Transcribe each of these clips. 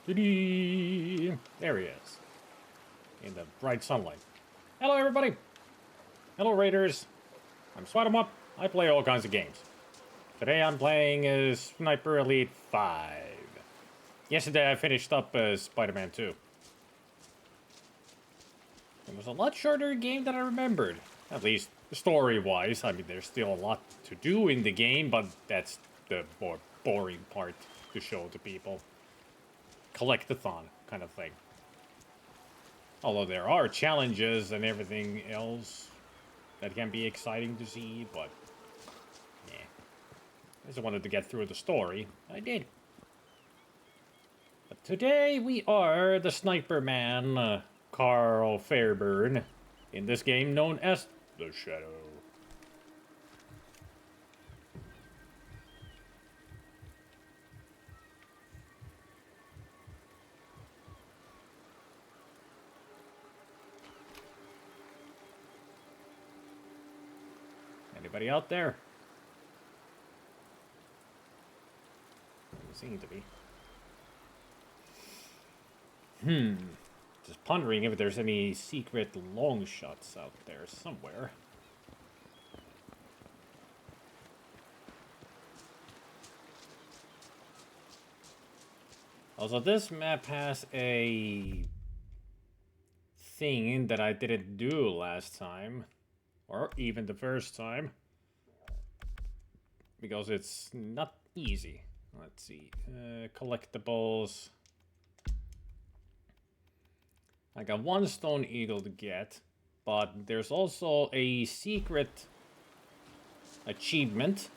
There he is. In the bright sunlight. Hello, everybody. Hello, Raiders. I'm SpiderMwa. I play all kinds of games. Today I'm playing Sniper Elite 5. Yesterday I finished up Spider-Man 2. It was a lot shorter game than I remembered. At least story-wise. I mean, there's still a lot to do in the game, but that's the more boring part to show to people. Collect-a-thon kind of thing. Although there are challenges and everything else that can be exciting to see, but yeah. I just wanted to get through the story. I did. But today we are the Sniper Man, Carl Fairburn, in this game known as the Shadow. Anybody out there? Doesn't seem to be. Just pondering if there's any secret long shots out there somewhere. Also, this map has a thing that I didn't do last time, or even the first time, because it's not easy. Let's see, collectibles. I got one stone eagle to get, but there's also a secret achievement.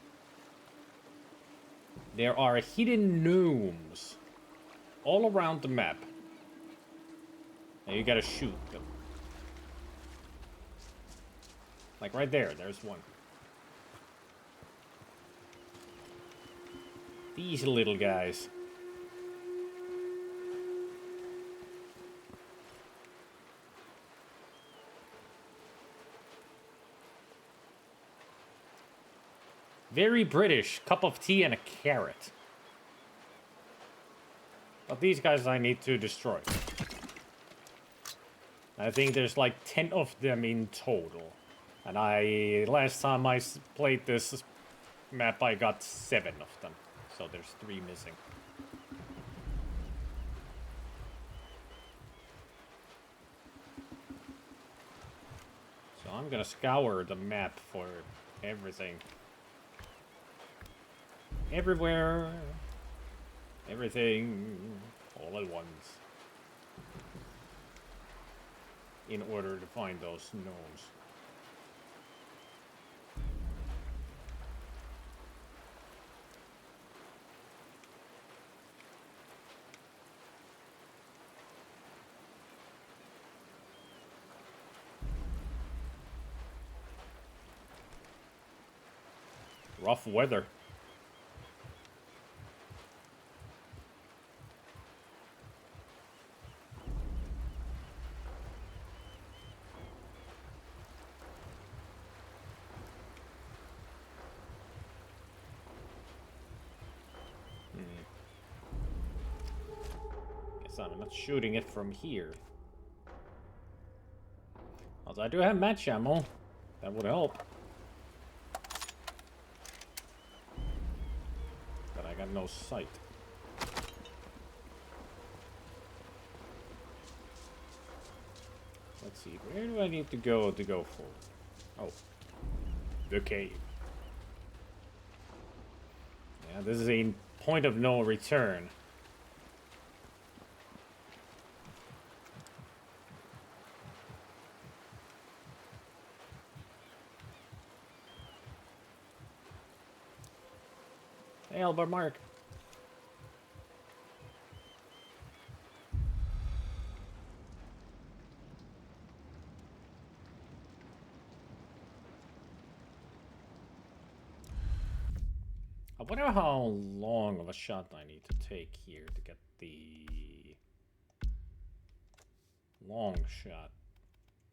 There are hidden gnomes all around the map. And you gotta shoot them. Like right there, there's one. These little guys. Very British, cup of tea and a carrot. But these guys I need to destroy. I think there's like 10 of them in total. And last time I played this map, I got 7 of them. So there's 3 missing. So I'm gonna scour the map for everything. Everywhere. Everything. All at once. In order to find those gnomes. Rough weather. Guess I'm not shooting it from here. Although I do have match ammo. That would help. But I got no sight. Let's see, where do I need to go for? Oh. The cave. Yeah, this is a point of no return. Hey, Albert Mark. I wonder how long of a shot I need to take here to get the long shot.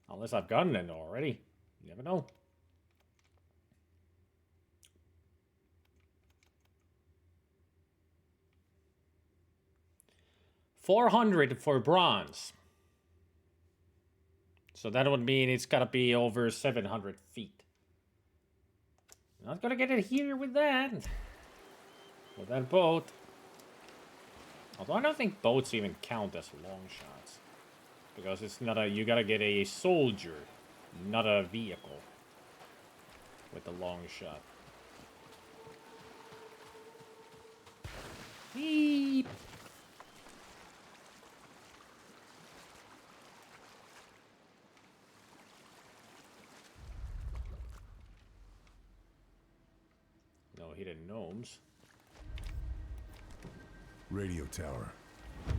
Unless I've gotten it already. You never know. 400 for bronze. So that would mean it's gotta be over 700 feet. Not gonna get it here with that. With that boat. Although I don't think boats even count as long shots. Because it's not a... You gotta get a soldier, not a vehicle. With a long shot. Beep! No hidden gnomes. Radio tower.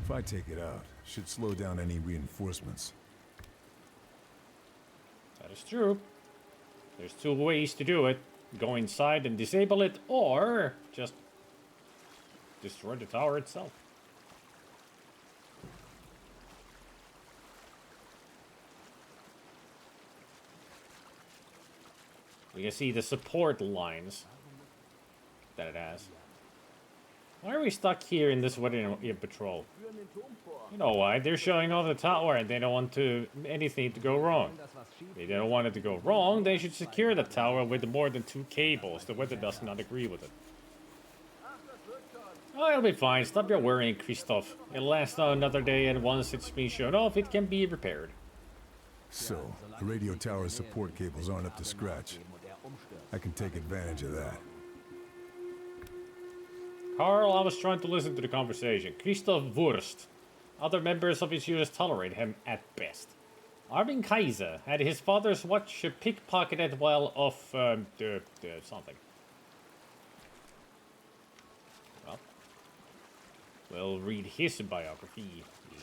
If I take it out, should slow down any reinforcements. That is true. There's two ways to do it. Go inside and disable it, or just destroy the tower itself. You can see the support lines that it has. Why are we stuck here in this weather patrol? You know why? They're showing off the tower and they don't want anything to go wrong. They don't want it to go wrong, they should secure the tower with more than 2 cables. The weather does not agree with it. Oh, it'll be fine. Stop your worrying, Christoph. It'll last another day, and once it's been shown off, it can be repaired. So, the radio tower support cables aren't up to scratch. I can take advantage of that. Carl, I was trying to listen to the conversation. Christoph Wurst. Other members of his unit tolerate him at best. Armin Kaiser had his father's watch pickpocketed while off something. Well, we'll read his biography later.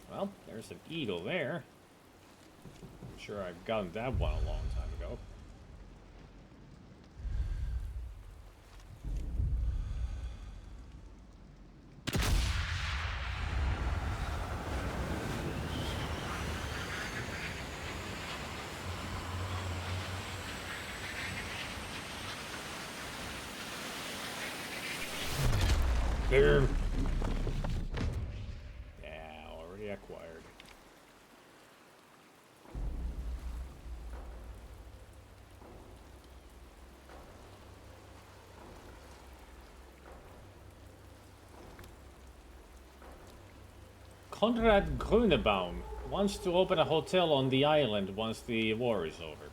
Well, there's an eagle there. I'm sure I've gotten that one a long time ago. There. Acquired. Konrad Grunebaum wants to open a hotel on the island once the war is over.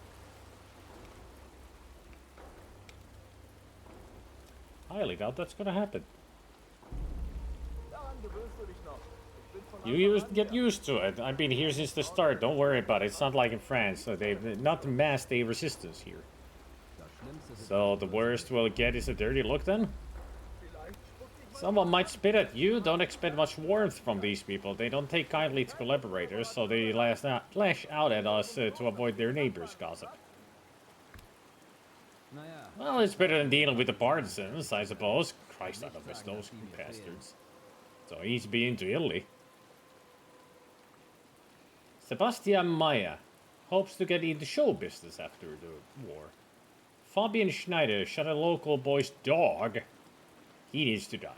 Highly doubt that's gonna happen. You get used to it. I've been here since the start. Don't worry about it. It's not like in France. So they've not massed a resistance here. So the worst we'll get is a dirty look then? Someone might spit at you. Don't expect much warmth from these people. They don't take kindly to collaborators, so they lash out at us to avoid their neighbors' gossip. Well, it's better than dealing with the partisans, I suppose. Christ, I don't miss those bastards. So he's been to Italy. SpiderMwa hopes to get into show business after the war. Fabian Schneider shot a local boy's dog. He needs to die.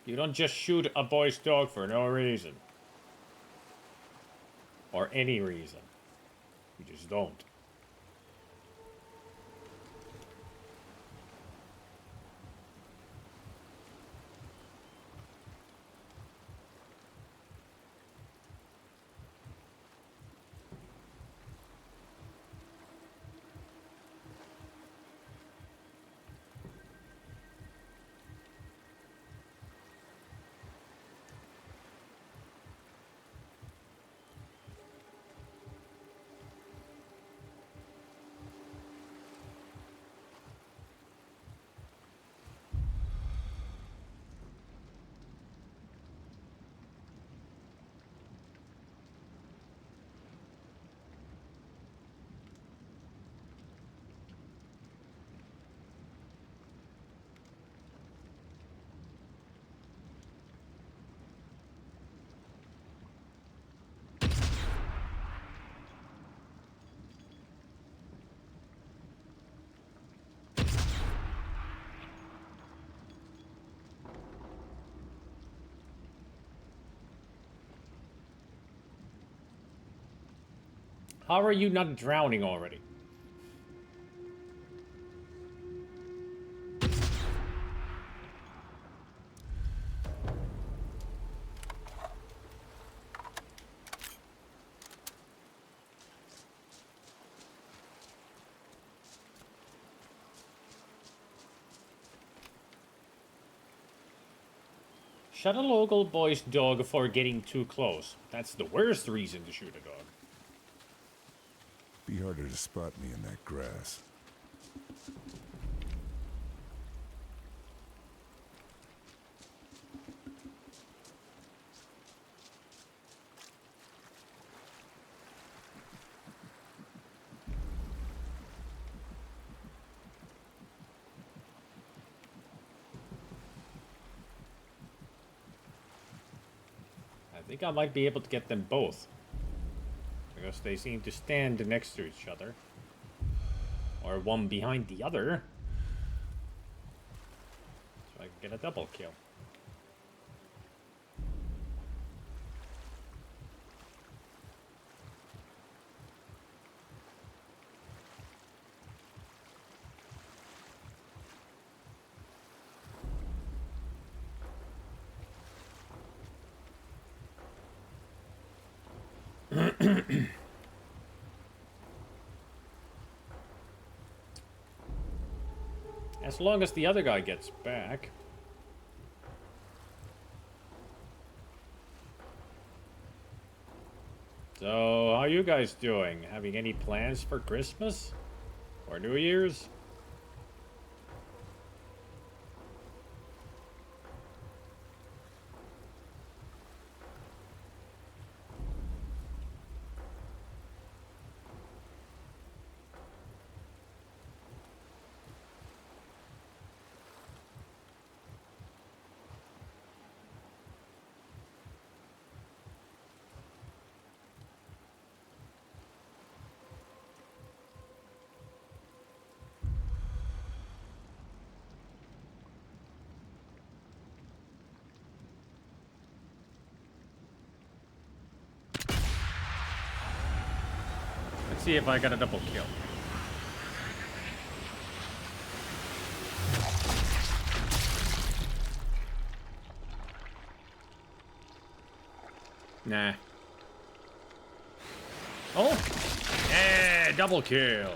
You don't just shoot a boy's dog for no reason. Or any reason. You just don't. How are you not drowning already? Shut a local boy's dog for getting too close. That's the worst reason to shoot a dog. Be harder to spot me in that grass. I think I might be able to get them both. Because they seem to stand next to each other. Or one behind the other. So I can get a double kill. As long as the other guy gets back. So, how you guys doing? Having any plans for Christmas? Or New Year's? Let's see if I got a double kill. Nah. Oh! Yeah, double kill.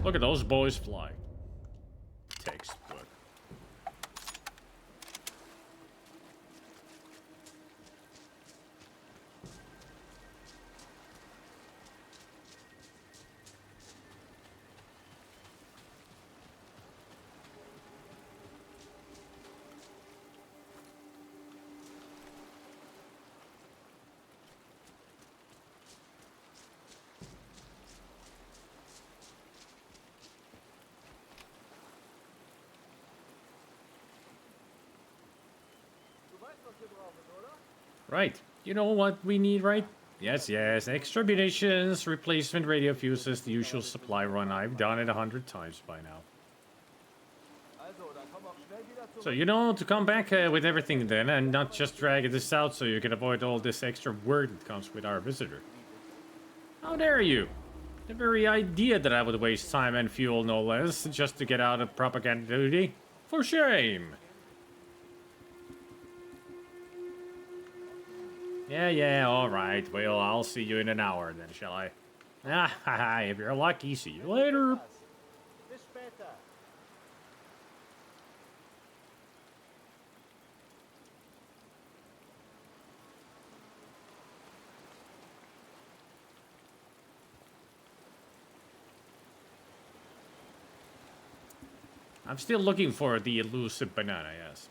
Look at those boys fly. Textbook. Right. You know what we need, right? Yes, yes. Extra munitions, replacement radio fuses, the usual supply run. I've done it 100 times by now. So, you know, to come back with everything then, and not just drag this out so you can avoid all this extra work that comes with our visitor. How dare you? The very idea that I would waste time and fuel, no less, just to get out of propaganda duty? For shame! Yeah, alright. Well, I'll see you in an hour then, shall I? Ah, haha, if you're lucky, see you later. I'm still looking for the elusive banana, yes.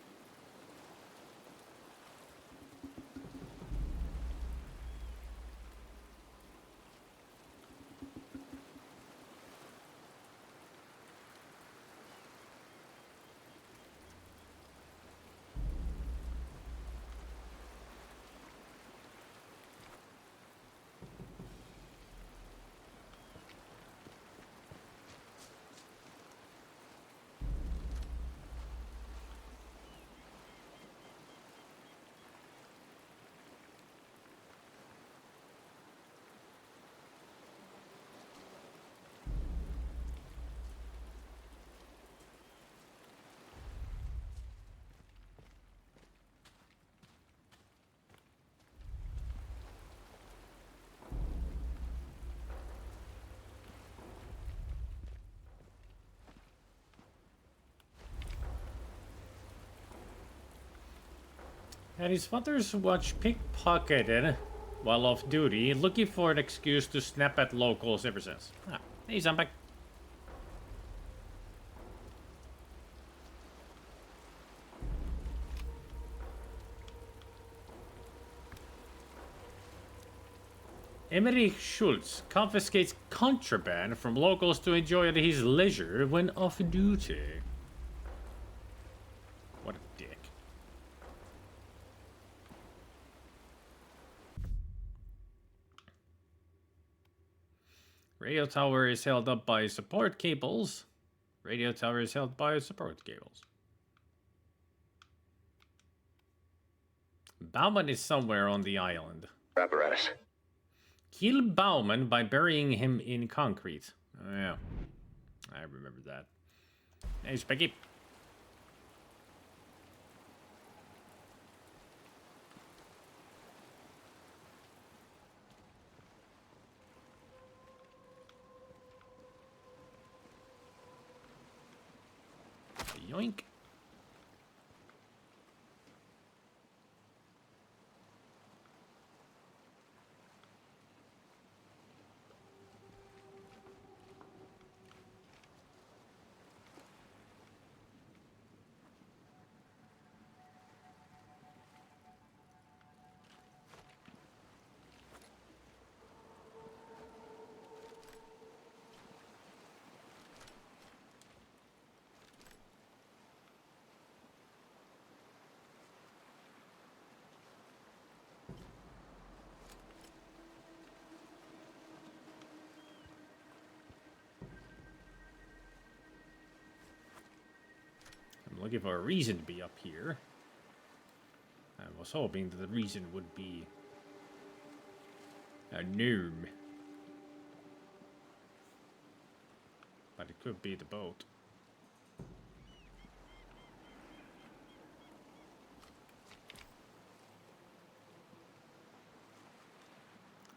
And his father's watch pickpocketed while off duty, looking for an excuse to snap at locals ever since. Ah, hey, Zambak. Emmerich Schultz confiscates contraband from locals to enjoy at his leisure when off duty. What a dick. Radio tower is held up by support cables. Radio tower is held by support cables. Bauman is somewhere on the island. Apparatus. Kill Bauman by burying him in concrete. Oh, yeah. I remember that. Hey, Specky. Yoink. I'm looking for a reason to be up here. I was hoping that the reason would be a gnome. But it could be the boat.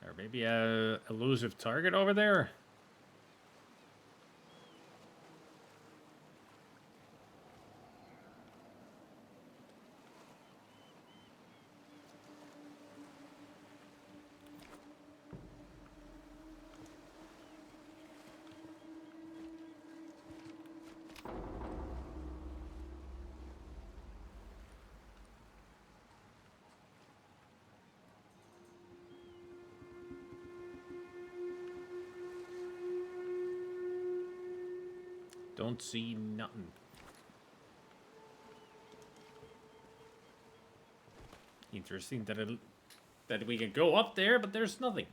Or maybe a elusive target over there? Don't see nothing. Interesting that we can go up there, but there's nothing.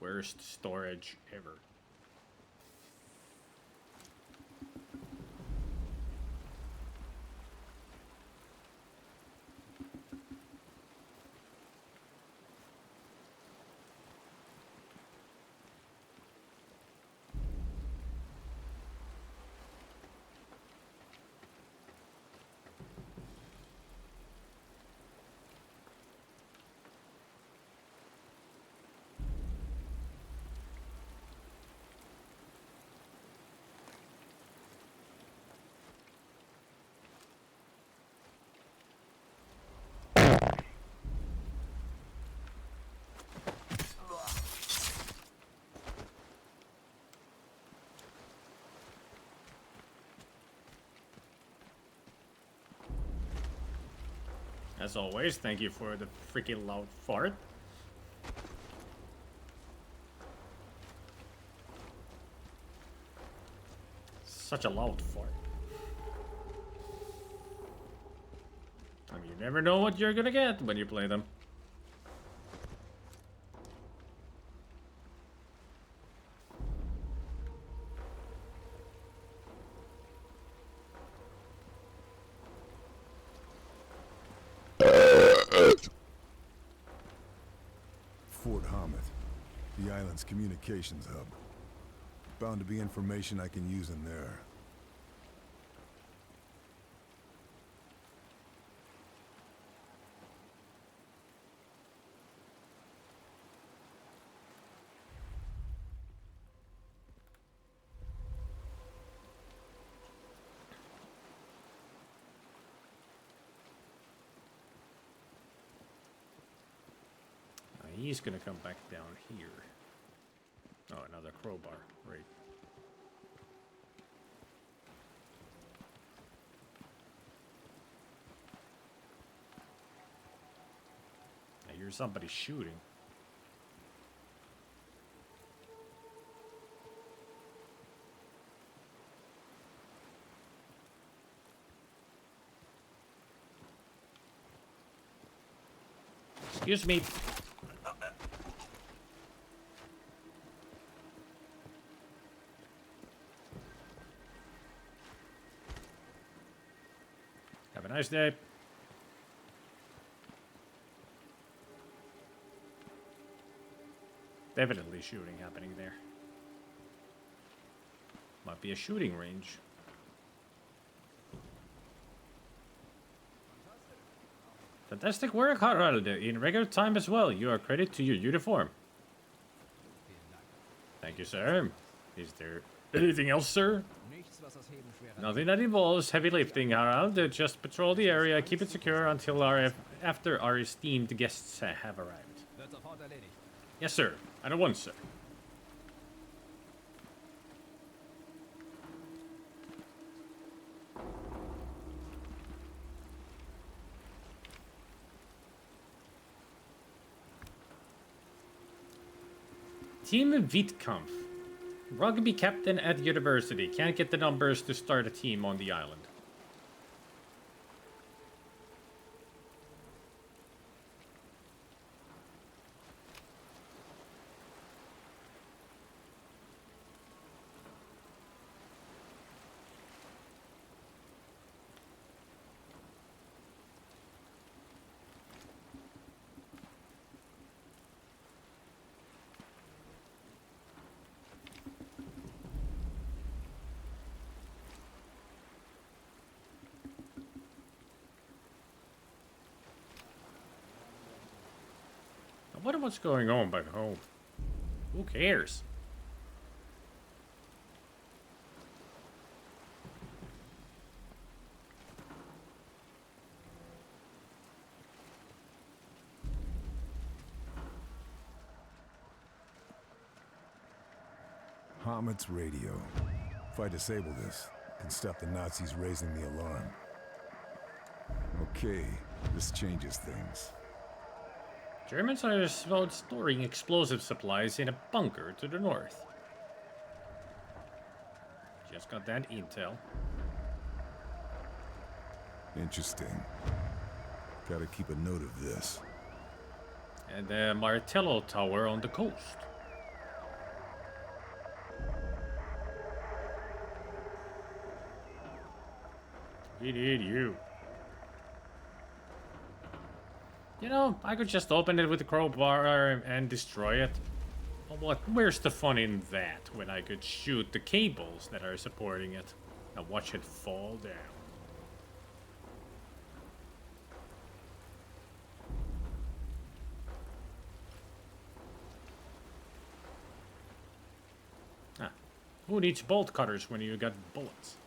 Worst storage ever. As always, thank you for the freaking loud fart. Such a loud fart. I mean, you never know what you're gonna get when you play them. Fort Hamid, the island's communications hub. Bound to be information I can use in there. he's gonna come back down here. Oh, another crowbar. Right. I hear somebody shooting. Excuse me. Have a nice day. Definitely shooting happening there. Might be a shooting range. Fantastic work, Harald. In regular time as well. You are credit to your uniform. Thank you, sir. Is there anything else, sir? Nothing that involves heavy lifting, Harald. Just patrol the area, keep it secure until after our esteemed guests have arrived. Yes, sir. At once, sir. Team Wittkampf. Rugby captain at university. Can't get the numbers to start a team on the island. I wonder what's going on back home. Who cares? Hamet's radio. If I disable this, I can stop the Nazis raising the alarm. Okay, this changes things. Germans are storing explosive supplies in a bunker to the north. Just got that intel. Interesting. Gotta keep a note of this. And the Martello Tower on the coast. We need you. You know, I could just open it with the crowbar and destroy it. But where's the fun in that when I could shoot the cables that are supporting it and watch it fall down? Ah, who needs bolt cutters when you got bullets?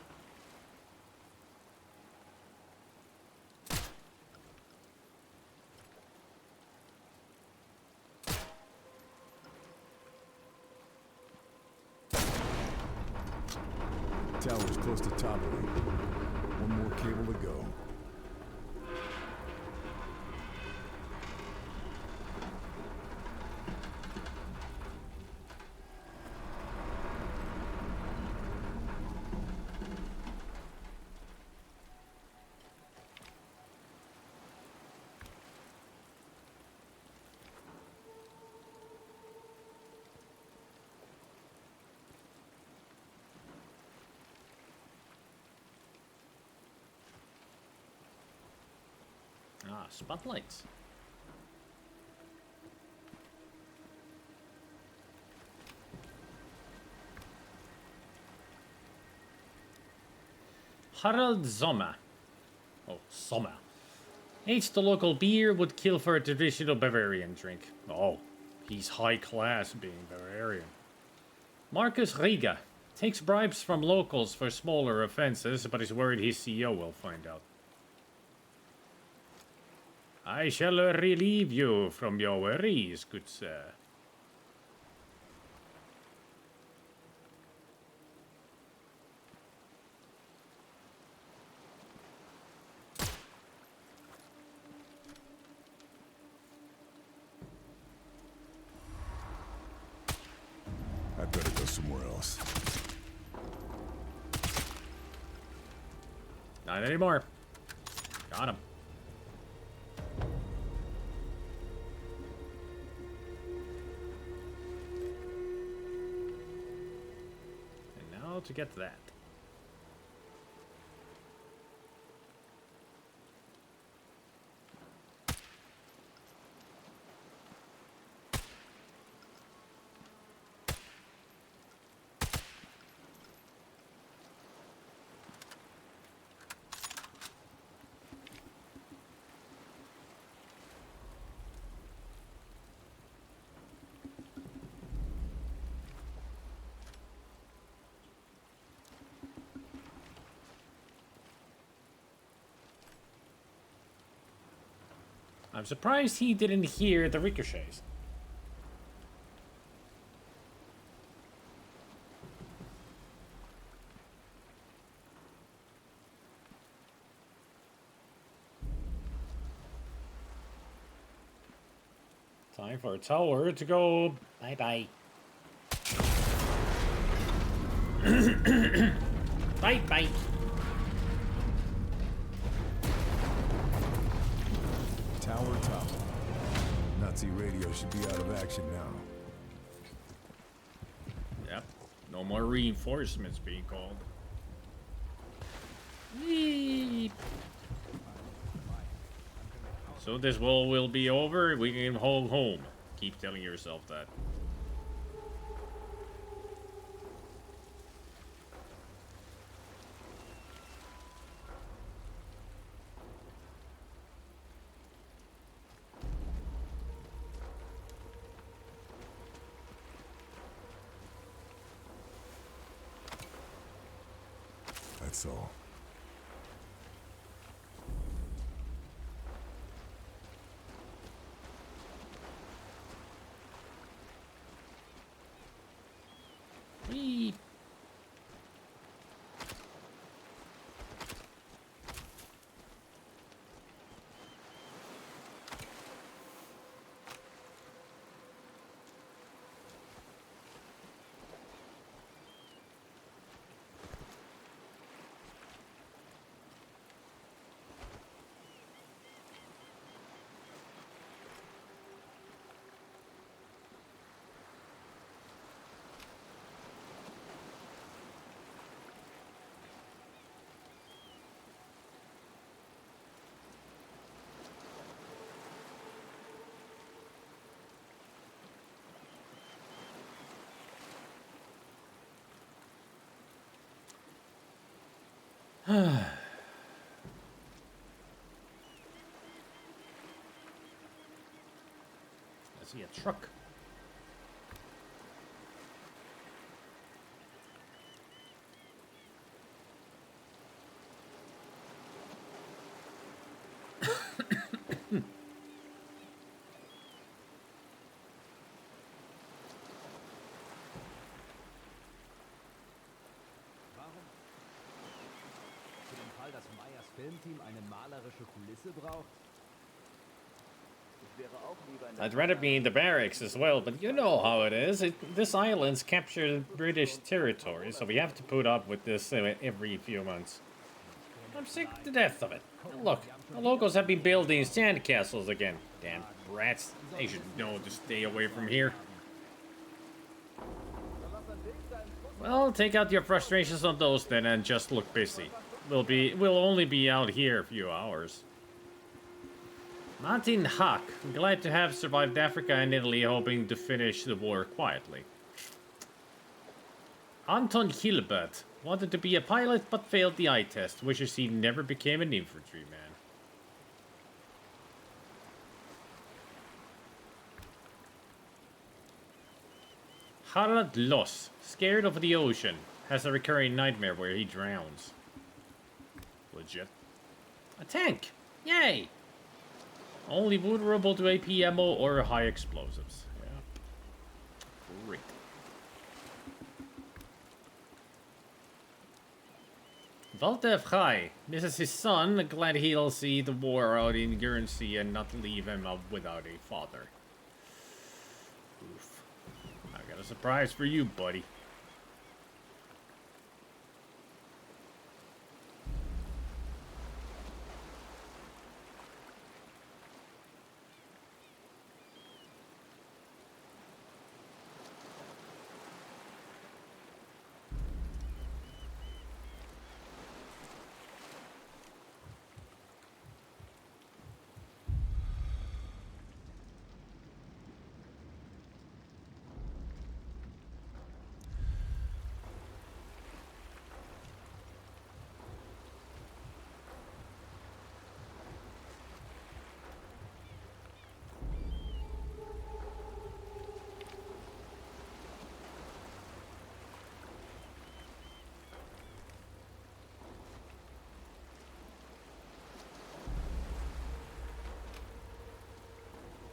Tower's close to toppling. One more cable to go. Ah, spotlights. Harald Sommer. Oh, Sommer. Hates the local beer, would kill for a traditional Bavarian drink. Oh, he's high class being Bavarian. Marcus Riga. Takes bribes from locals for smaller offenses, but is worried his CEO will find out. I shall relieve you from your worries, good sir. I'd better go somewhere else. Not anymore. Got him. And now to get to that. I'm surprised he didn't hear the ricochets. Time for a tower to go bye-bye. Bye-bye. Tower top. Nazi radio should be out of action now. Yep. No more reinforcements being called. Yeep. So this war will be over. We can go home. Keep telling yourself that. That's all. Whee! I see a truck. Für den Fall, dass Meyers Filmteam eine malerische Kulisse braucht? Ich wäre auch lieber in der I'd rather be in the barracks as well, but you know how it is. This island's captured British territory, so we have to put up with this every few months. I'm sick to death of it. And look, the locals have been building sandcastles again. Damn rats. They should know to stay away from here. Well, take out your frustrations on those then and just look busy. We'll only be out here a few hours. Martin Huck, glad to have survived Africa and Italy, hoping to finish the war quietly. Anton Hilbert, wanted to be a pilot but failed the eye test, wishes he never became an infantryman. Harald Loss, scared of the ocean, has a recurring nightmare where he drowns. Legit. A tank! Yay! Only vulnerable to AP ammo or high explosives. Yeah. Great. Valtev High misses his son, glad he'll see the war out in Guernsey and not leave him up without a father. Oof. I got a surprise for you, buddy.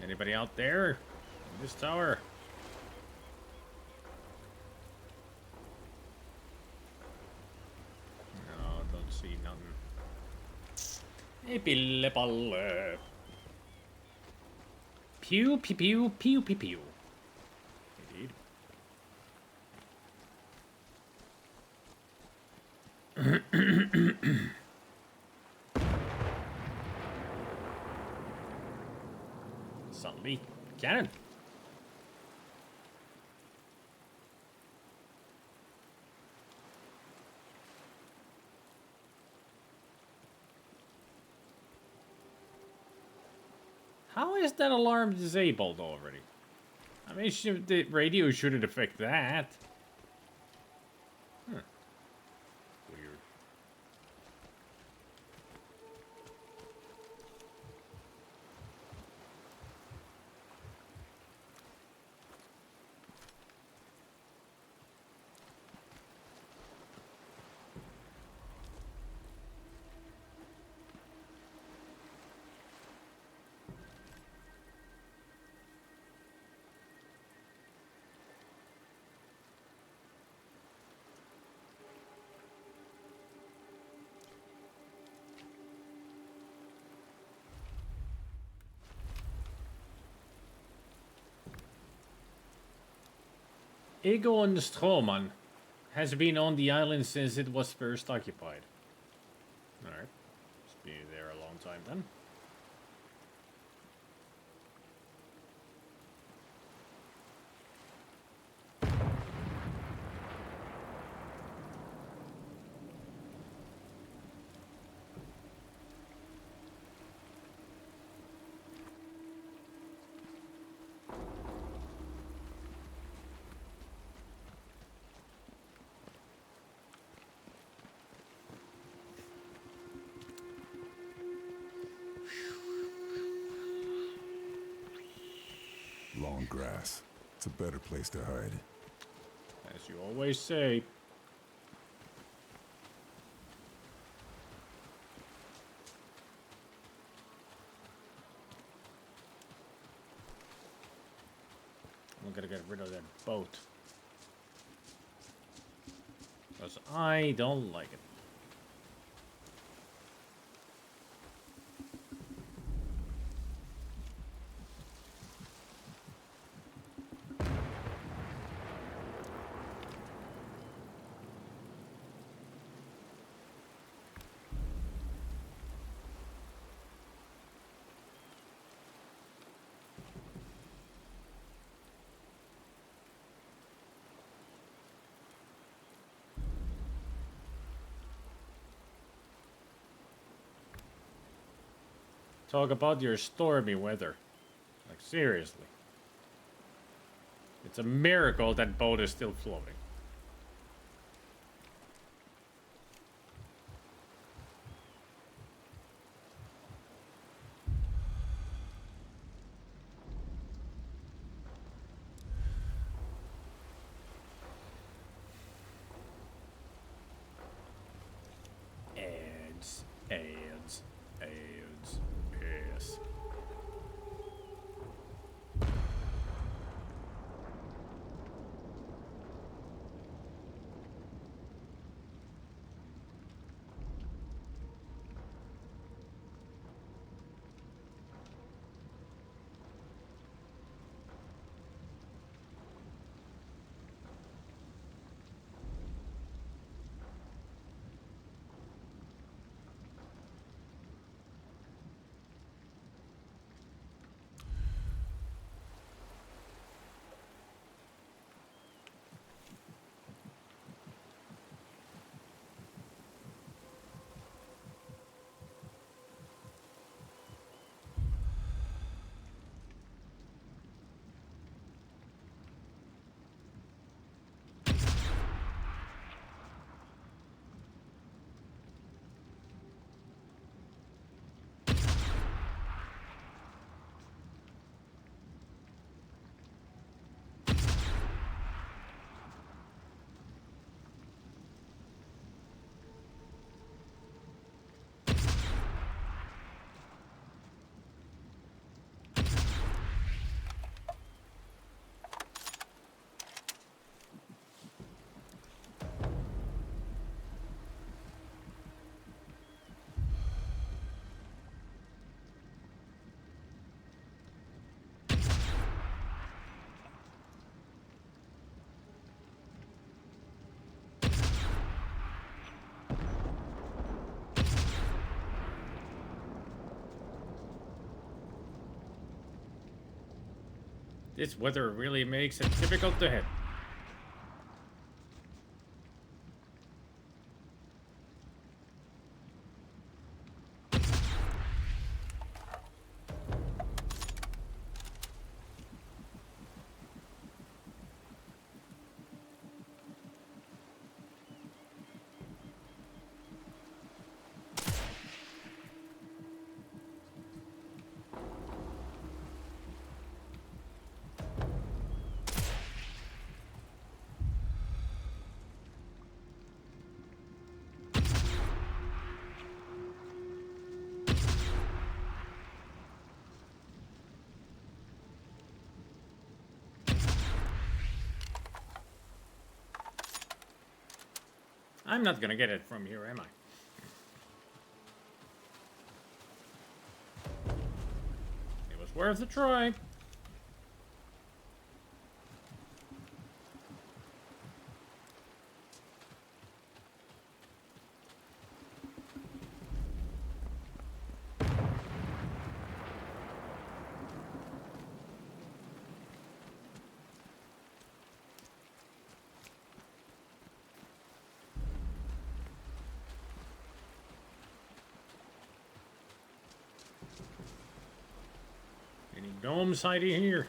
Anybody out there? In this tower? No, don't see nothing. Hey, pillepalle. Pew, pew, pew, pew, pew, pew. Indeed. Zombie cannon. How is that alarm disabled already? I mean, the radio shouldn't affect that. Huh. Weird. Egon Stroman has been on the island since it was first occupied. Alright. It's been there a long time then. Long grass. It's a better place to hide. As you always say. I'm gonna get rid of that boat. Because I don't like it. Talk about your stormy weather. Like, seriously. It's a miracle that boat is still floating. Ads, ads, ads, yes. This weather really makes it difficult to hit. I'm not gonna get it from here, am I? It was worth a try. Any dome sighty here?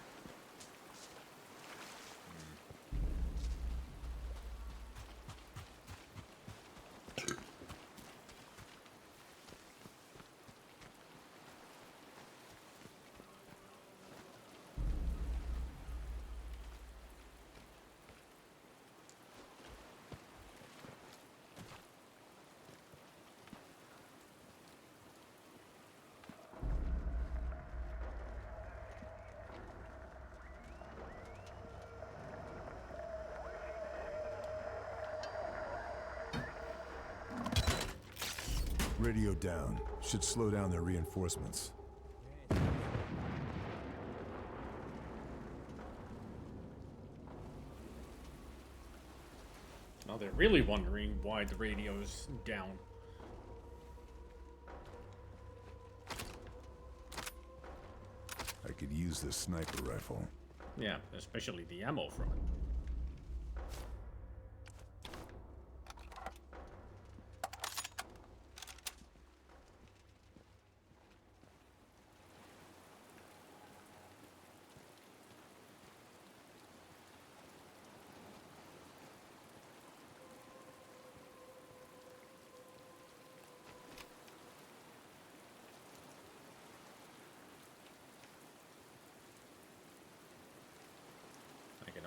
Radio down. Should slow down their reinforcements. Now they're really wondering why the radio's down. I could use this sniper rifle. Yeah, especially the ammo from it.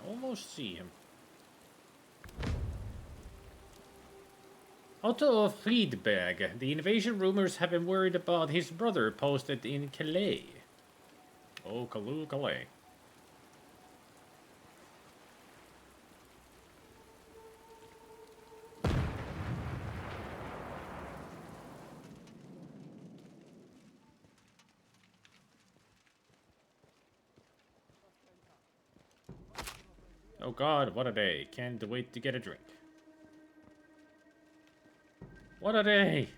Almost see him. Otto Friedberg. The invasion rumors have been worried about his brother posted in Calais. Oh, Calais. Oh God, what a day. Can't wait to get a drink. What a day.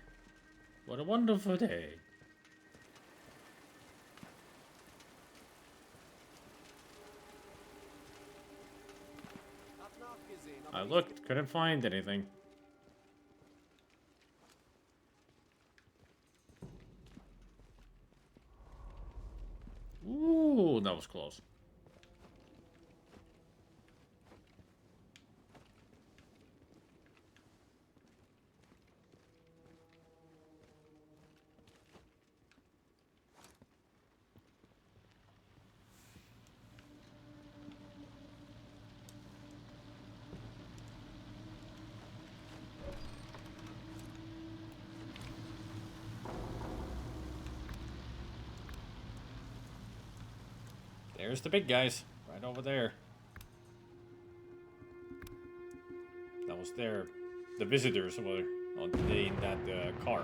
What a wonderful day. I looked, couldn't find anything. Ooh, that was close. There's the big guys, right over there. That was there. The visitors were in that car.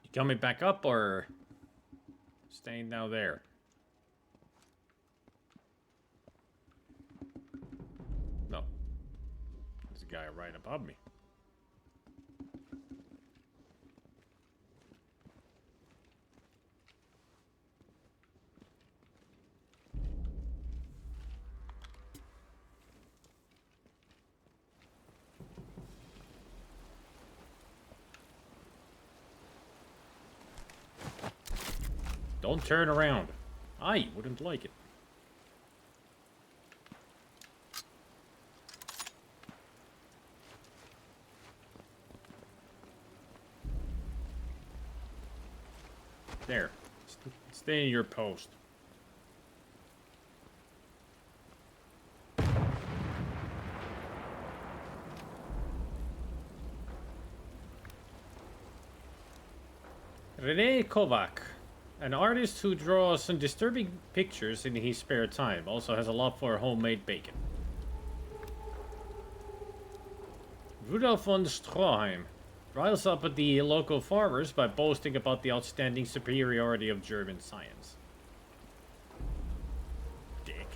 You coming back up, or? staying down there. No. There's a guy right above me. Don't turn around. I wouldn't like it. There. Stay in your post. Rene Kovac, an artist who draws some disturbing pictures in his spare time, also has a love for homemade bacon. Rudolf von Stroheim riles up the local farmers by boasting about the outstanding superiority of German science. Dick.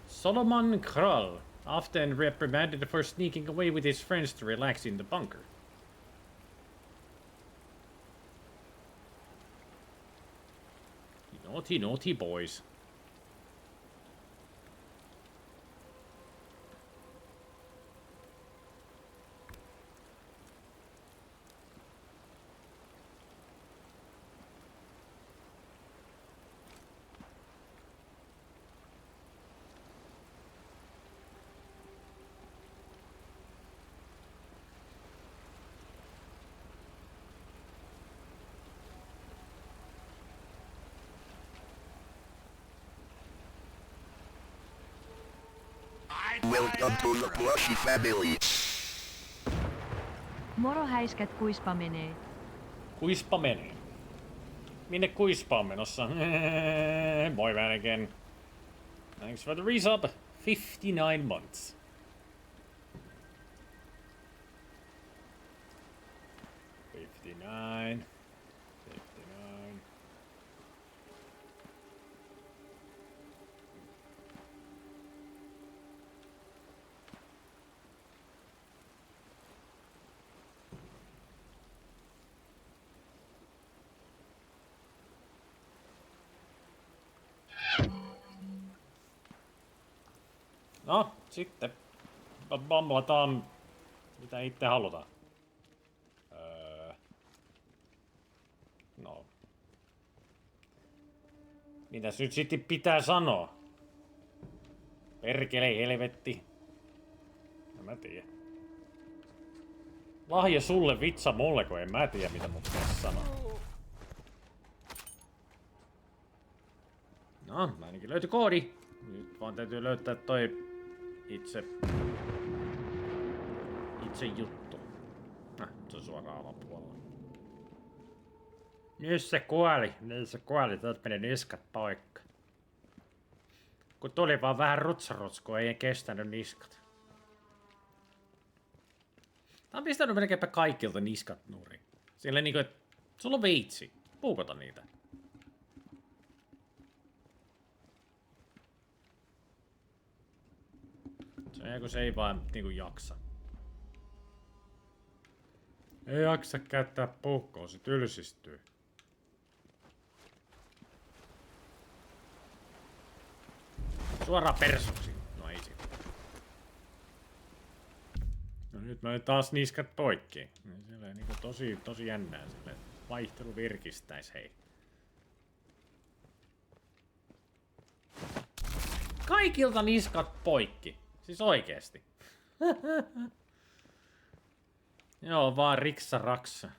Solomon Krull, often reprimanded for sneaking away with his friends to relax in the bunker. Naughty, naughty boys. Welcome to the Plushy family. Moro häiskät, kuispa menee. Kuispa menee. Minne kuispa on menossa? Boy man again. Thanks for the resub. 59 months. $59. No, sitten bamblataan mitä itse halutaan. No. Mitäs nyt sitten pitää sanoa? Perkele helvetti. En mä tiedä. Lahja sulle, vitsa mulle, kun en mä tiedä mitä mun pitäisi sanoa. No, ainakin löytyi koodi. Nyt vaan täytyy löytää toi itse juttu. Se on suoraan alapuolella. Nyt se kuoli. Täältä meni niskat poikki. Kun tuli vaan vähän rutsarutskua, ei kestänyt niskat. Tää on pistänyt melkeinpä kaikilta niskat nurin. Sillä niinku, että sulla on veitsi. Puukota niitä. Kun se ei vaan niinku jaksa. Ei jaksa käyttää puukkoa, se tylsistyy. Suoraan persuksi. No ei sit. No nyt mä taas niskat poikki. Silleen niinku tosi jännää silleen. Vaihtelu virkistäis, hei. Kaikilta niskat poikki. Siis oikeesti. Joo, vaan riksa raksa.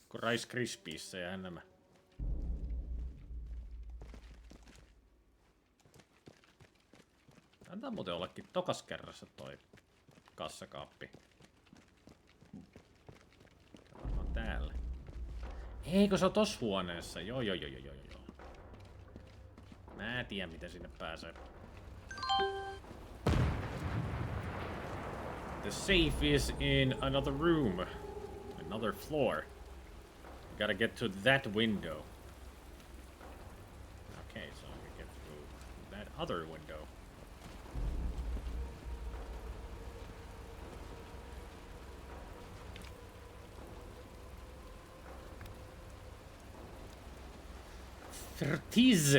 Kun Rice Krispiissä ja enemmän. Taitaa muuten ollakin tokas kerrassa toi kassakaappi. Varmaan täällä. Eikö se on tossa huoneessa? Joo. Mä en tiedä, miten sinne pääsee. The safe is in another room. Another floor. Gotta get to that window. Okay, so we get through that other window. Fritz.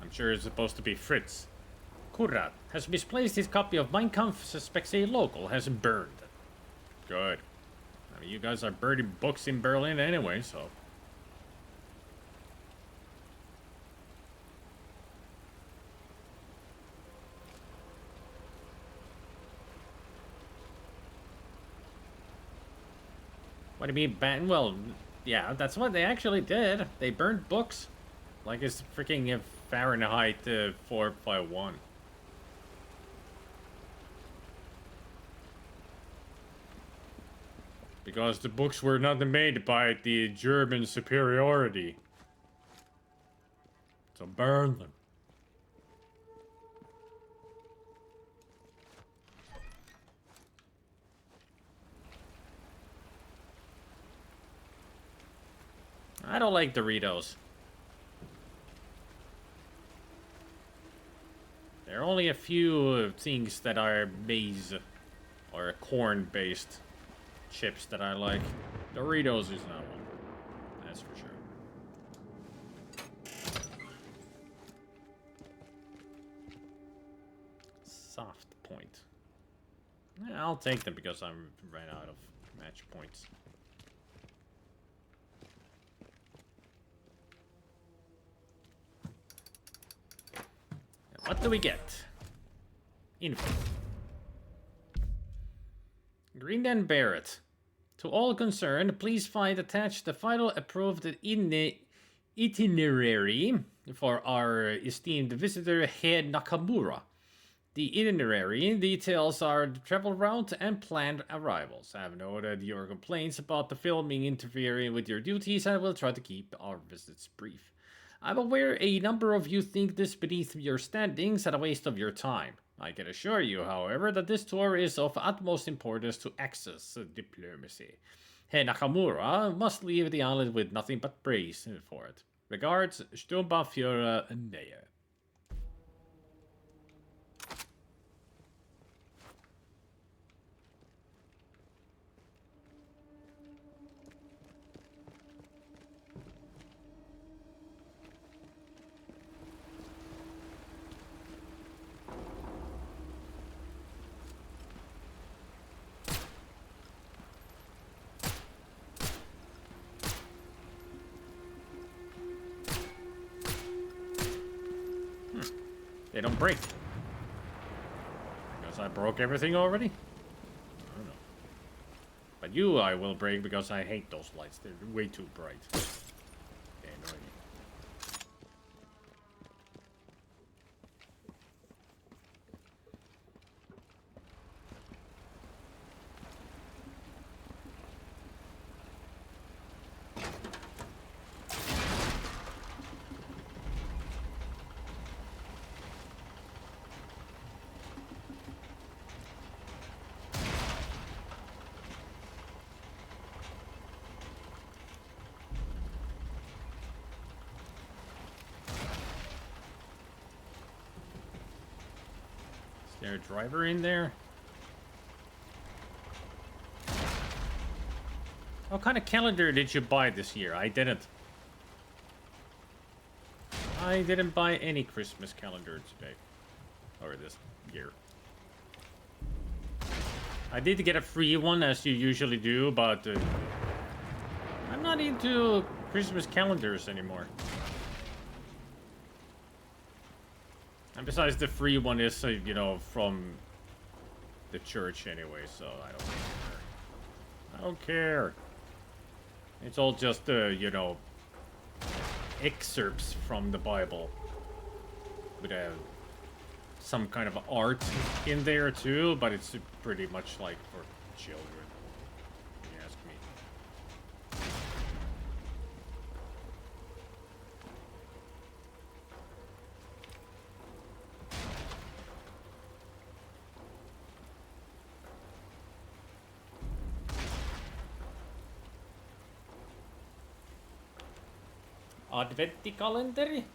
I'm sure it's supposed to be Fritz. Kurat has misplaced his copy of Mein Kampf, suspects a local has burned. Good. I mean, you guys are burning books in Berlin anyway, so... What do you mean, ban? Well, yeah, that's what they actually did. They burned books. Like it's freaking Fahrenheit 451. Because the books were not made by the German superiority. So burn them. I don't like Doritos. There are only a few things that are maize or corn-based chips that I like. Doritos is not one. That's for sure. Soft point. Yeah, I'll take them because I'm ran out of match points. What do we get? Info. Green Barrett. To all concerned, please find attached the final approved itinerary for our esteemed visitor, Head Nakamura. The itinerary details our travel route and planned arrivals. I have noted your complaints about the filming interfering with your duties and will try to keep our visits brief. I'm aware a number of you think this beneath your standings and a waste of your time. I can assure you, however, that this tour is of utmost importance to Axis diplomacy. Head Nakamura must leave the island with nothing but praise for it. Regards, Sturmbannführer Mayer. They don't break. Because I broke everything already? I don't know. But you I will break because I hate those lights. They're way too bright. They annoy me. Is there a driver in there? What kind of calendar did you buy this year? I didn't. I didn't buy any Christmas calendar today. Or this year. I did get a free one, as you usually do, but I'm not into Christmas calendars anymore. And besides, the free one is, you know, from the church anyway, so I don't care. I don't care. It's all just, you know, excerpts from the Bible. With some kind of art in there too, but it's pretty much like for children, if you ask me. Adventtikalenteri?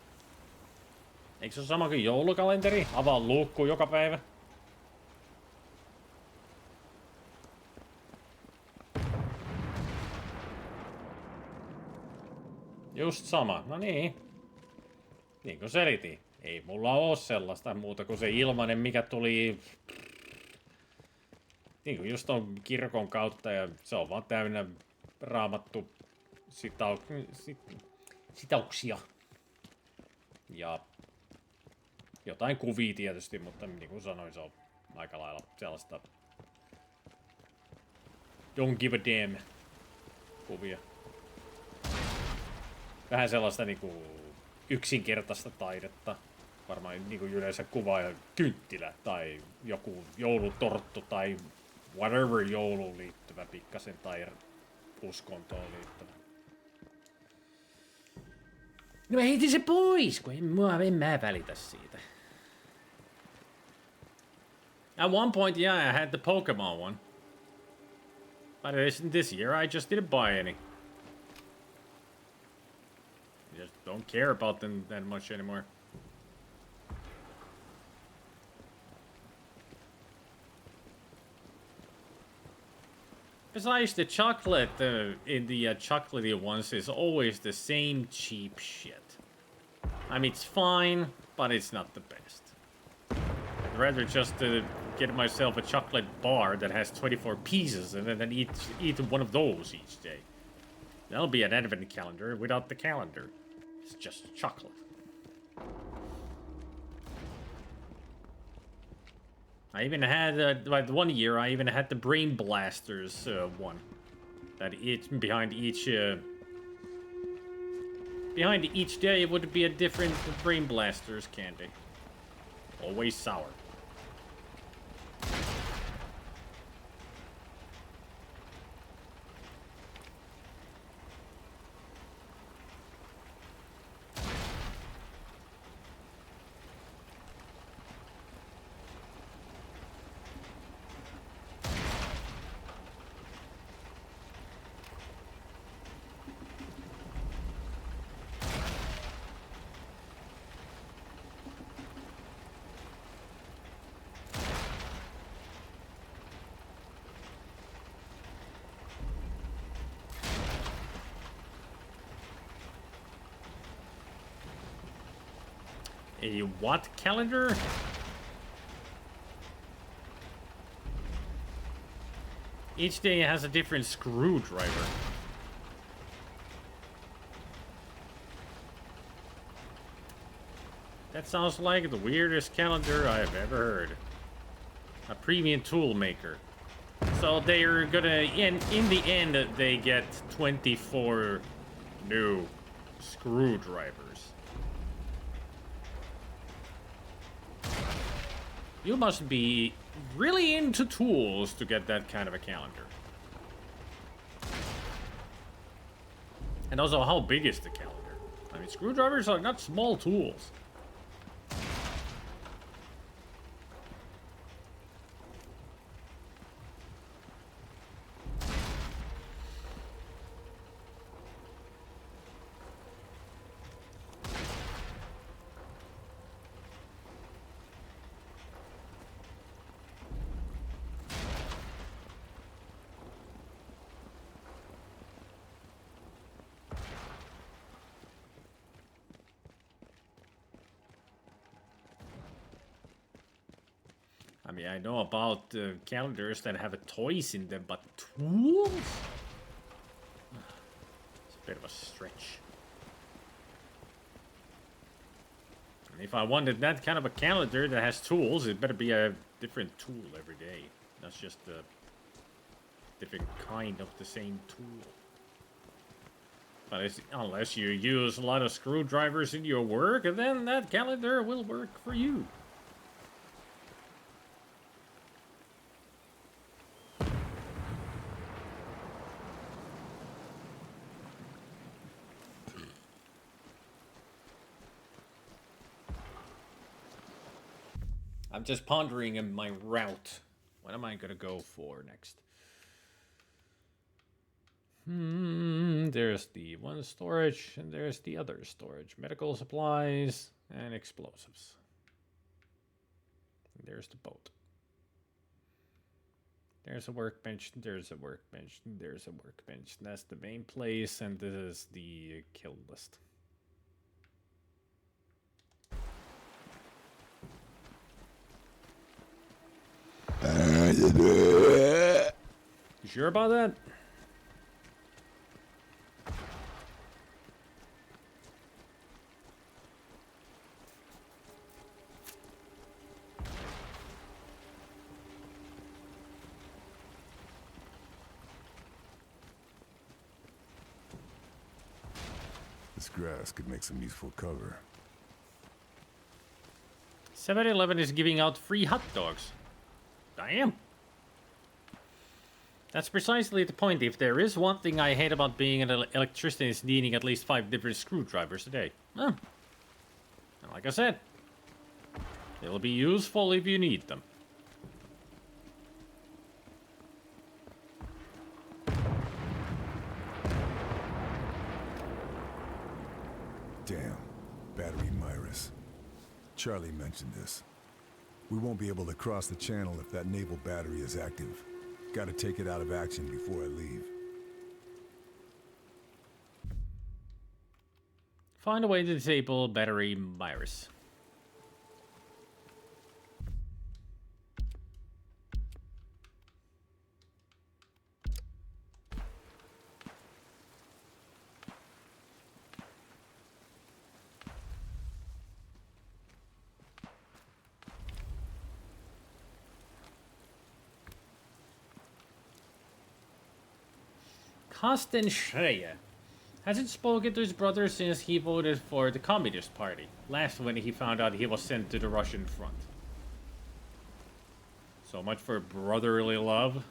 Eikö se ole sama kuin joulukalenteri? Avaa luukku joka päivä. Just sama. No niin. Niin kuin selitin. Ei mulla oo sellaista muuta kuin se ilmanen, mikä tuli... Niin kuin just on kirkon kautta ja se on vaan täynnä raamattu sitauksia. Ja jotain kuvia tietysti, mutta niin kuin sanoin, se on aika lailla sellaista don't give a damn kuvia. Vähän sellaista niinku yksinkertaista taidetta. Varmaan niinku yleensä kuvaa kynttilä tai joku joulutorttu tai whatever jouluun liittyvä pikkasen tai uskontoon liittyvä. No mä heitin se pois, kun en mä välitä siitä. At one point, yeah, I had the Pokemon one. But this year, I just didn't buy any. Just don't care about them that much anymore. Besides, the chocolate in the chocolatey ones is always the same cheap shit. I mean, it's fine, but it's not the best. I'd rather just get myself a chocolate bar that has 24 pieces and then eat one of those each day. That'll be an advent calendar without the calendar. It's just chocolate. I even had, like one year, I even had the Brain Blasters one. That behind each day would be a different Brain Blasters candy. Always sour. A what calendar? Each day has a different screwdriver. That sounds like the weirdest calendar I've ever heard. A premium tool maker. So they're gonna, in the end, they get 24 new screwdrivers. You must be really into tools to get that kind of a calendar. And also, how big is the calendar? I mean, screwdrivers are not small tools. I mean, I know about calendars that have toys in them, but tools? It's a bit of a stretch. And if I wanted that kind of a calendar that has tools, it better be a different tool every day. Not just a different kind of the same tool. But unless you use a lot of screwdrivers in your work, then that calendar will work for you. I'm just pondering in my route. What am I gonna go for next? There's the one storage, and there's the other storage. Medical supplies and explosives. There's the boat. There's a workbench, there's a workbench, there's a workbench. That's the main place, and this is the kill list. You sure about that? This grass could make some useful cover. 7-Eleven is giving out free hot dogs. Damn. That's precisely the point. If there is one thing I hate about being an electrician, is needing at least 5 different screwdrivers a day. Well, like I said, they'll be useful if you need them. Damn. Battery Myris. Charlie mentioned this. We won't be able to cross the channel if that naval battery is active. Gotta take it out of action before I leave. Find a way to disable battery virus. Carsten Schreier hasn't spoken to his brother since he voted for the Communist Party, last when he found out he was sent to the Russian front. So much for brotherly love.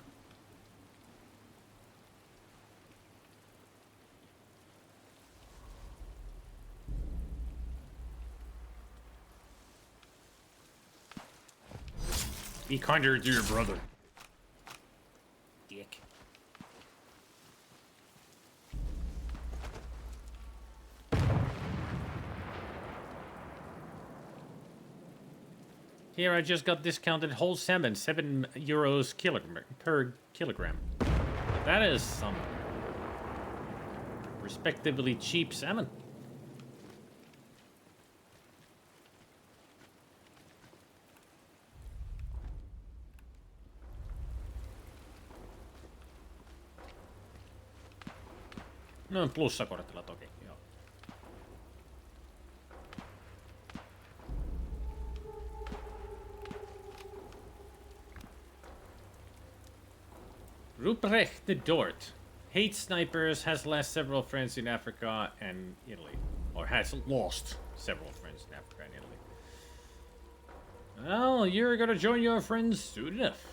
Be kinder to your brother. Dick. Here I just got discounted whole salmon, €7 per kilogram. That is some respectively cheap salmon. No, plussakortilla toki, joo. Ruprecht the Dort. Hates snipers, has lost several friends in Africa and Italy. Or has lost several friends in Africa and Italy. Well, you're gonna join your friends soon enough.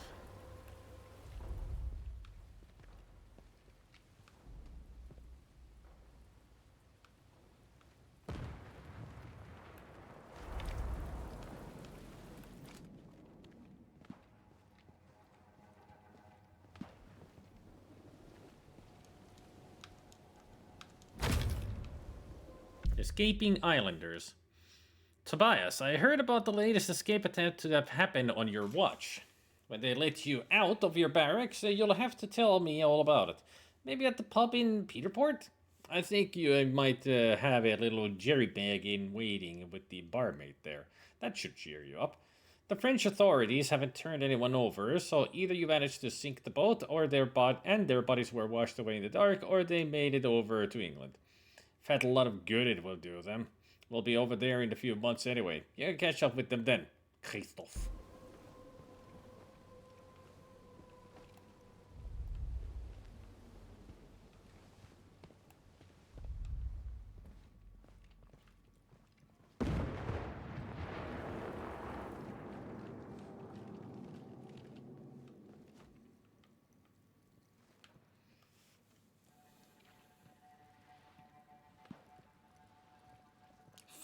Escaping Islanders. Tobias, I heard about the latest escape attempt to have happened on your watch. When they let you out of your barracks, you'll have to tell me all about it. Maybe at the pub in Peterport? I think you might have a little jerry bag in waiting with the barmaid there. That should cheer you up. The French authorities haven't turned anyone over, so either you managed to sink the boat, or their bodies were washed away in the dark, or they made it over to England. Felt a lot of good it will do them. We'll be over there in a few months anyway. You can catch up with them then, Christoph.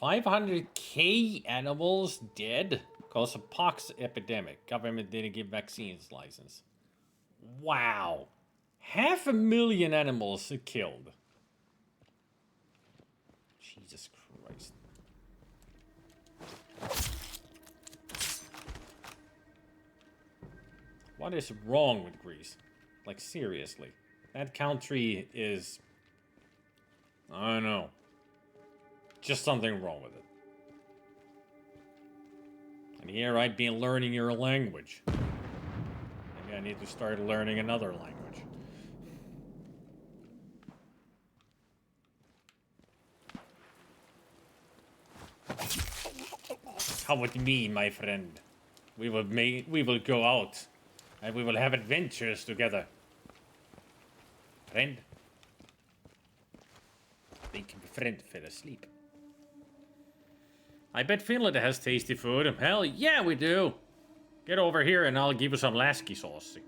500k animals dead cause of pox epidemic. Government didn't give vaccines license. Wow. 500,000 animals killed. Jesus Christ. What is wrong with Greece? Like, seriously. That country is... I don't know. Just something wrong with it. And here I've been learning your language. Maybe I need to start learning another language. How would you mean, my friend? We will go out. And we will have adventures together. Friend? I think my friend fell asleep. I bet Finland has tasty food. Hell yeah, we do. Get over here and I'll give you some lasky sauce.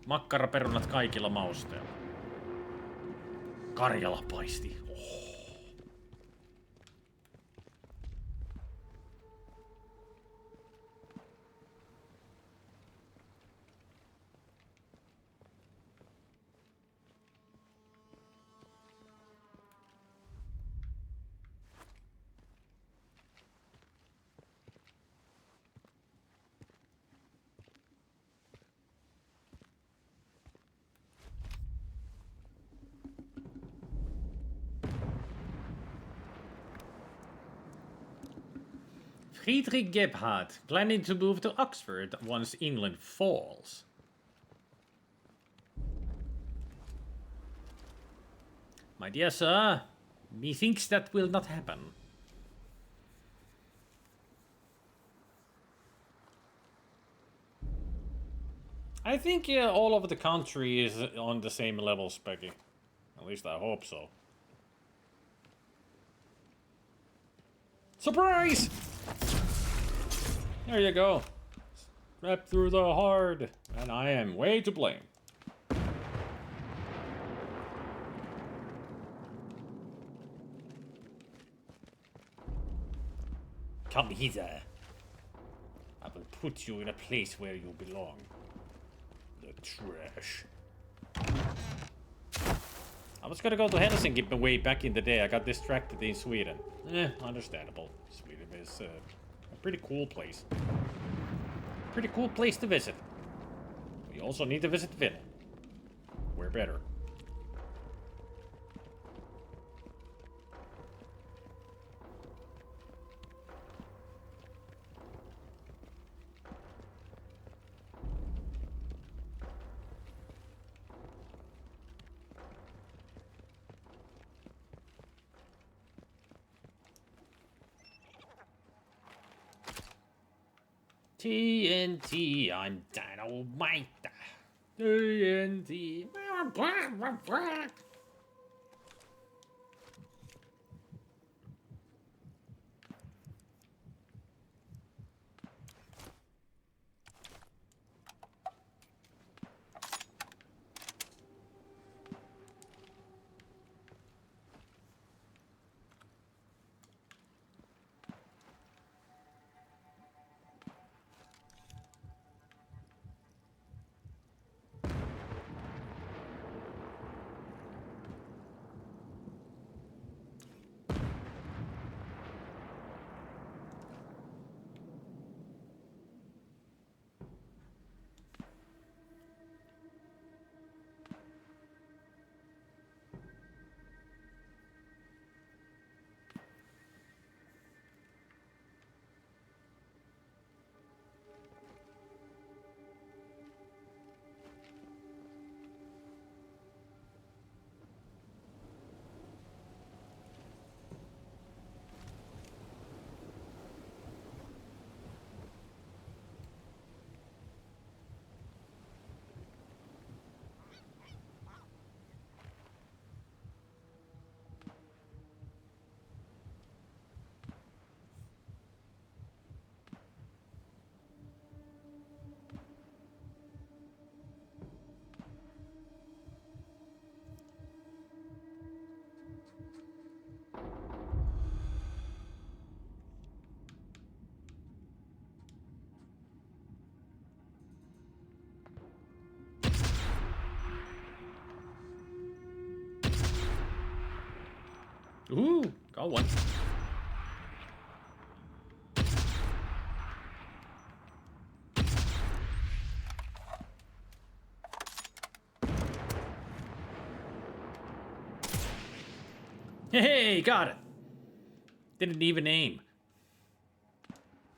Makkaraperunat kaikilla mausteilla. Karjalapaisti. Oh. Friedrich Gebhardt, planning to move to Oxford once England falls. My dear sir, methinks that will not happen. I think all over the country is on the same level, Specky. At least I hope so. Surprise! There you go. Step through the hard. And I am way to blame. Come hither. I will put you in a place where you belong. The trash. I was gonna go to Helsinki way back in the day. I got distracted in Sweden. Understandable. Sweden is a pretty cool place. Pretty cool place to visit. We also need to visit Finland. We're better. TNT, I'm dynamite. TNT. Ooh, got one. Hey, got it. Didn't even aim.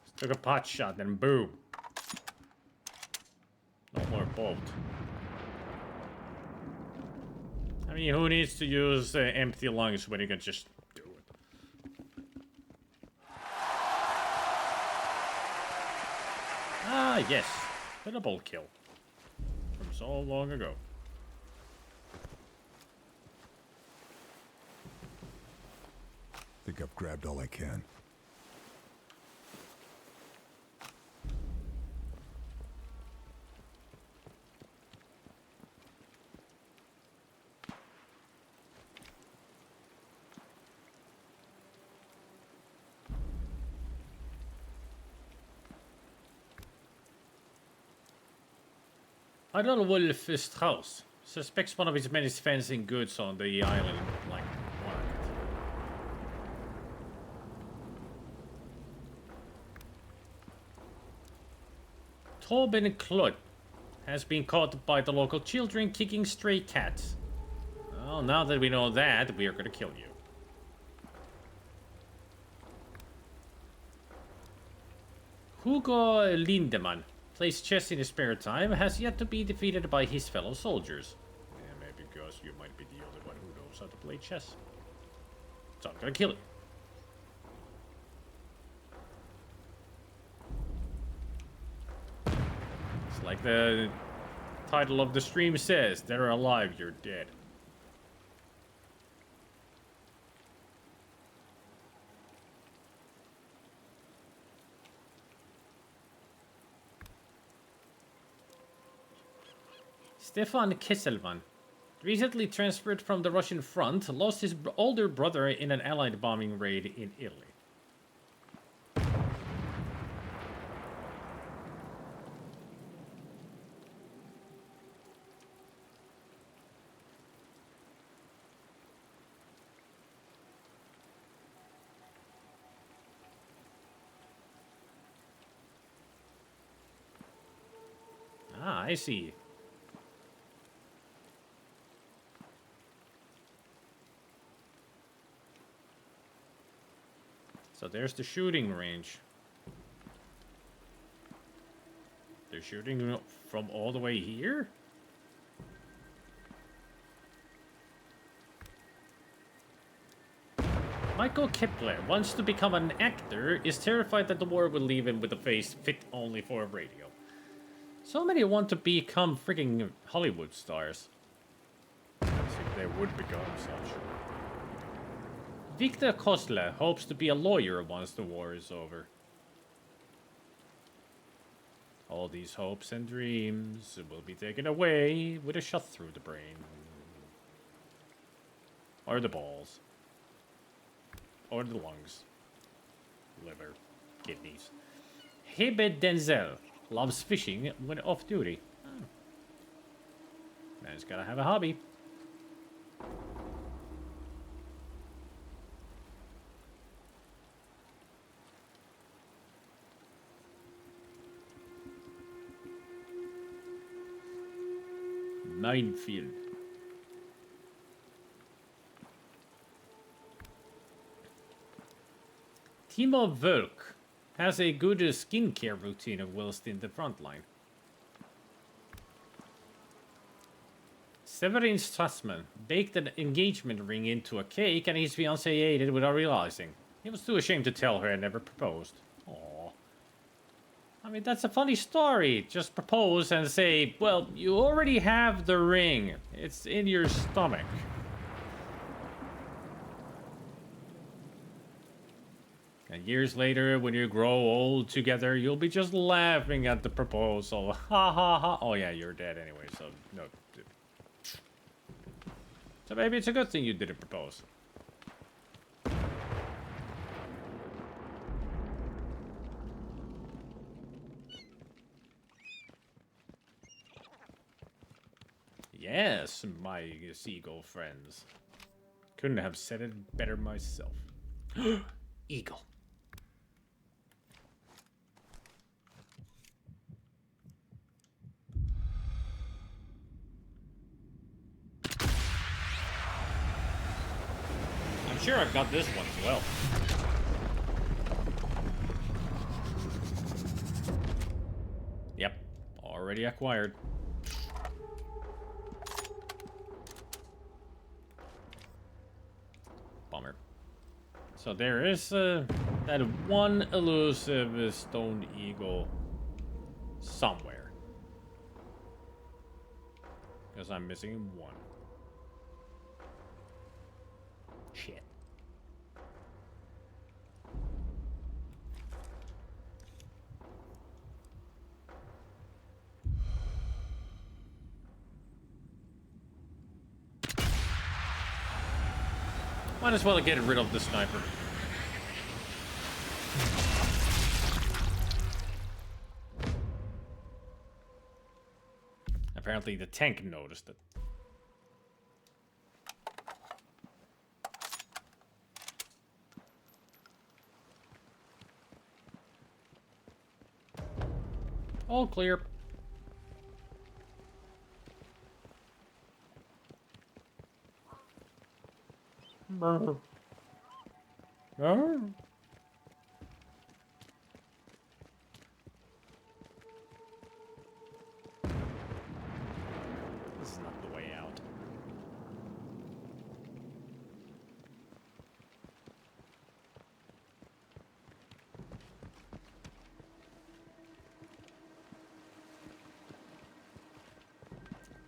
Just took a pot shot, then boom. No more bolt. I mean, who needs to use empty lungs when you can just do it? Ah, yes. The double kill. From so long ago. Think I've grabbed all I can. Idle Wolf Strauss suspects one of his many fencing goods on the island, like market. Tobin Clud has been caught by the local children kicking stray cats. Well, now that we know that, we are gonna kill you. Hugo Lindemann plays chess in his spare time, has yet to be defeated by his fellow soldiers. Yeah, maybe because you might be the only one who knows how to play chess. So I'm gonna kill you. It's like the title of the stream says, they're alive, you're dead. Stefan Kesselman, recently transferred from the Russian front, lost his older brother in an Allied bombing raid in Italy. Ah, I see. So there's the shooting range. They're shooting from all the way here? Michael Kepler wants to become an actor, is terrified that the war will leave him with a face fit only for a radio. So many want to become freaking Hollywood stars. As if they would become such. Victor Kosler hopes to be a lawyer once the war is over. All these hopes and dreams will be taken away with a shot through the brain. Or the balls. Or the lungs. Liver. Kidneys. Hebe Denzel loves fishing when off duty. Oh. Man's gotta have a hobby. Minefield. Timo Völk has a good skincare routine whilst in the front line. Severin Strassman baked an engagement ring into a cake and his fiancée ate it without realizing. He was too ashamed to tell her and never proposed. Aww. I mean, that's a funny story. Just propose and say, well, you already have the ring. It's in your stomach. And years later, when you grow old together, you'll be just laughing at the proposal. Ha ha ha. Oh yeah, you're dead anyway, so no. So maybe it's a good thing you didn't propose. Yes, my seagull friends. Couldn't have said it better myself. Eagle. I'm sure I've got this one as well. Yep, already acquired. Bummer. So there is that one elusive stone eagle somewhere. Because I'm missing one. Shit. Might as well get rid of the sniper. Apparently the tank noticed it. All clear. Brr. Brr. This is not the way out.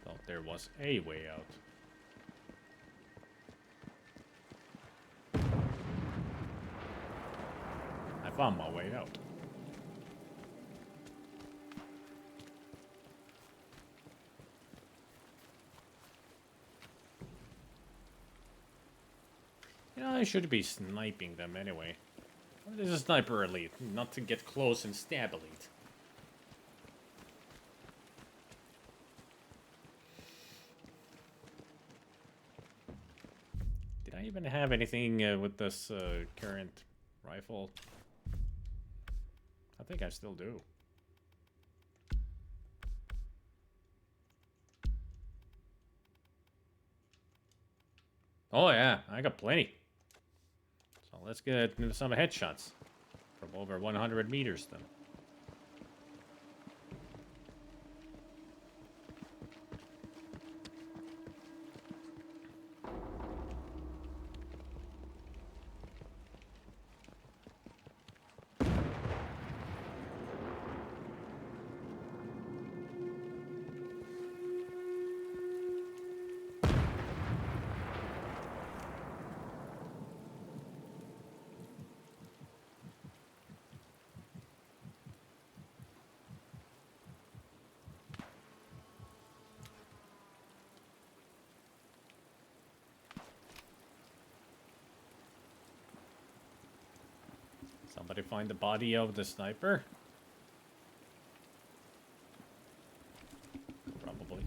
Thought there was a way out. I found my way out. You know, I should be sniping them anyway. This is a sniper elite, not to get close and stab elite. Did I even have anything with this current rifle? I think I still do. Oh yeah, I got plenty. So let's get some headshots from over 100 meters then. Somebody find the body of the sniper? Probably.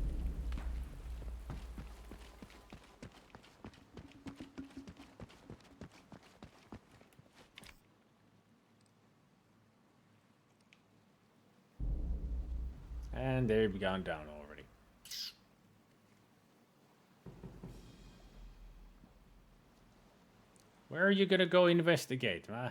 And they've gone down already. Where are you gonna go investigate, huh?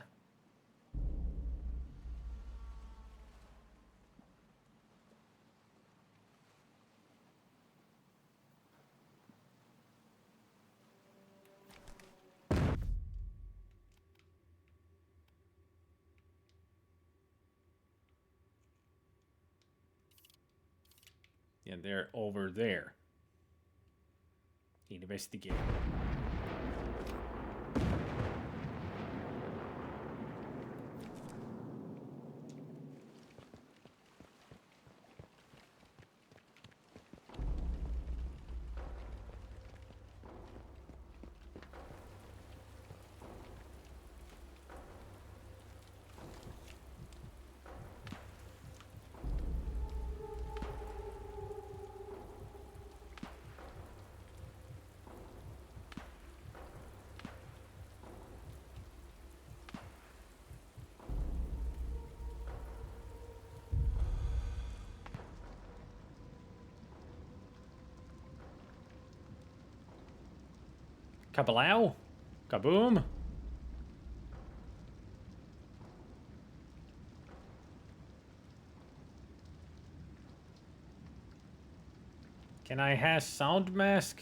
And they're over there. Investigate. Kabalow? Kaboom? Can I have sound mask?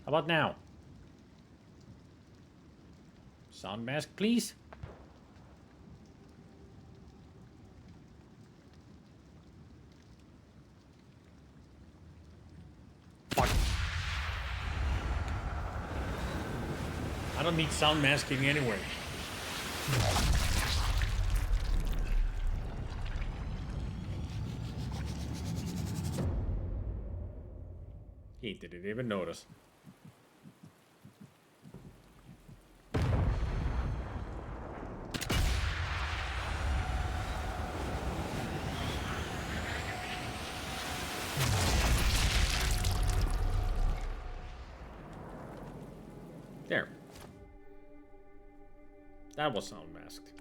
How about now? Sound mask, please. Fuck. I don't need sound masking anyway. He didn't even notice. There. That was sound masked.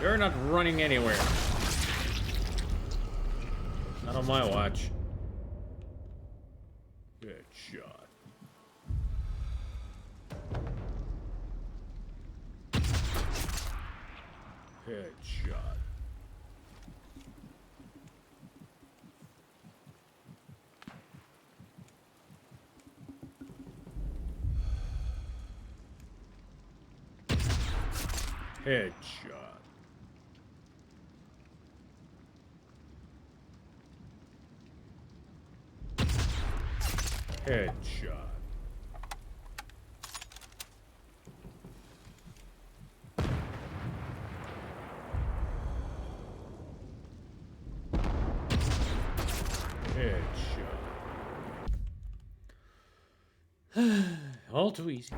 You're not running anywhere. Not on my watch. Good shot. Headshot. Headshot. Headshot. Headshot. All too easy.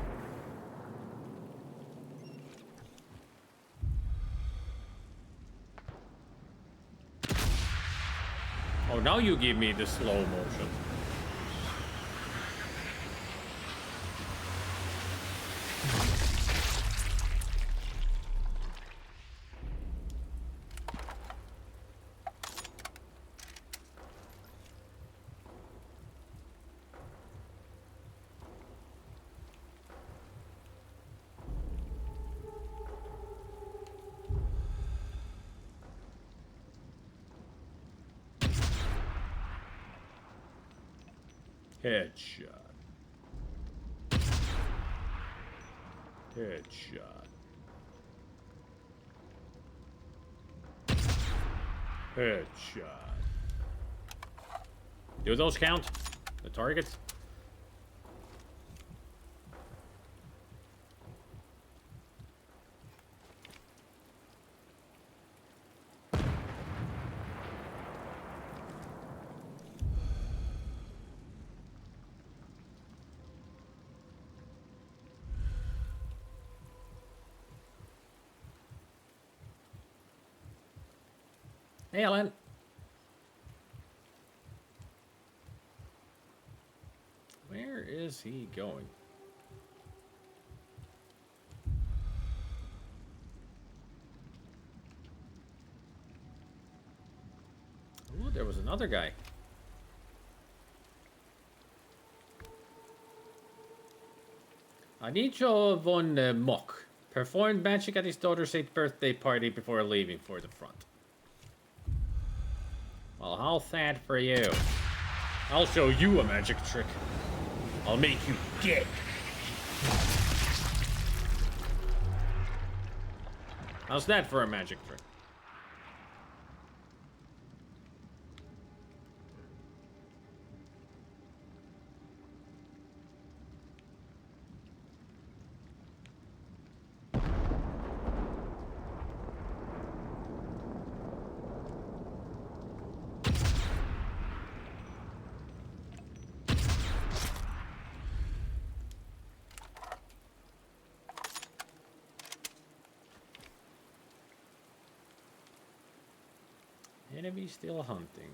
Oh, now you give me the slow motion. Headshot. Headshot. Headshot. Do those count? The targets? Hey, Alan. Where is he going? Ooh, there was another guy. Anicho von Mock performed magic at his daughter's 8th birthday party before leaving for the front. Well, how sad for you. I'll show you a magic trick. I'll make you dead. How's that for a magic trick? Enemy still hunting.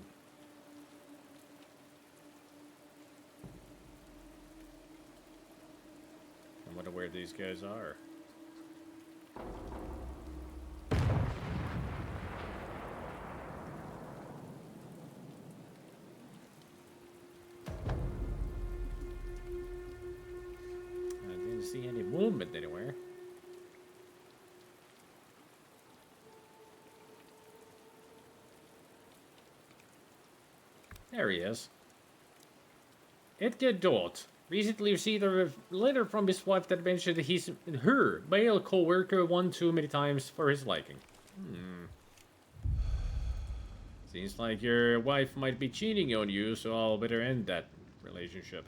I wonder where these guys are. I didn't see any movement anywhere. There he is. Edgar Dot recently received a letter from his wife that mentioned that her male co-worker won too many times for his liking. Seems like your wife might be cheating on you, so I'll better end that relationship.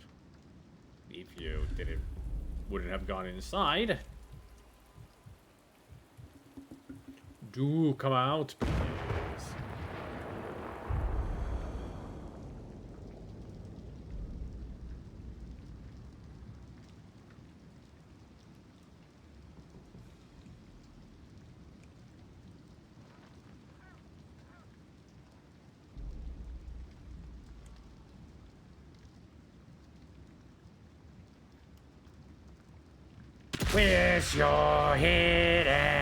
If you wouldn't have gone inside. Do come out, please. Where's your head at?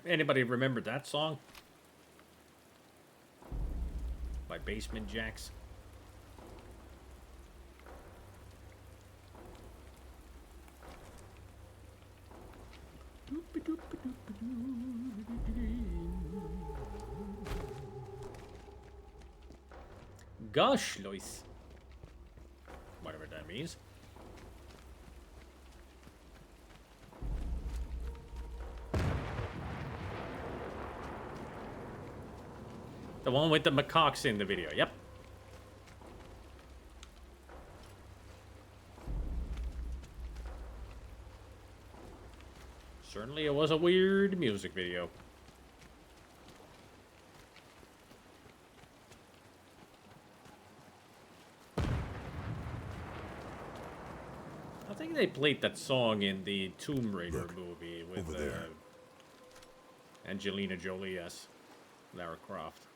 Anybody remember that song? By Basement Jacks? Gosh, Lois. Whatever that means. The one with the macaques in the video, yep. Certainly it was a weird music video. I think they played that song in the Tomb Raider movie with Angelina Jolie as Lara Croft.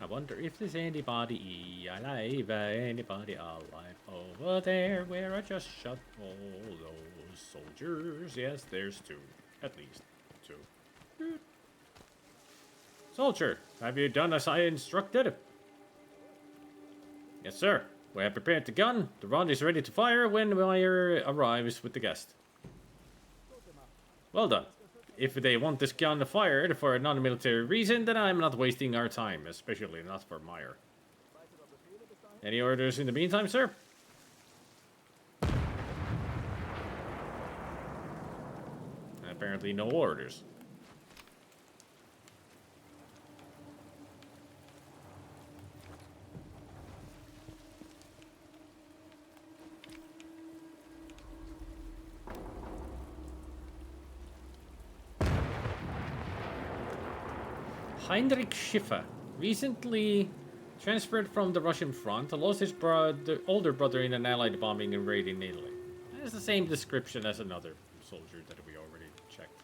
I wonder if there's anybody alive, over there where I just shot all those soldiers. Yes, there's two. At least two. Soldier, have you done as I instructed? Yes, sir. We have prepared the gun. The round is ready to fire when Meyer arrives with the guest. Well done. If they want this gun fired for a non-military reason, then I'm not wasting our time, especially not for Meyer. Any orders in the meantime, sir? Apparently no orders. Heinrich Schiffer recently Transferred from the Russian front, lost his older brother in an Allied bombing and raid in Italy. It's the same description as another soldier that we already checked.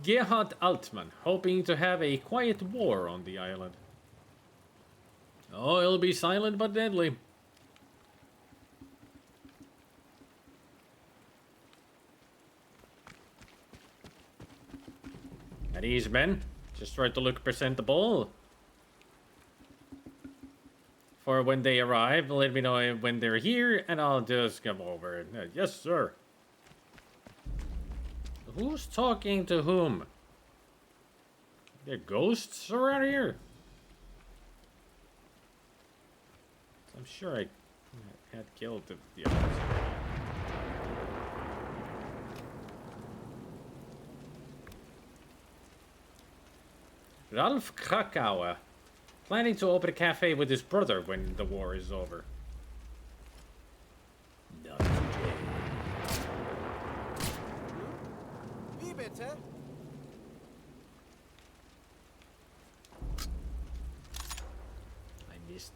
Gerhard Altman, hoping to have a quiet war on the island. Oh, it'll be silent but deadly. At ease, men. Just try to look presentable. For when they arrive, let me know when they're here, and I'll just come over. Yes, sir. Who's talking to whom? There ghosts around here? I'm sure I had killed the others. Ralph Krakauer, planning to open a cafe with his brother when the war is over. Not today. Wie bitte? I missed.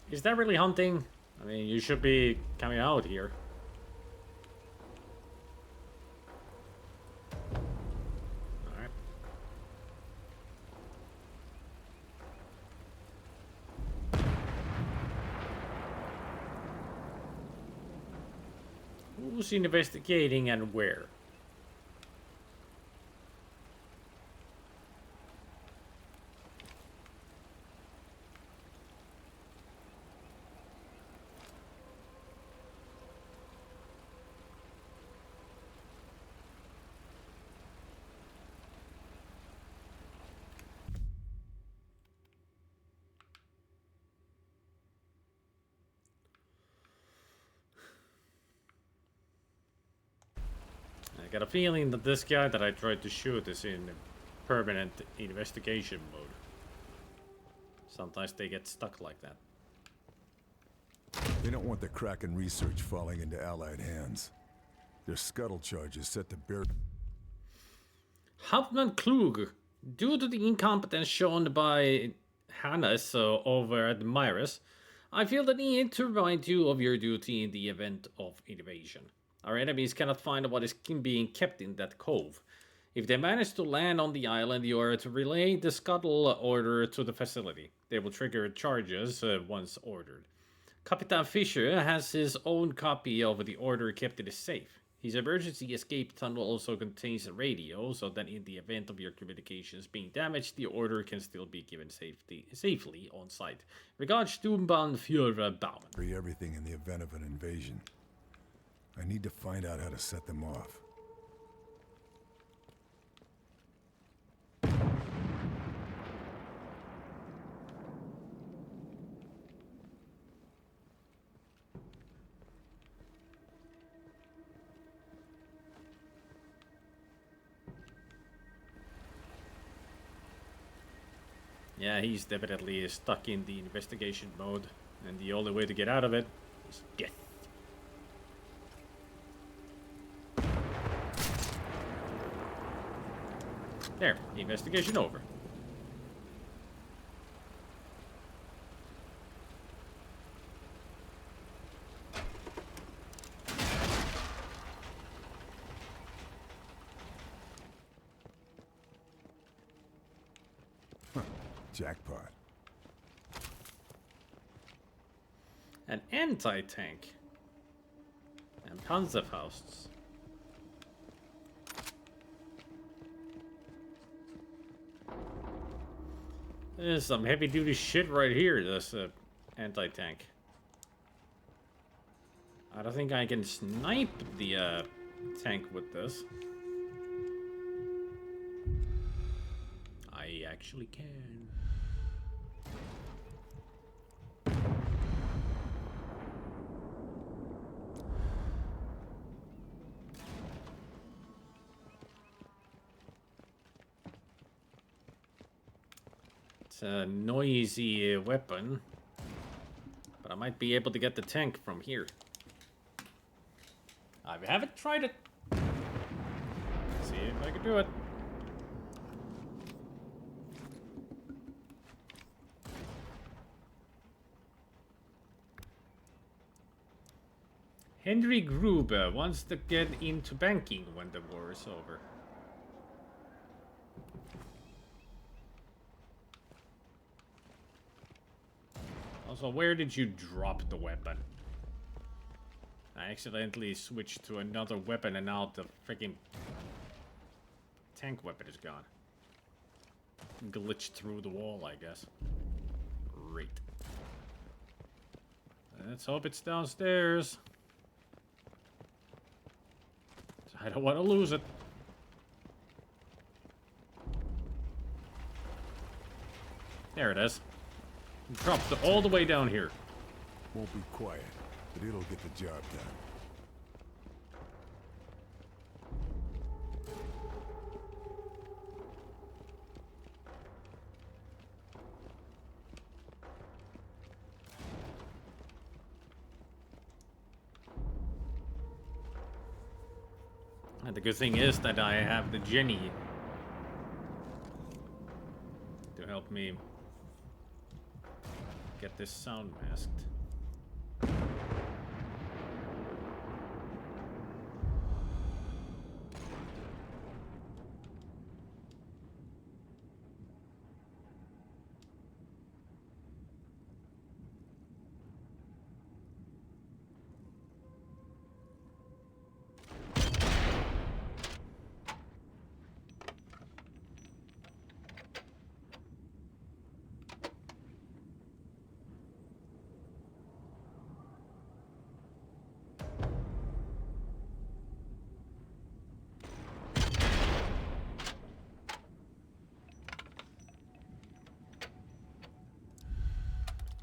Is that really hunting? I mean, you should be coming out here. Alright. Who's investigating and where? I got a feeling that this guy that I tried to shoot is in permanent investigation mode. Sometimes they get stuck like that. They don't want the Kraken research falling into Allied hands. Their scuttle charge is set to bear. Hauptmann Klug, due to the incompetence shown by Hannes over at Myris, I feel the need to remind you of your duty in the event of invasion. Our enemies cannot find what is being kept in that cove. If they manage to land on the island, you are to relay the scuttle order to the facility. They will trigger charges once ordered. Captain Fischer has his own copy of the order kept in his safe. His emergency escape tunnel also contains a radio, so that in the event of your communications being damaged, the order can still be given safely on site. Regards, Sturmbahn Führer Baumann. Free everything in the event of an invasion. I need to find out how to set them off. Yeah, he's definitely stuck in the investigation mode, and the only way to get out of it is death. There, investigation over. Jackpot. An anti-tank. And Panzerfausts. There's some heavy-duty shit right here, this anti-tank. I don't think I can snipe the tank with this. I actually can. It's a noisy weapon. But I might be able to get the tank from here. I haven't tried it. Let's see if I can do it. Henry Gruber wants to get into banking when the war is over. Also, where did you drop the weapon? I accidentally switched to another weapon and now the freaking tank weapon is gone. Glitched through the wall, I guess. Great. Let's hope it's downstairs. I don't want to lose it. There it is. Dropped it all the way down here. Won't be quiet, but it'll get the job done. And the good thing is that I have the Jenny to help me get this sound masked.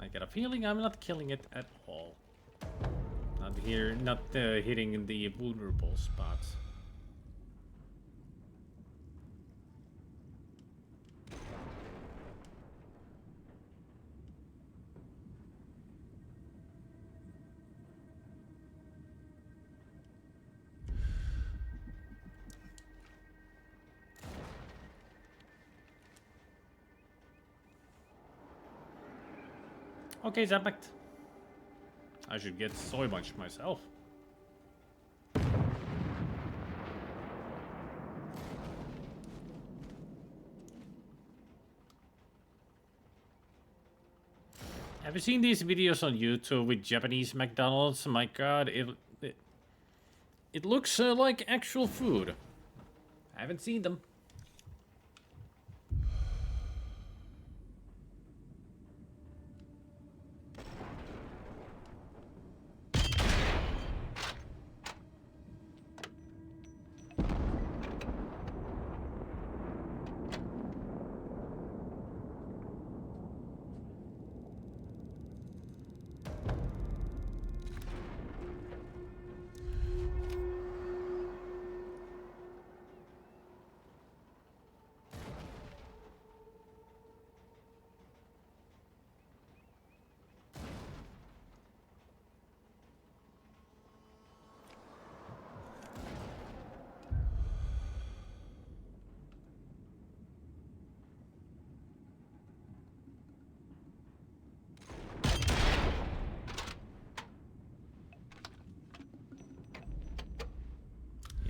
I get a feeling I'm not killing it at all. Not here, not hitting the vulnerable spots. Okay, Zappect. I should get soy munch myself. Have you seen these videos on YouTube with Japanese McDonald's? My god, it looks like actual food. I haven't seen them.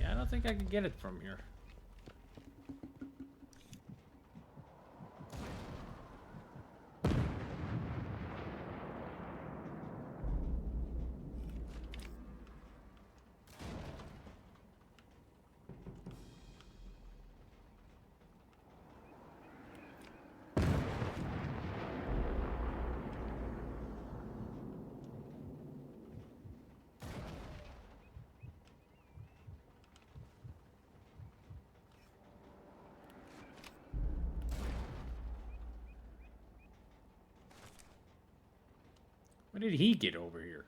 I don't think I can get it from here. When did he get over here?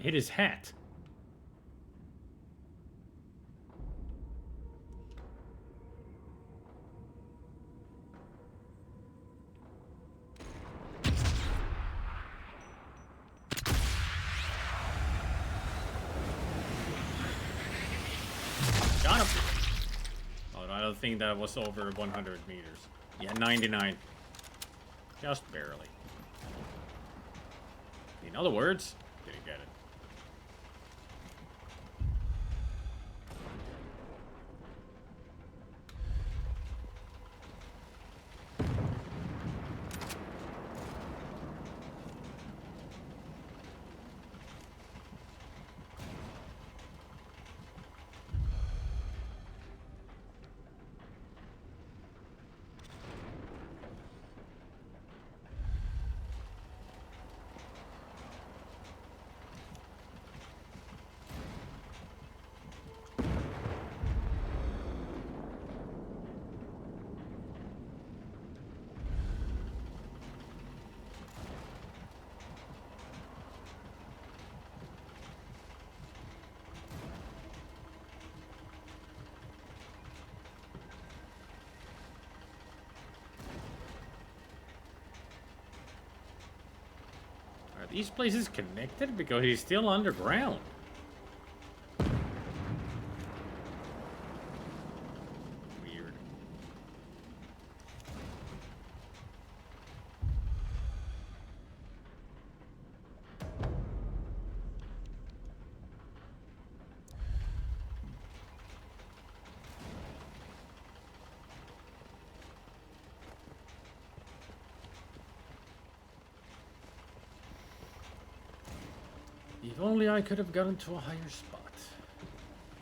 hit his hat. Got him. Oh, I don't think that was over 100 meters. Yeah, 99. Just barely. In other words, didn't get it. Are these places connected? Because he's still underground. Weird. If only I could have gotten to a higher spot.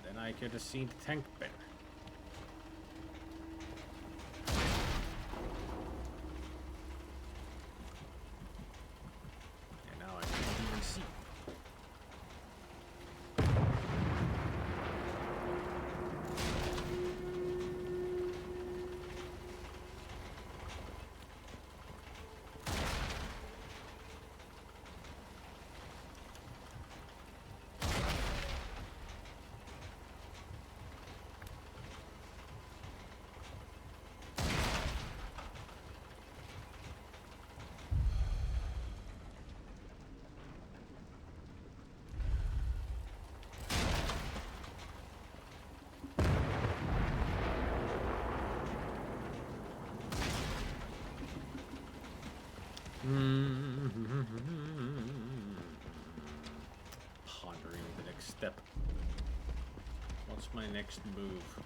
Then I could have seen the tank better. And now I can't even see. Pondering the next step. What's my next move?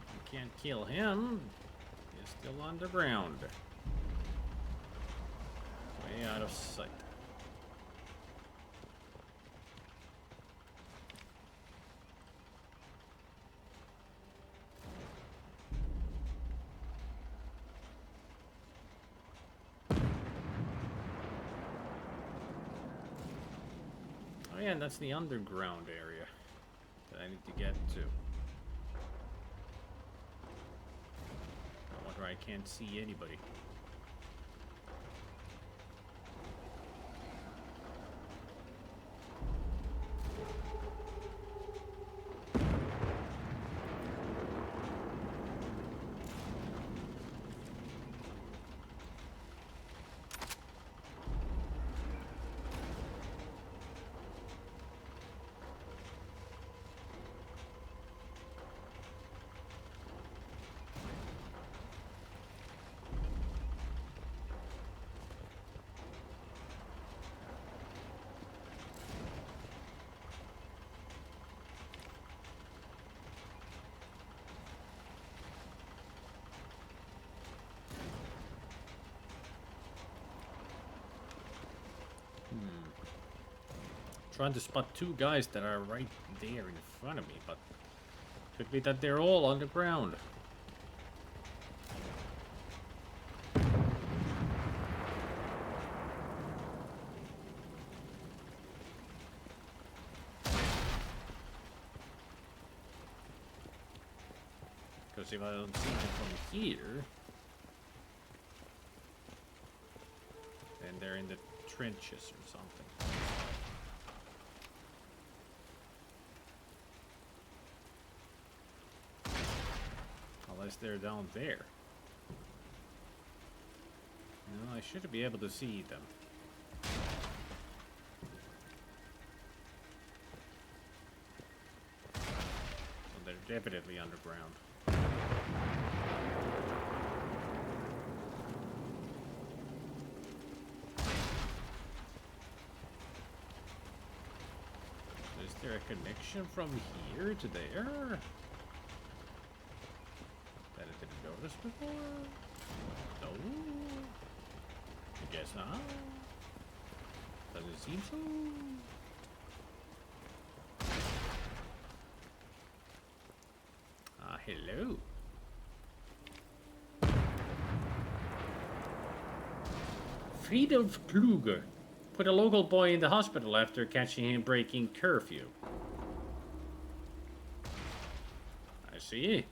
I can't kill him. He's still underground. Way out of sight. Oh yeah, and that's the underground area that I need to get to. I wonder, I can't see anybody. Trying to spot two guys that are right there in front of me, but could be that they're all underground. Because if I don't see them from here... in the trenches or something. Unless they're down there. No, I should be able to see them. So they're definitely underground. Is there a connection from here to there? That I didn't notice before? No. I guess not. Doesn't seem so. Ah, hello. Friedolf Kluger put a local boy in the hospital after catching him breaking curfew. I see.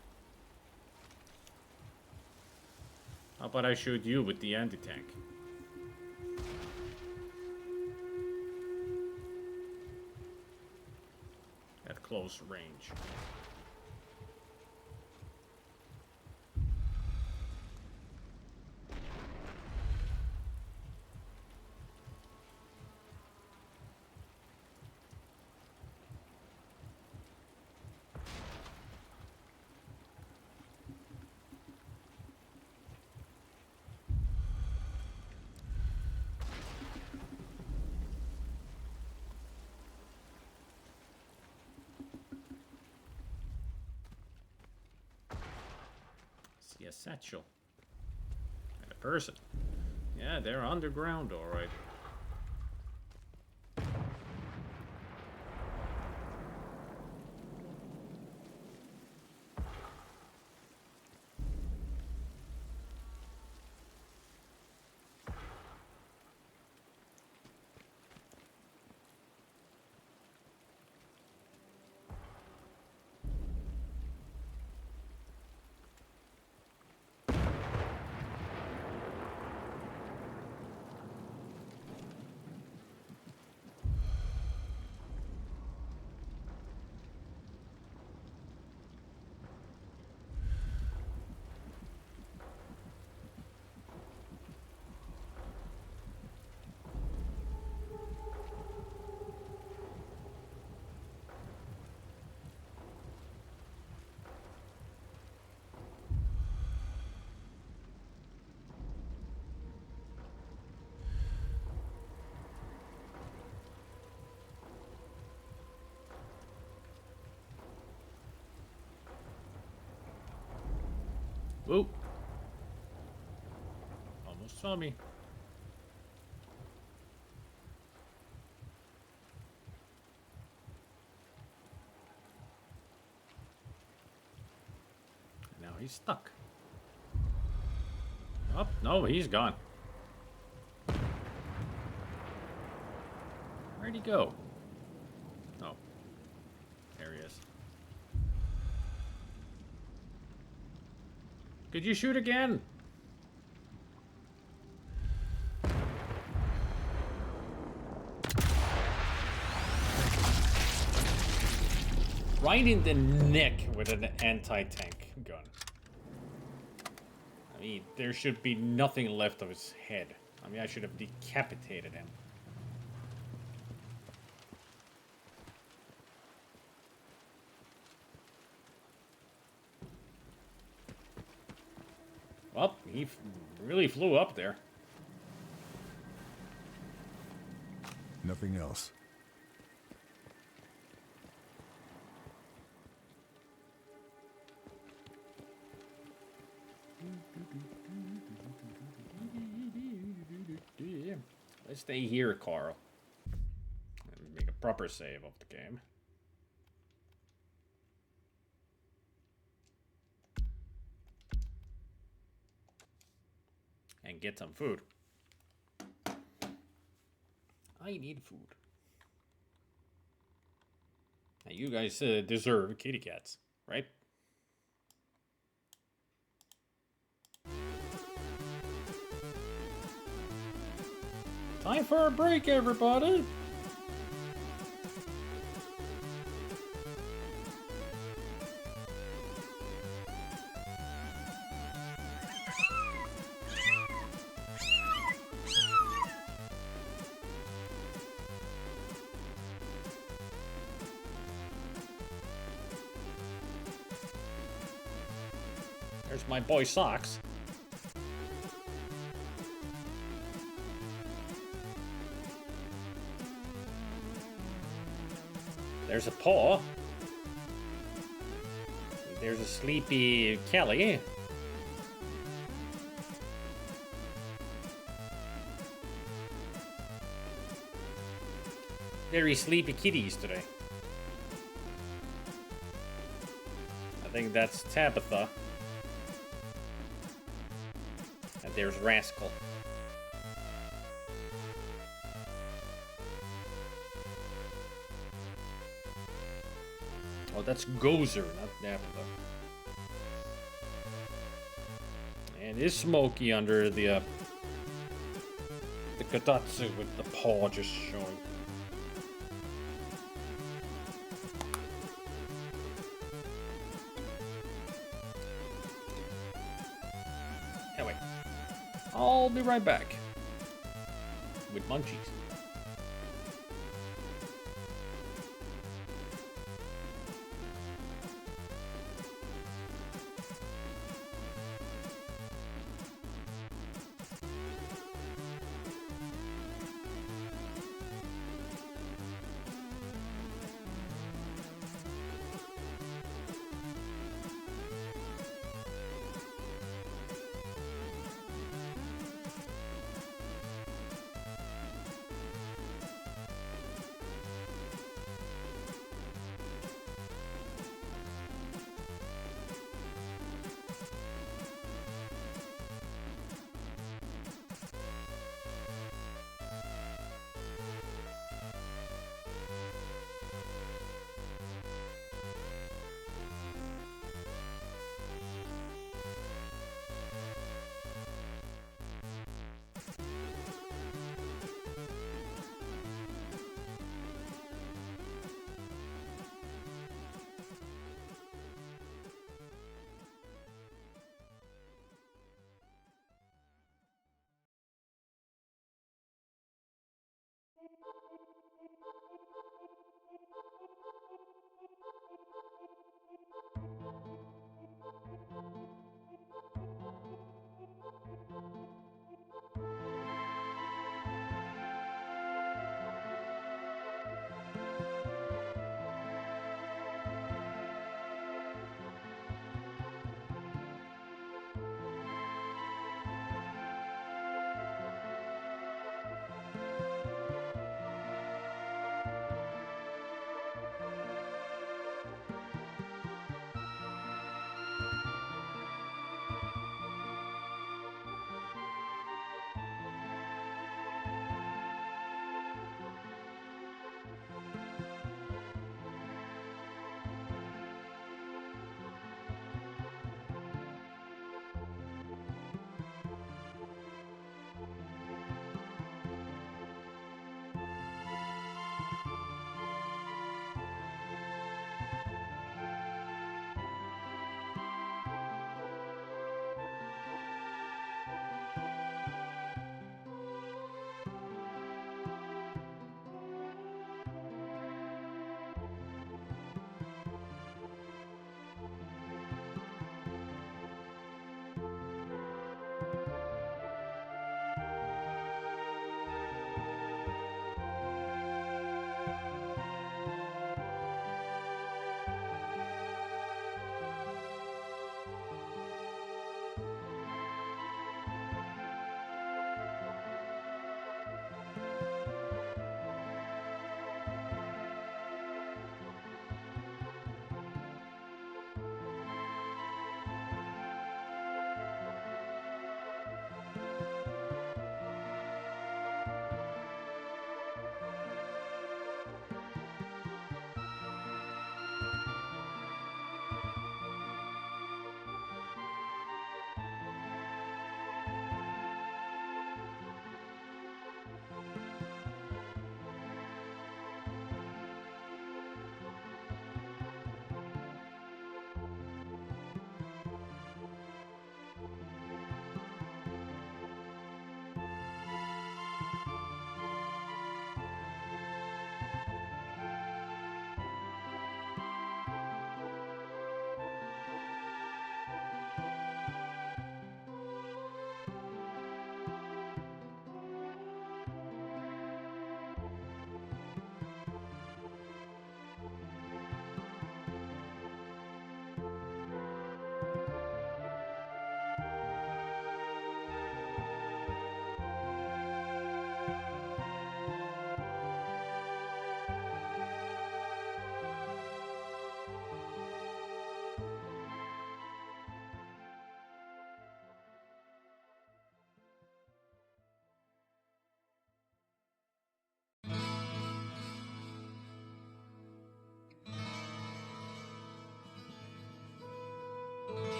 How about I shoot you with the anti-tank? At close range. See a satchel. And a person. Yeah, they're underground, alright. Whoa. Almost saw me. Now he's stuck. Oh, no, he's gone. Where'd he go? Oh. There he is. Could you shoot again? Right in the neck with an anti-tank gun. I mean, there should be nothing left of his head. I mean, I should have decapitated him. Well, he really flew up there. Nothing else. Let's stay here, Carl. And make a proper save of the game. And get some food. I need food. Now you guys deserve kitty cats, right? Time for a break, everybody. There's my boy Socks. There's a paw. There's a sleepy Kelly. Very sleepy kitties today. I think that's Tabitha. And there's Rascal. Oh, that's Gozer, not Tabitha. And is Smokey under the katatsu with the paw just showing. Anyway, I'll be right back with munchies.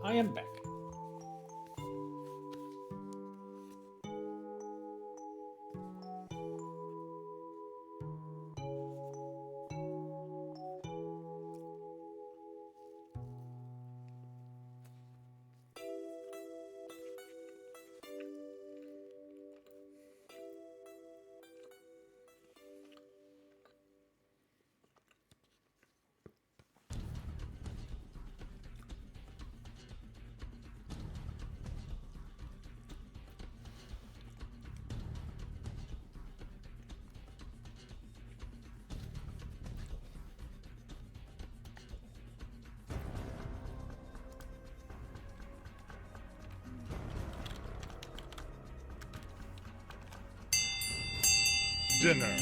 I am back. Dinner.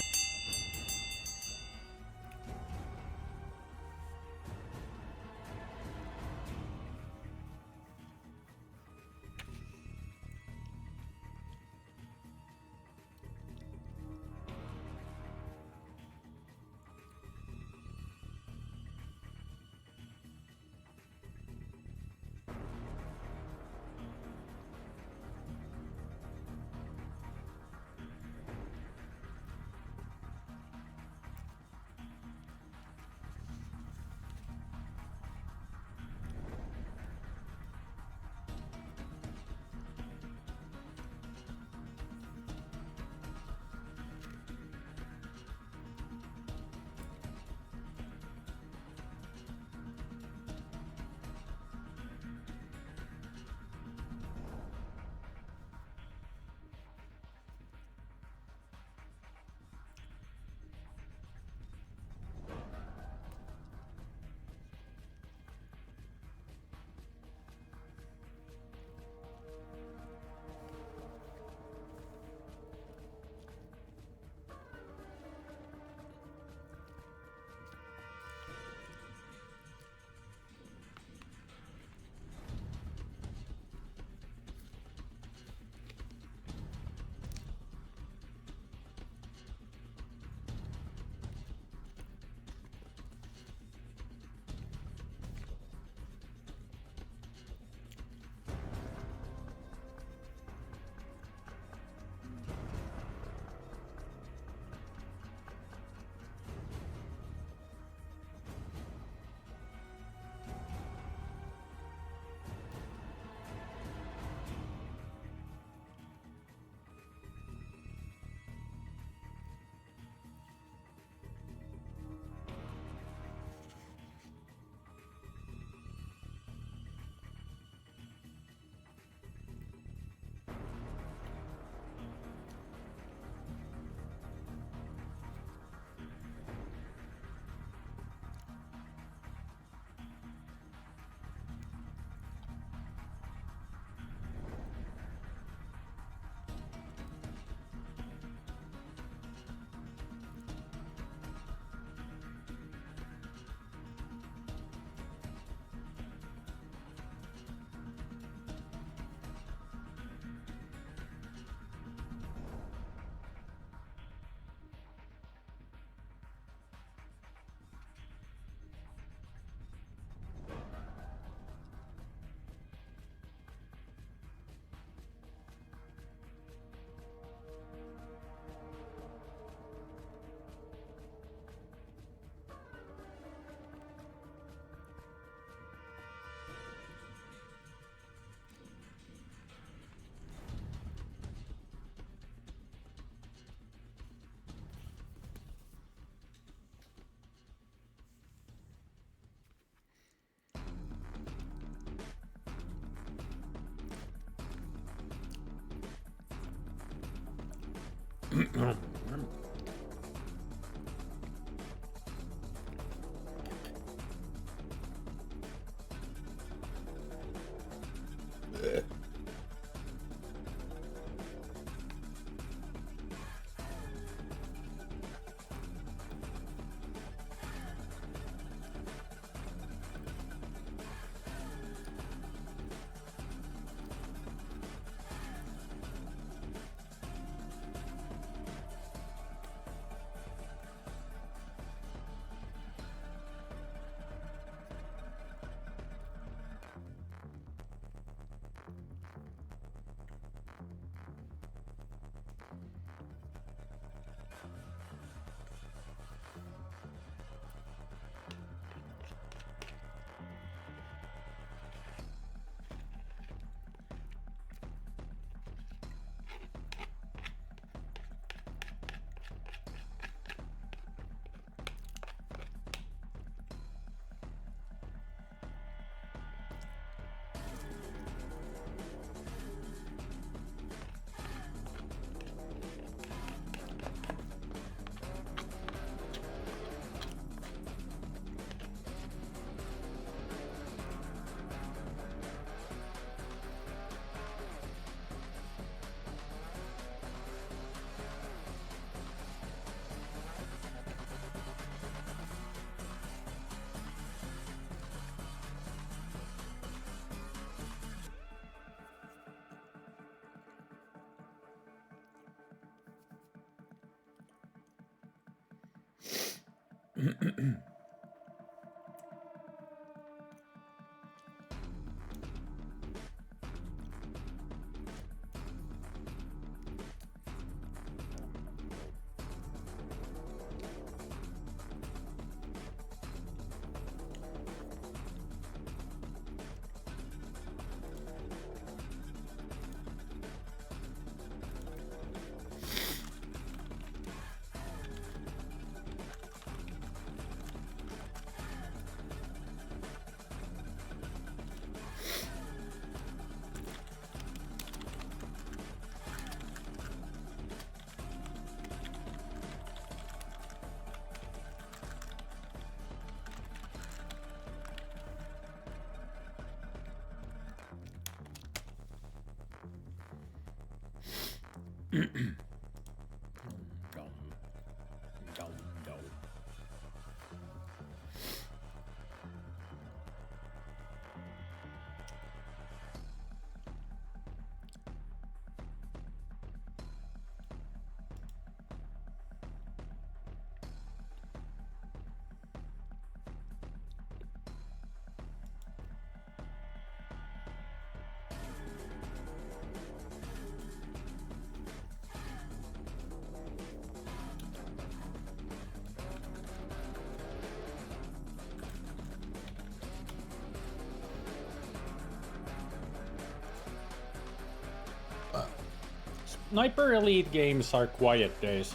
Sniper Elite games are quiet days,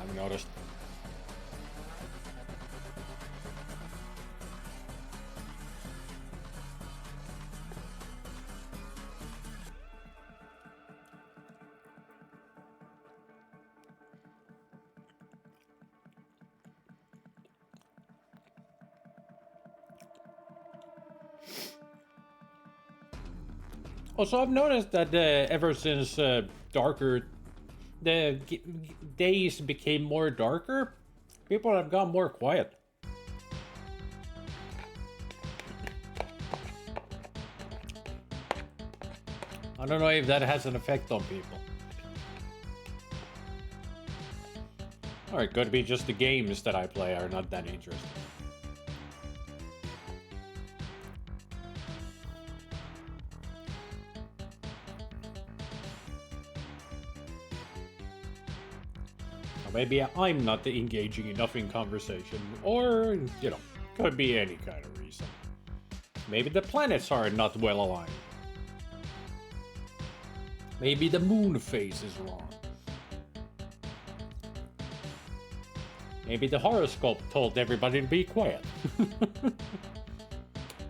I've noticed. Also, I've noticed that ever since darker, the days became more darker, people have got more quiet. I don't know if that has an effect on people. Or it could be just the games that I play are not that interesting. Maybe I'm not engaging enough in conversation, or, you know, could be any kind of reason. Maybe the planets are not well aligned. Maybe the moon phase is wrong. Maybe the horoscope told everybody to be quiet.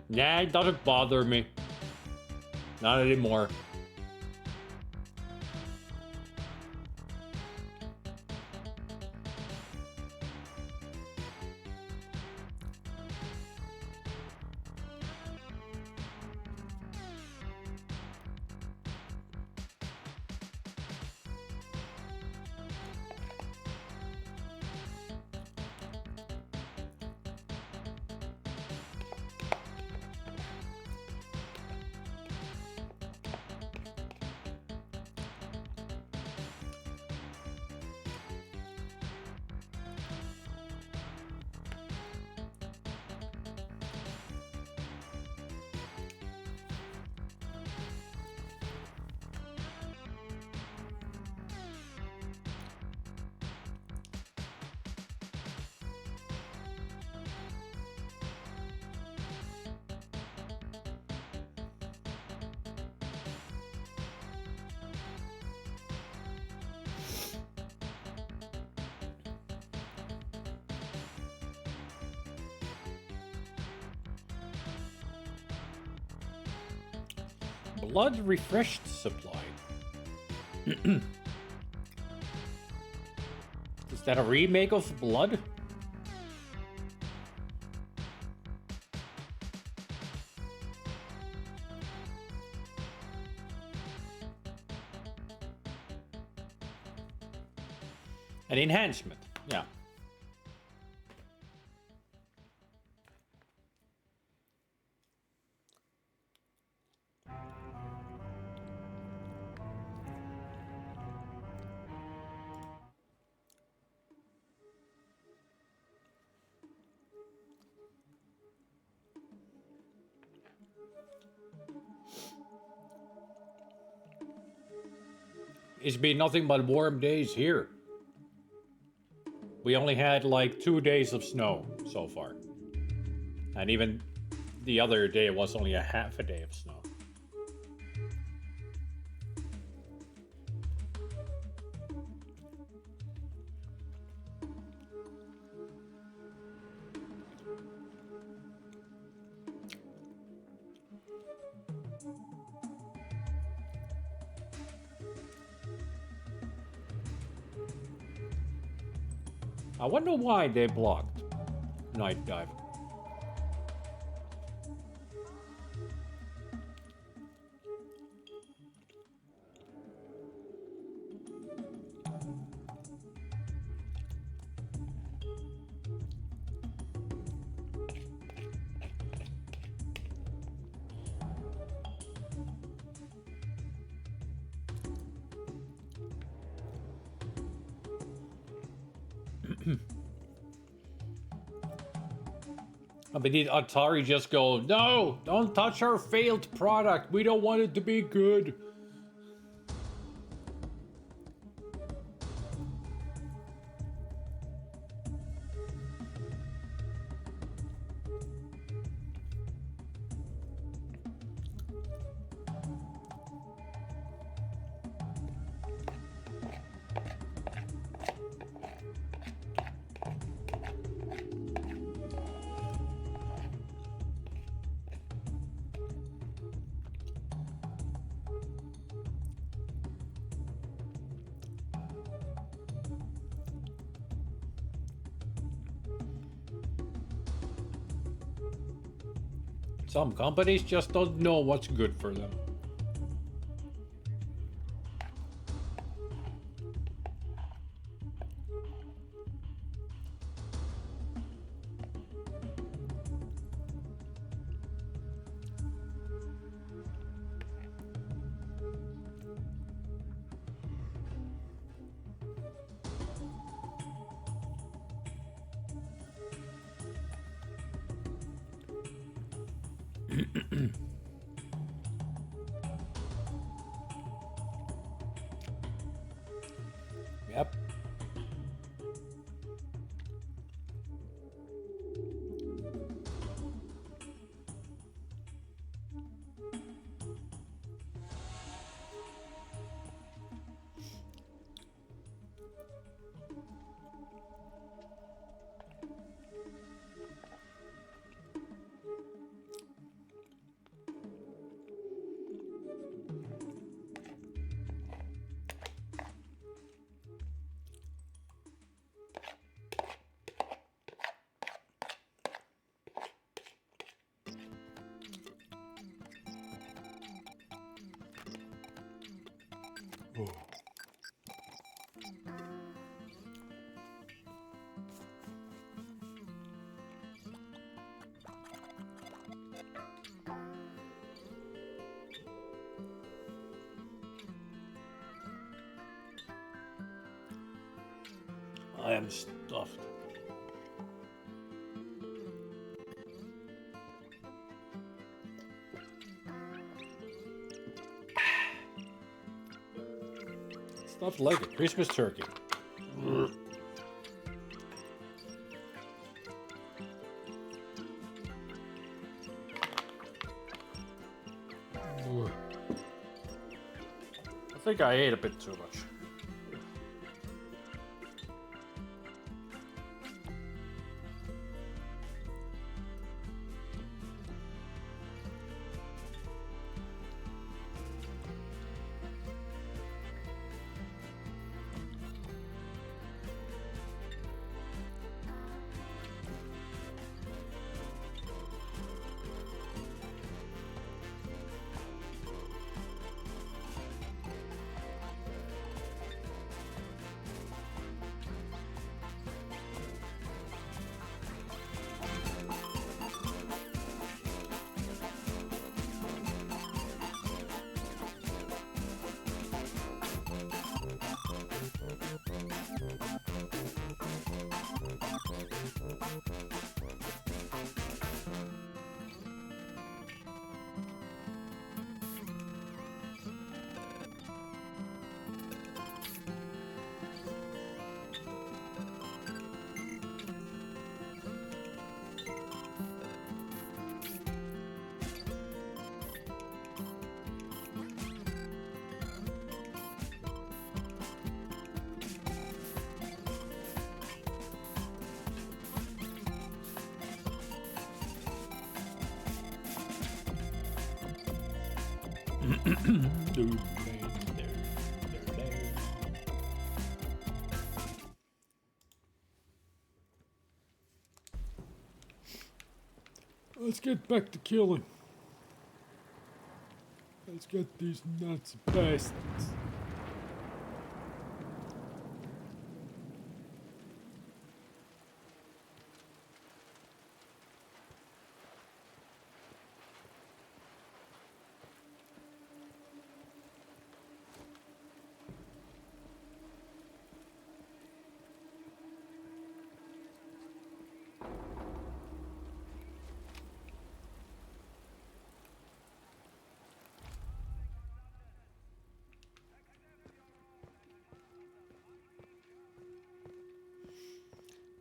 Nah, it doesn't bother me. Not anymore. Blood refreshed supply. Is that a remake of Blood? An enhancement, yeah. it's been nothing but warm days here. We only had like 2 days of snow so far. And even the other day was only a half a day of snow. I wonder why they blocked Night Dive. I mean, did Atari just go, no, don't touch our failed product. We don't want it to be good. Some companies just don't know what's good for them. Yep. Oh. I am stuffed. Stuffed like a Christmas turkey. I think I ate a bit too much. Let's get back to killing. Let's get these nuts bastards.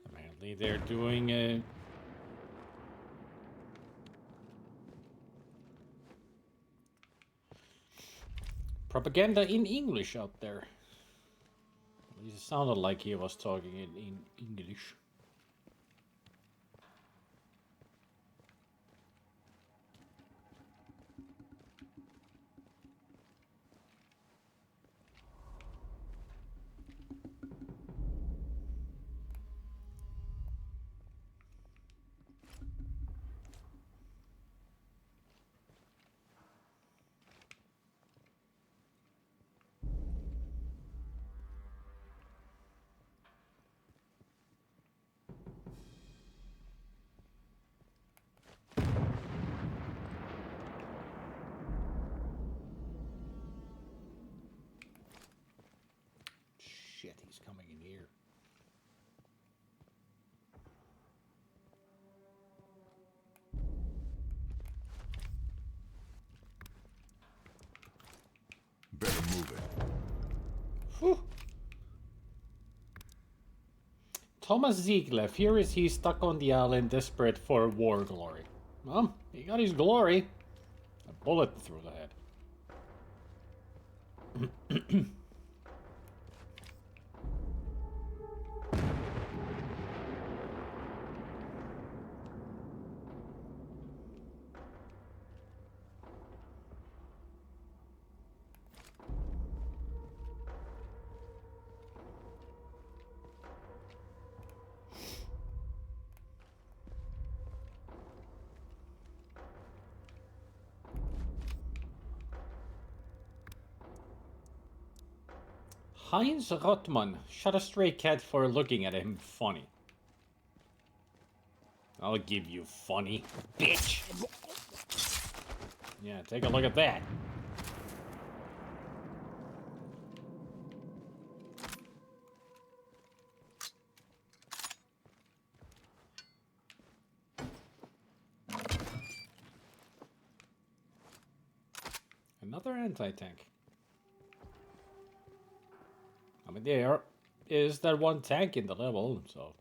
Apparently they're doing a propaganda in English out there. At least it sounded like he was talking in English. Shit, he's coming in here. Better move it. Whew. Thomas Ziegler fears he's stuck on the island desperate for war glory. Well, he got his glory. A bullet through the head. Heinz Rottmann shot a stray cat for looking at him funny. I'll give you funny, bitch. Yeah, take a look at that. Another anti-tank. I mean, there is that one tank in the level, so...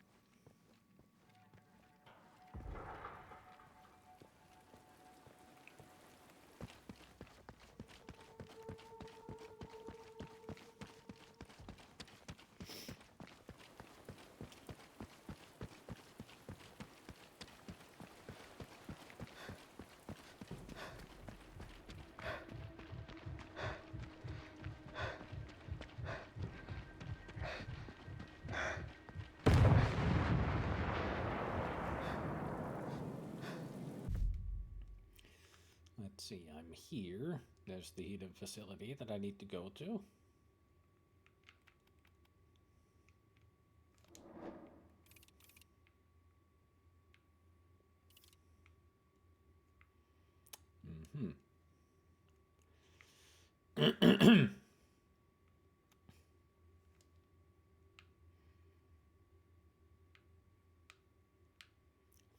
Let's see, I'm here. There's the heated facility that I need to go to.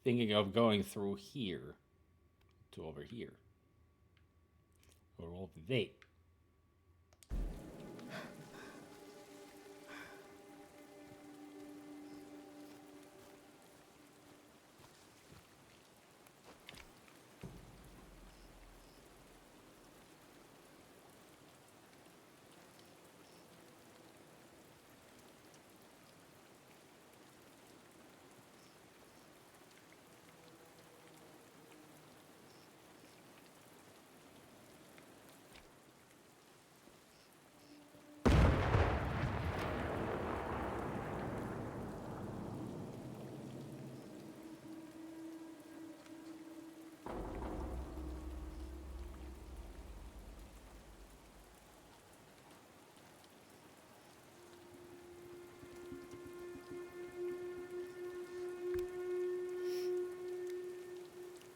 Thinking of going through here to over here. Or over there.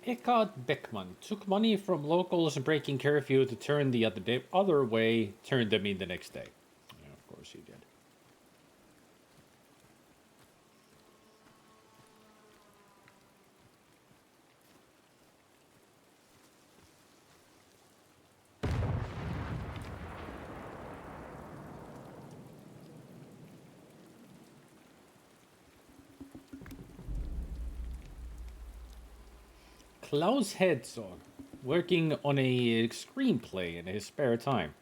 Eckhard Beckman took money from locals breaking curfew to turn the other way, turned them in the next day. Yeah, of course he did. Klaus Herzog, working on a screenplay in his spare time.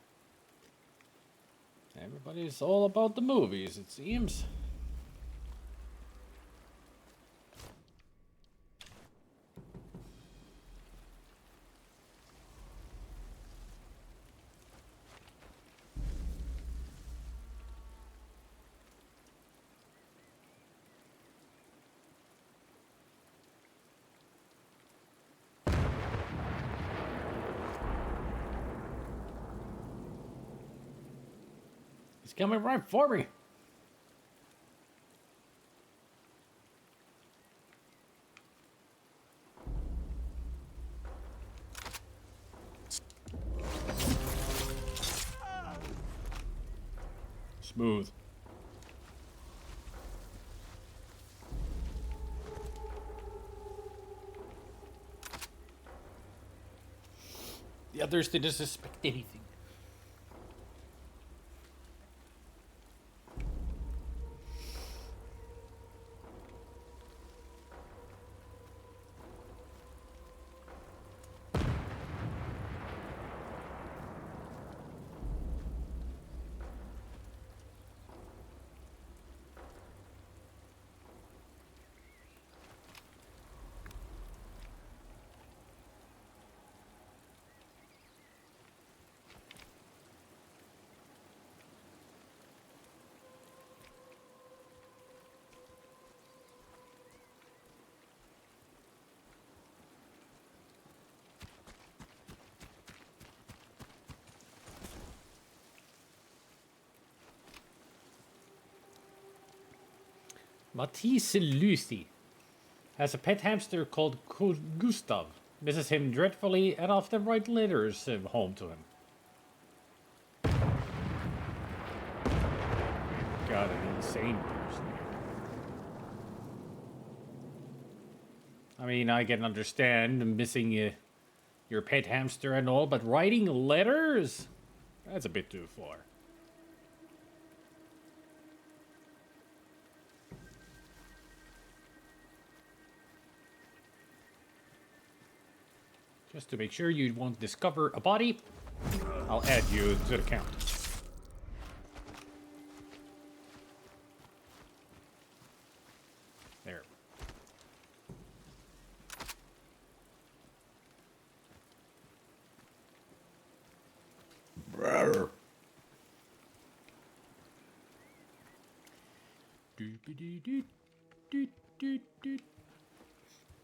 Everybody's all about the movies, it seems. He's coming right for me. Smooth. The others didn't suspect anything. Matisse Lucy has a pet hamster called Gustav. Misses him dreadfully and often writes letters home to him. God, an insane person. I mean, I can understand missing your pet hamster and all, but writing letters? That's a bit too far. Just to make sure you won't discover a body, I'll add you to the count. There. Brr.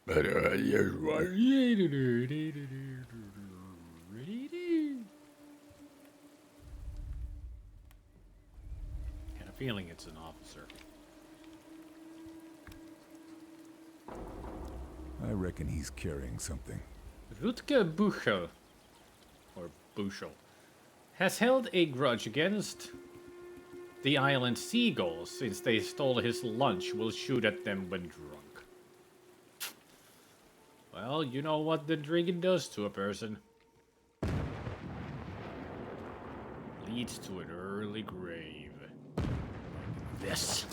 But here's what. Got a feeling it's an officer. I reckon he's carrying something. Rutger Buchel, or Buchel, has held a grudge against the island seagulls since they stole his lunch. Will shoot at them when drunk. Well, you know what the drinking does to a person. Leads to an early grave. Like this.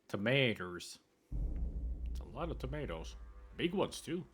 Tomatoes. It's a lot of tomatoes. Big ones, too.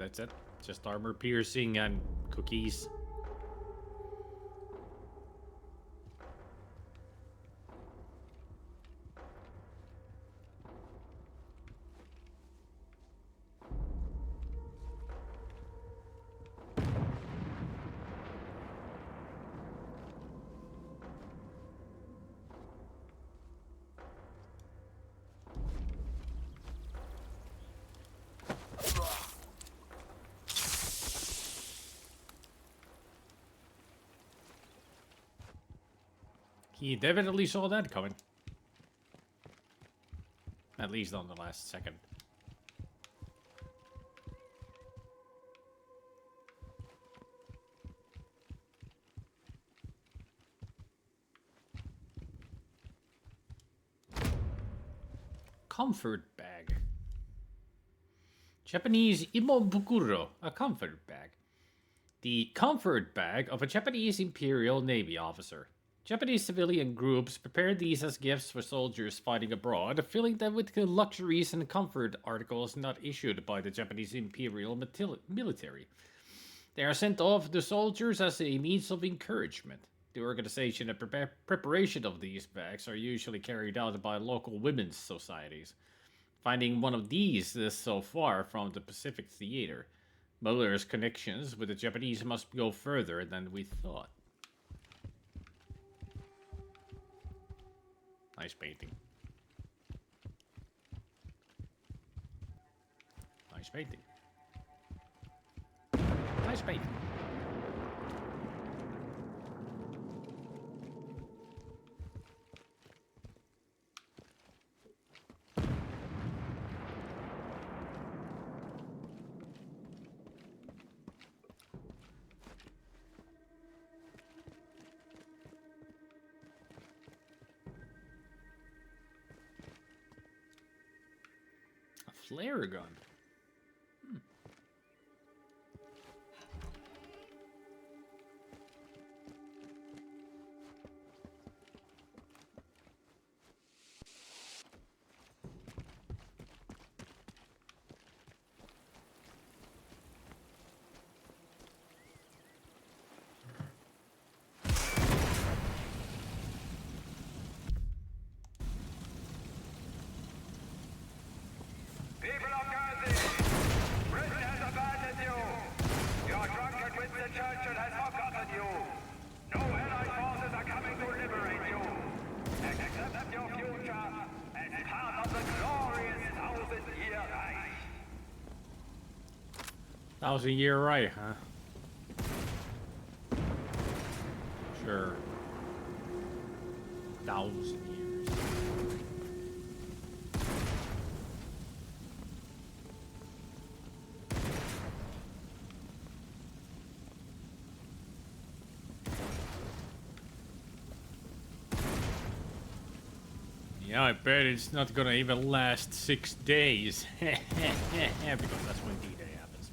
that's it. Just armor piercing and cookies. He definitely saw that coming. At least on the last second. Comfort bag. Japanese imobukuro, a comfort bag. The comfort bag of a Japanese Imperial Navy officer. Japanese civilian groups prepared these as gifts for soldiers fighting abroad, filling them with luxuries and comfort articles not issued by the Japanese Imperial military. They are sent off to soldiers as a means of encouragement. The organization and preparation of these bags are usually carried out by local women's societies. Finding one of these is so far from the Pacific Theater. Muller's connections with the Japanese must go further than we thought. Nice painting. Nice painting. Nice painting. Flare gun. People of Jersey, Britain has abandoned you. Your drunken Winston Churchill has forgotten you. No Allied forces are coming to liberate you. Accept your future as part of the glorious 1,000-year Reich. 1,000-year Reich, huh? Sure. 1,000 years. Yeah, I bet it's not gonna even last 6 days. Because that's when D-Day happens.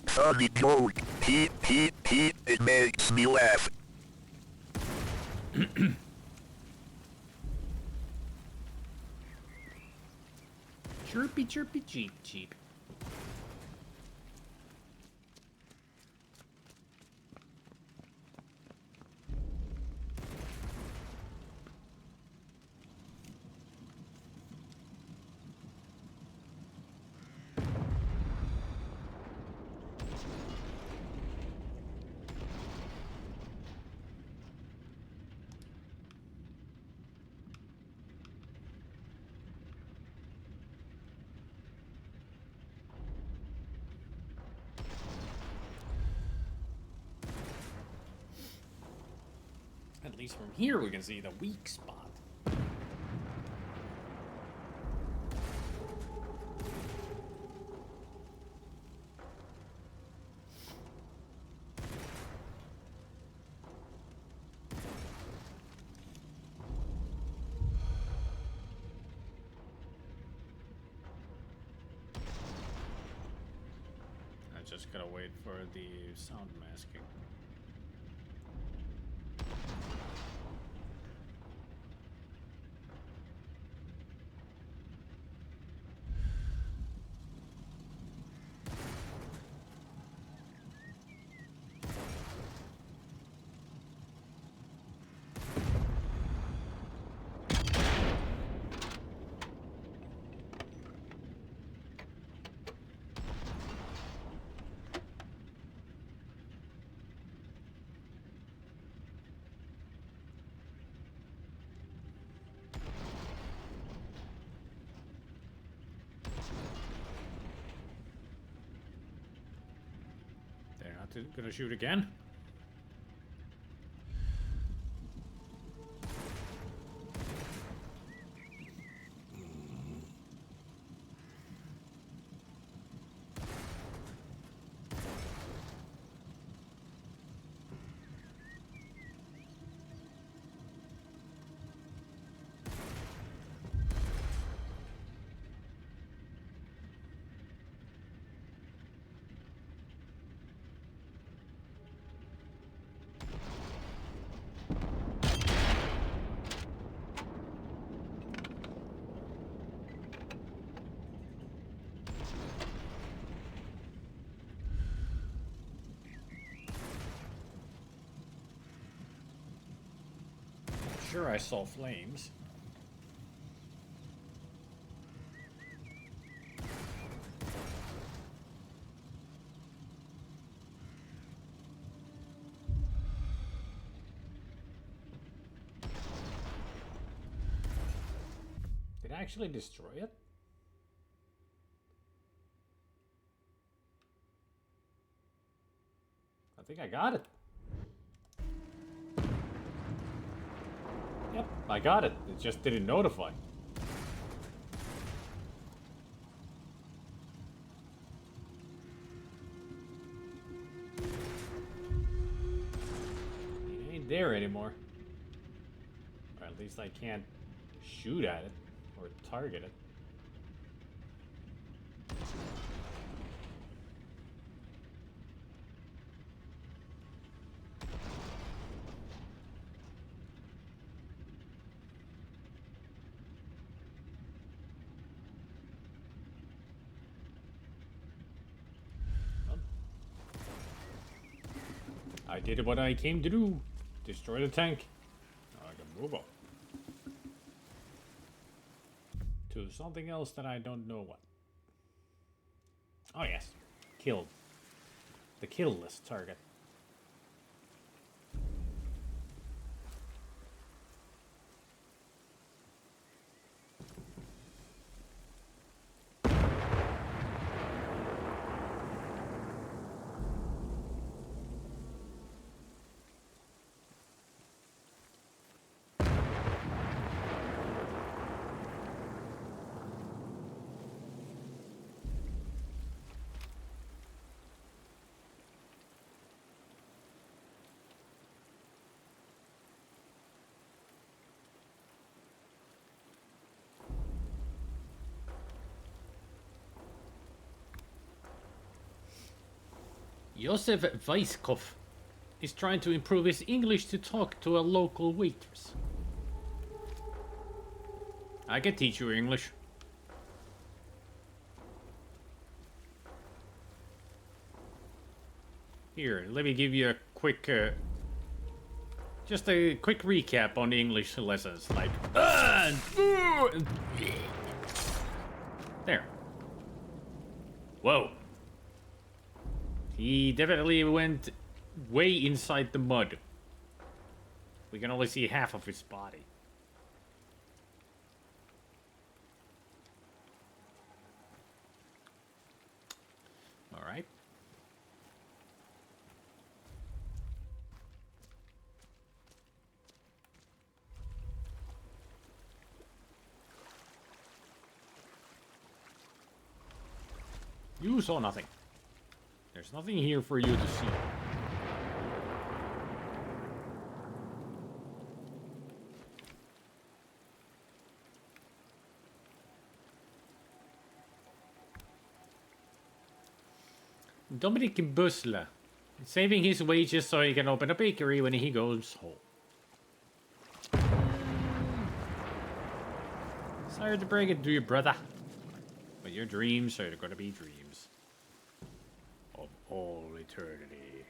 Solid gold. He, it makes me laugh. Chirpy, chirpy, cheep, cheep. At least from here we can see the weak spot. I just gotta wait for the sound masking. Gonna shoot again. Sure, I saw flames. Did I actually destroy it? I think I got it. Yep, I got it. It just didn't notify. It ain't there anymore. Or at least I can't shoot at it or target it. I did what I came to do. Destroy the tank. Now I can move on. To something else that I don't know what. Oh yes. Killed. The kill list target. Josef Weiskopf is trying to improve his English to talk to a local waitress. I can teach you English. Here, let me give you a quick, just a quick recap on the English lessons. Like, there. Whoa. He definitely went way inside the mud. We can only see half of his body. All right. You saw nothing. There's nothing here for you to see. Dominic Busla, saving his wages so he can open a bakery when he goes home. Sorry to break it to you, brother, but your dreams are gonna be dreams of all eternity.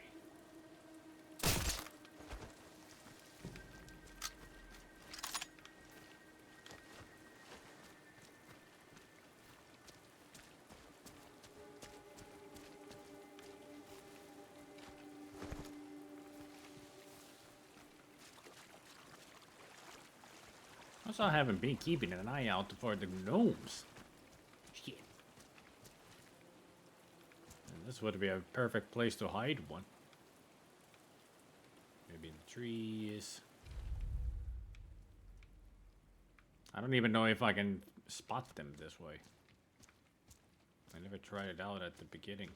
Also, I haven't been keeping an eye out for the gnomes. Shit. This would be a perfect place to hide one. Maybe in the trees. I don't even know if I can spot them this way. I never tried it out at the beginning.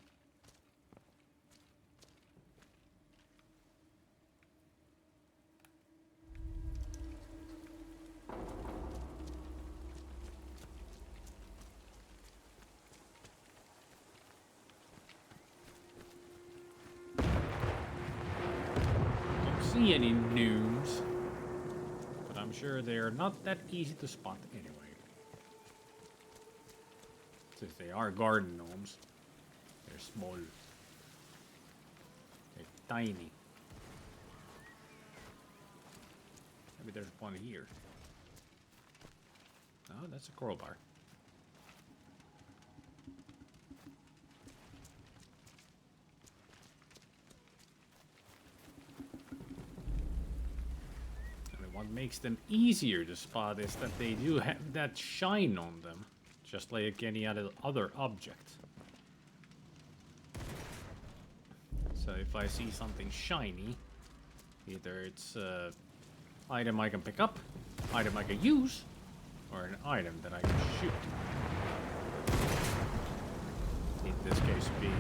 See any gnomes, but I'm sure they're not that easy to spot anyway. Since they are garden gnomes, they're small, they're tiny. Maybe there's one here. Oh, that's a crowbar. What makes them easier to spot is that they do have that shine on them, just like any other object. So if I see something shiny, either it's an item I can pick up, item I can use, or an item that I can shoot. In this case being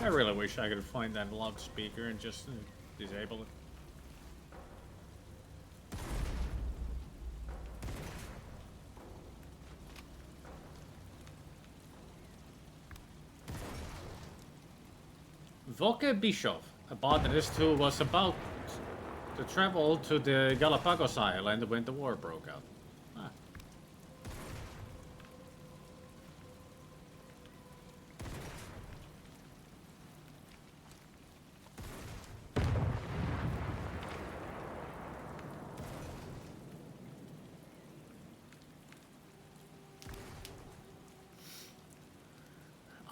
I really wish I could find that loudspeaker and just disable it. Volker Bischoff, a botanist who was about to travel to the Galapagos Island when the war broke out. Ah.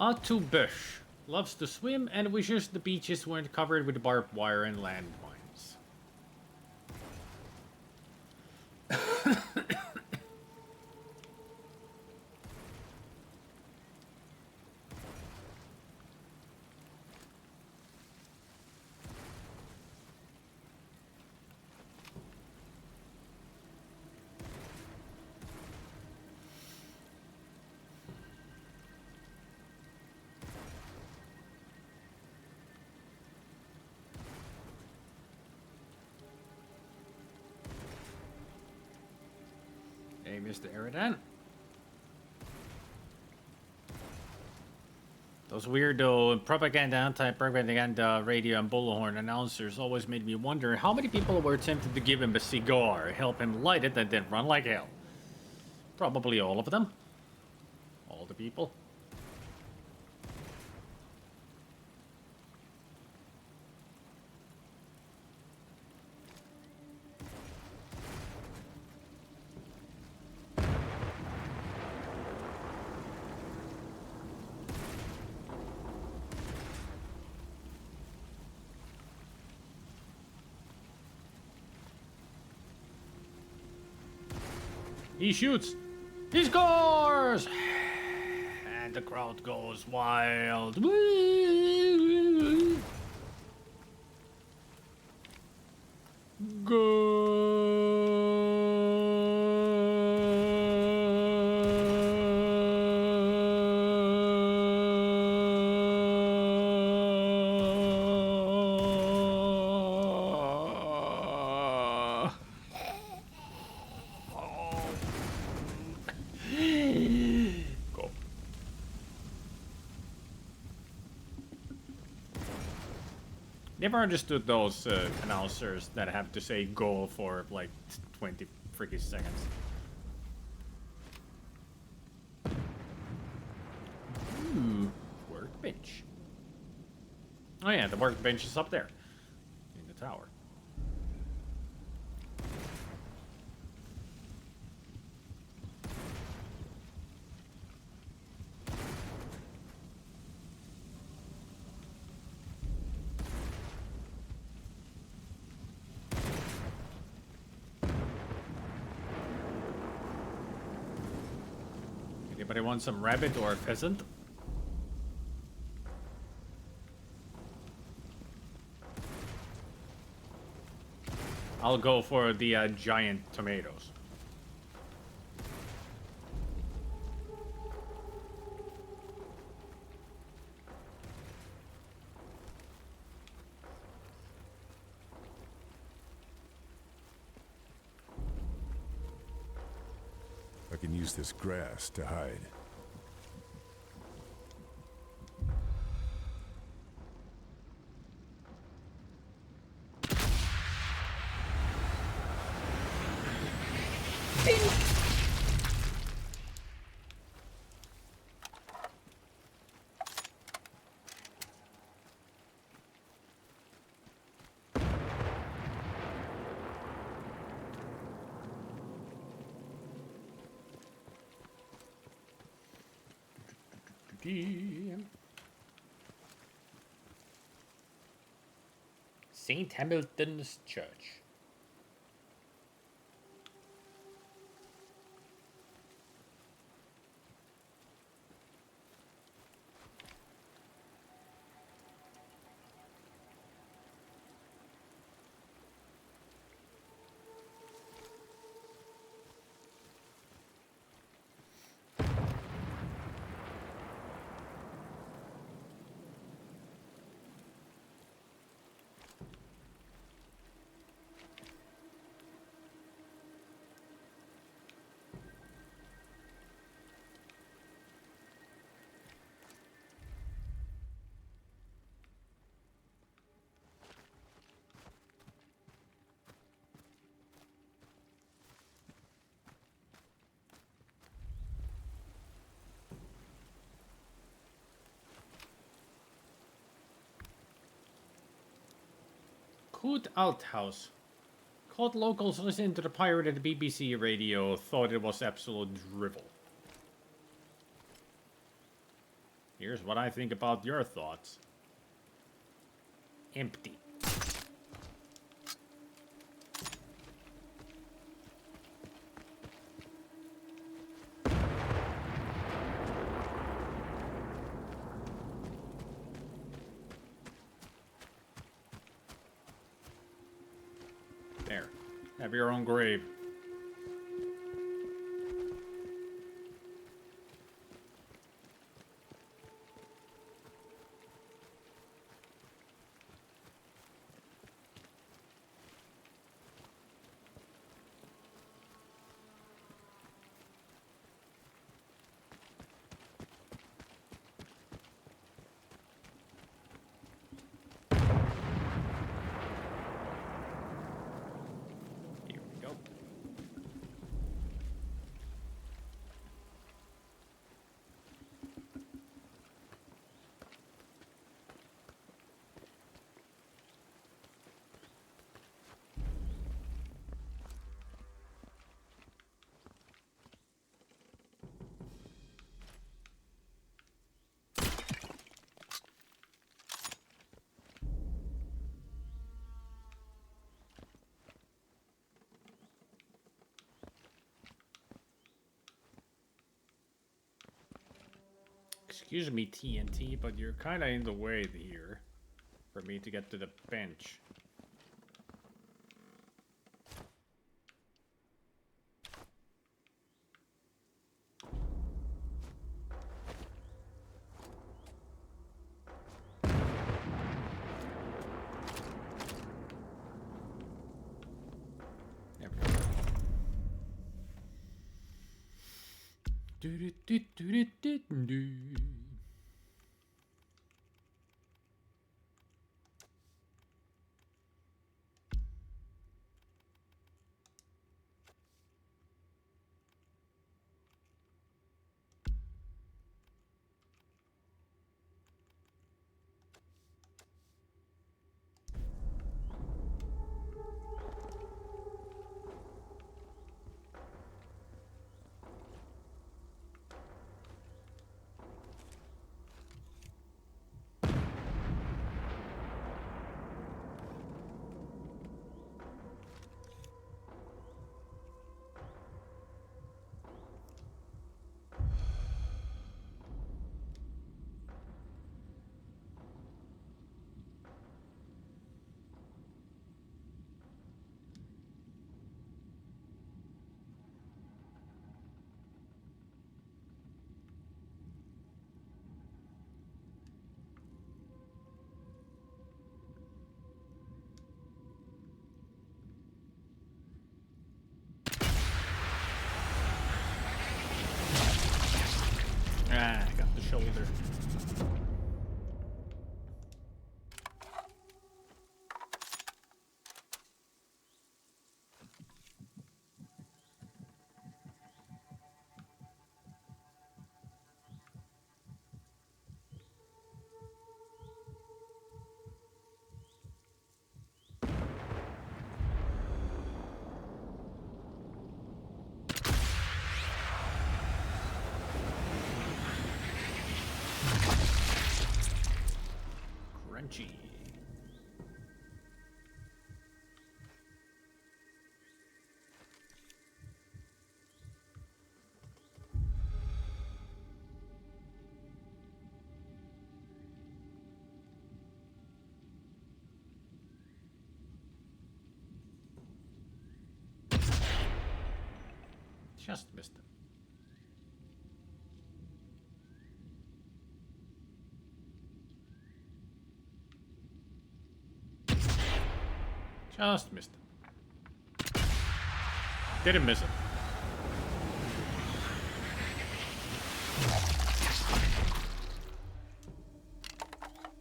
Atu Bush loves to swim and wishes the beaches weren't covered with barbed wire and landmines. Hey, Mr. Eridan. Those weirdo propaganda, anti-propaganda radio and bullhorn announcers always made me wonder how many people were tempted to give him a cigar, help him light it, and then run like hell. Probably all of them. All the people. He shoots. He scores! And the crowd goes wild. Woo! Go! Never understood those announcers that have to say goal for like 20 freaking seconds. Ooh, workbench. Oh yeah, the workbench is up there in the tower. Anybody want some rabbit or pheasant? I'll go for the giant tomatoes. I can use this grass to hide. St. Hamilton's Church. Coot Outhouse. Called locals listening to the pirated BBC radio thought it was absolute drivel. Here's what I think about your thoughts. Empty. There. Have your own grave. Here we go. Excuse me, TNT, but you're kind of in the way here for me to get to the bench. There we go. either. Crunchy. Just missed him. Just missed him. Didn't miss him.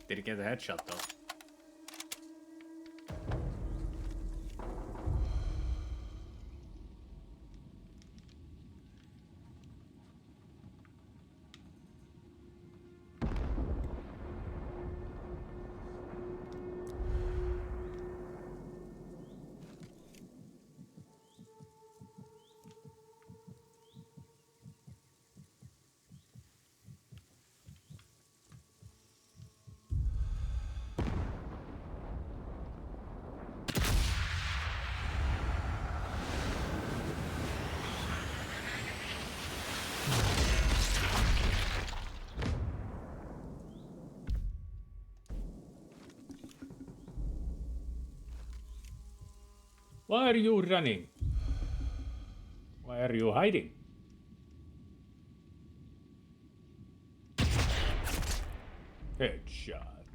Didn't get the headshot though. Why are you running? Why are you hiding? Headshot.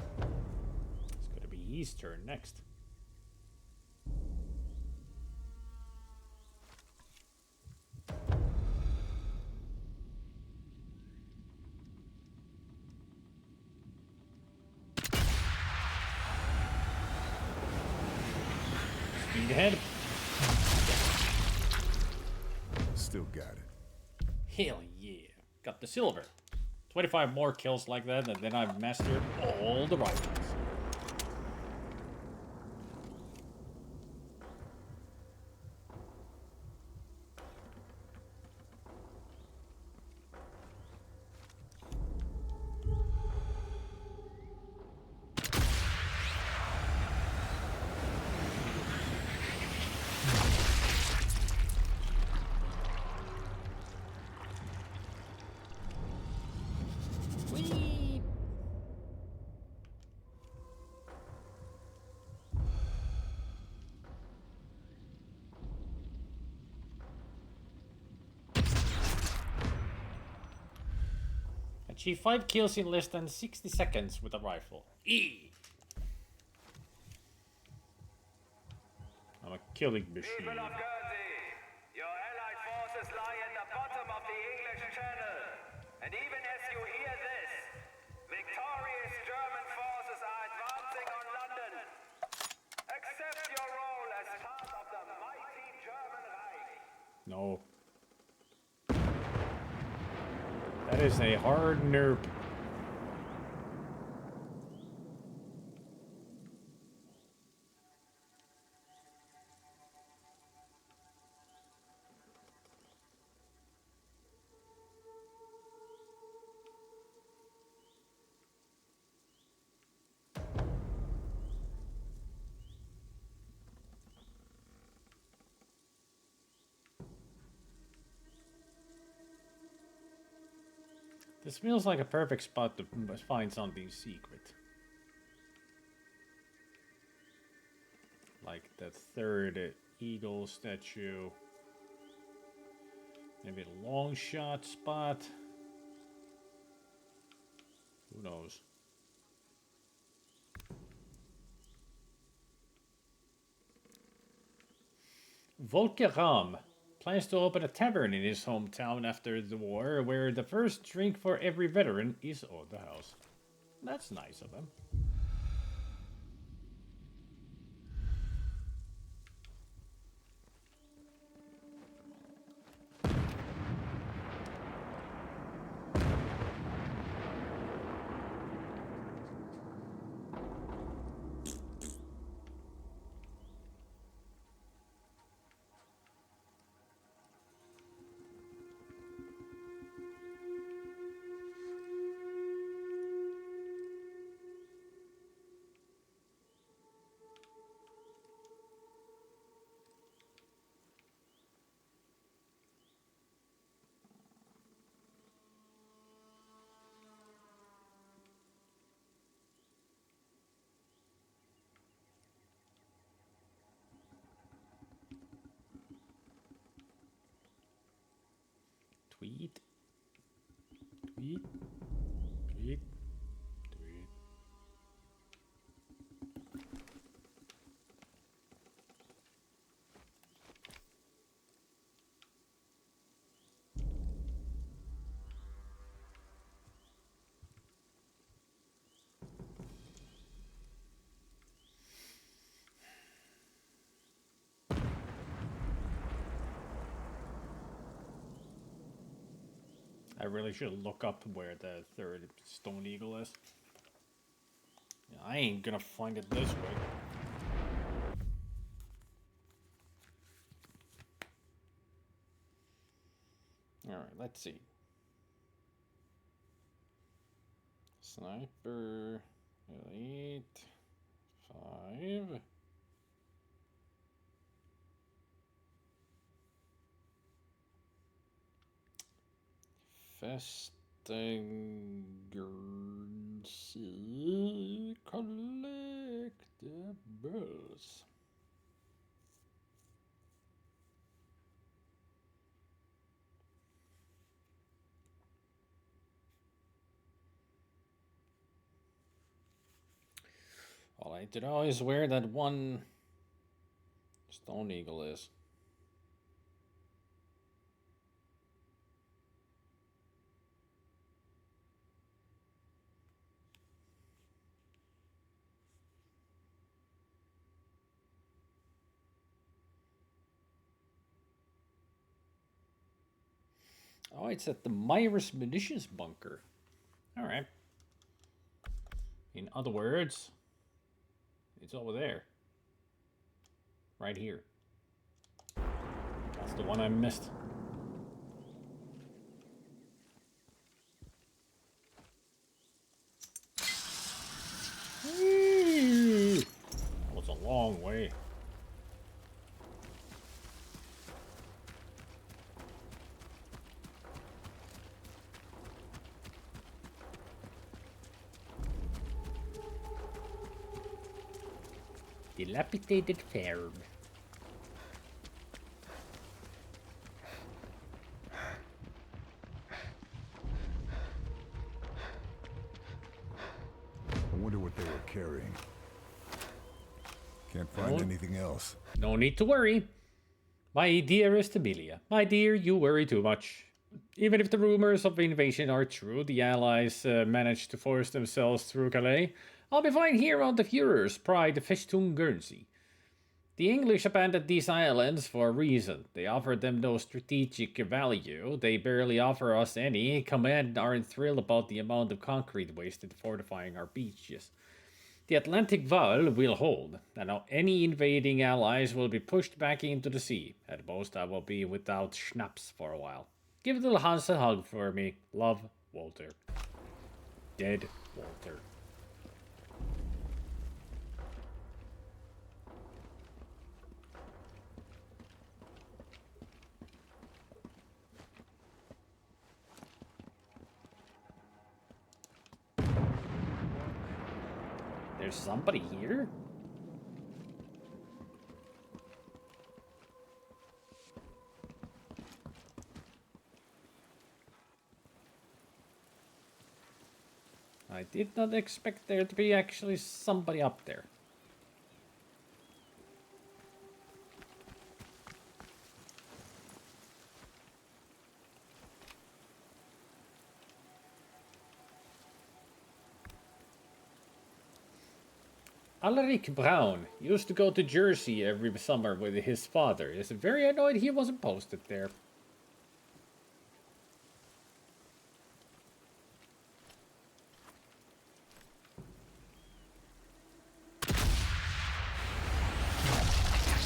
It's gonna be his turn next. Speed ahead. Still got it. Hell yeah. Got the silver. 25 more kills like that, and then I've mastered all the rifles. Achieve 5 kills in less than 60 seconds with a rifle. I'm a killing machine. People of Guernsey, your allied forces lie at the bottom of the English Channel. And even as you hear this, victorious German forces are advancing on London. Accept your role as part of the mighty German Reich. No. That is a hard nerp. This feels like a perfect spot to find something secret. Like that third eagle statue. Maybe a long shot spot. Who knows? Volkeram plans to open a tavern in his hometown after the war, where the first drink for every veteran is on the house. That's nice of him. Tweet. Tweet. Tweet. Tweet. I really should look up where the third stone eagle is. I ain't gonna find it this way. Alright, let's see. Sniper Elite 5. Festingercy collectibles. All I need to know is where that one stone eagle is. Oh, it's at the Myris munitions bunker. All right. In other words, it's over there. Right here. That's the one I missed. That was a long way. Dilapidated farm. I wonder what they were carrying. Can't find anything else. No need to worry. My dearest Amelia, my dear, you worry too much. Even if the rumors of invasion are true, the Allies managed to force themselves through Calais. I'll be fine here on the Führer's pride Festung Guernsey. The English abandoned these islands for a reason. They offered them no strategic value. They barely offer us any. Command aren't thrilled about the amount of concrete wasted fortifying our beaches. The Atlantic Wall will hold, and any invading allies will be pushed back into the sea. At most, I will be without schnapps for a while. Give little Hans a hug for me. Love, Walter. Dead Walter. There's somebody here? I did not expect there to be actually somebody up there. Alaric Brown used to go to Jersey every summer with his father. He's very annoyed he wasn't posted there.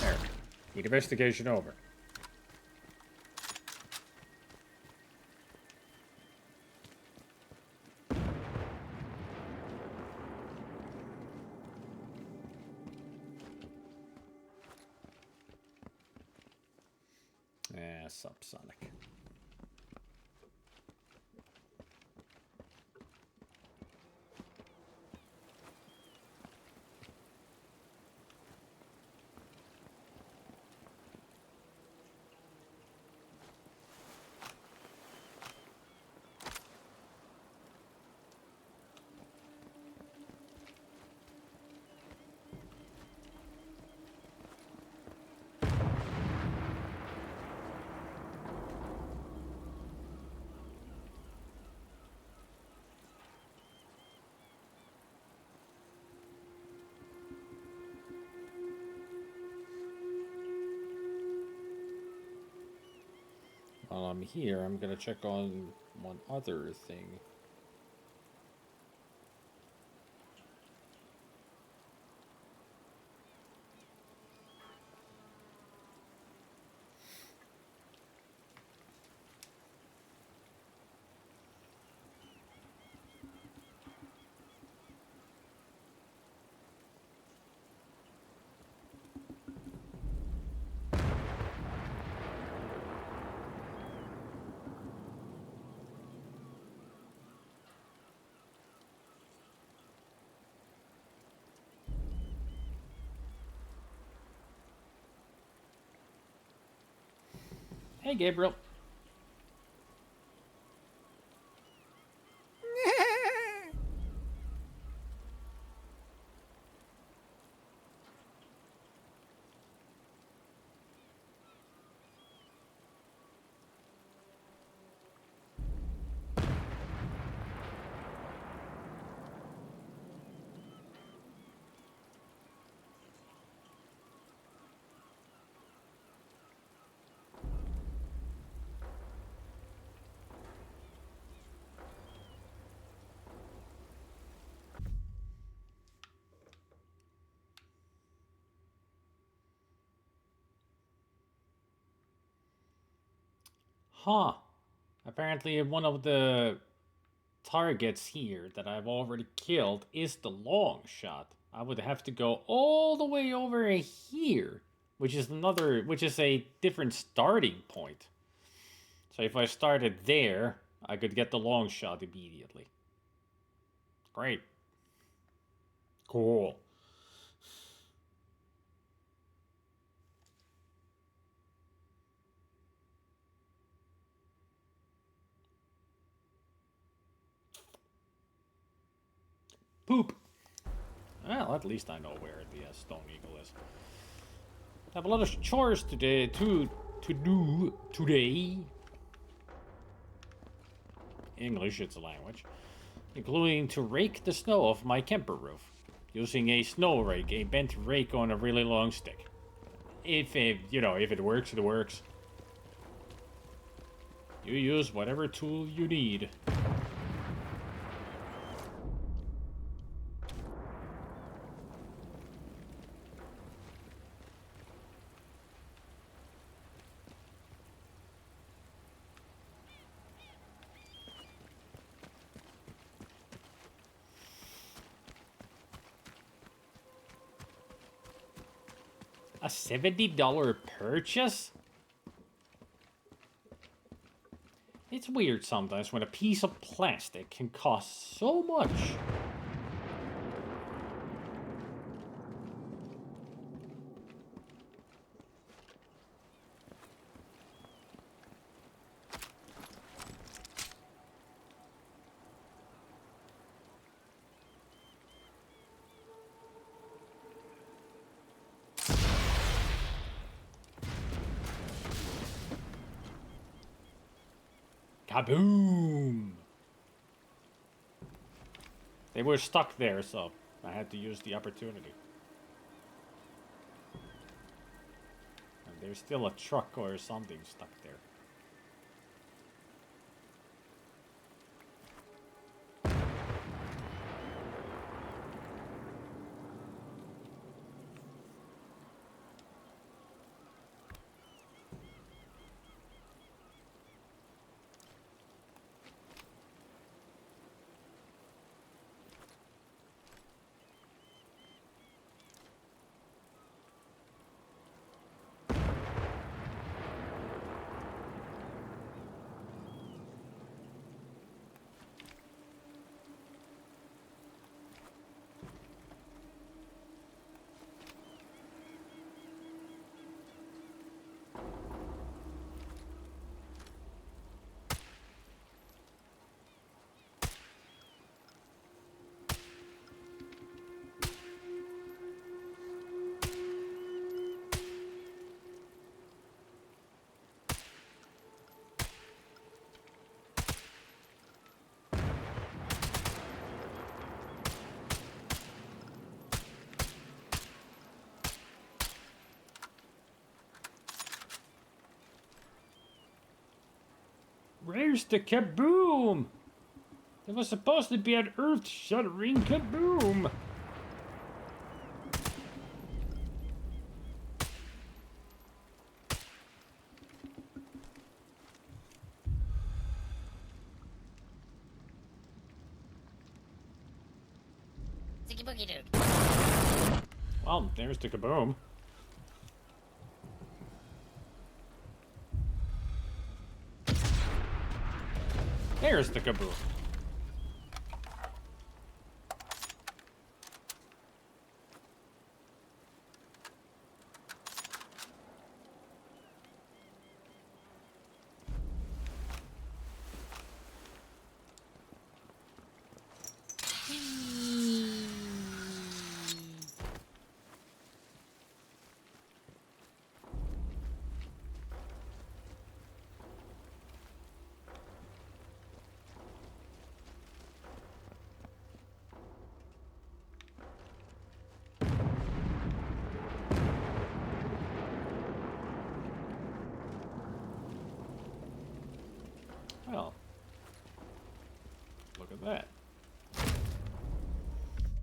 There. Need investigation over. Subsonic. While I'm here, I'm gonna check on one other thing. Hey, Gabriel. Huh. Apparently one of the targets here that I've already killed is the long shot. I would have to go all the way over here, which is a different starting point. So if I started there, I could get the long shot immediately. Great. Cool. Poop. Well, at least I know where the Stone Eagle is. I have a lot of chores today to do today. English, it's a language. Including to rake the snow off my camper roof. Using a snow rake, a bent rake on a really long stick. If it works, it works. You use whatever tool you need. A $70 purchase? It's weird sometimes when a piece of plastic can cost so much. Kaboom! They were stuck there, so I had to use the opportunity. There's still a truck or something stuck there. Where's the kaboom? There was supposed to be an earth-shattering kaboom. Well, there's the kaboom. There's the kaboom. Well, look at that.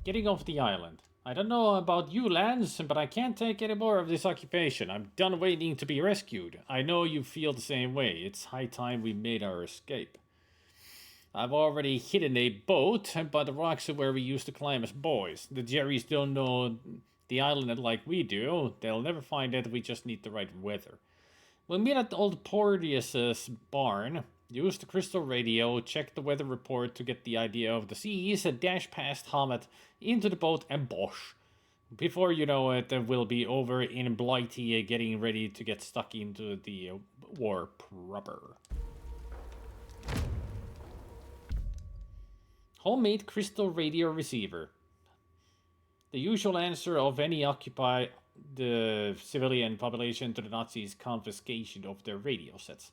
Getting off the island. I don't know about you, Lance, but I can't take any more of this occupation. I'm done waiting to be rescued. I know you feel the same way. It's high time we made our escape. I've already hidden a boat by the rocks where we used to climb as boys. The Jerrys don't know the island like we do. They'll never find it. We just need the right weather. We'll meet at old Porteus's barn. Use the crystal radio, check the weather report to get the idea of the seas, dash past Hamet, into the boat, and bosh. Before you know it, we'll be over in Blighty, getting ready to get stuck into the war proper. Homemade crystal radio receiver. The usual answer of any occupy the civilian population to the Nazis' confiscation of their radio sets.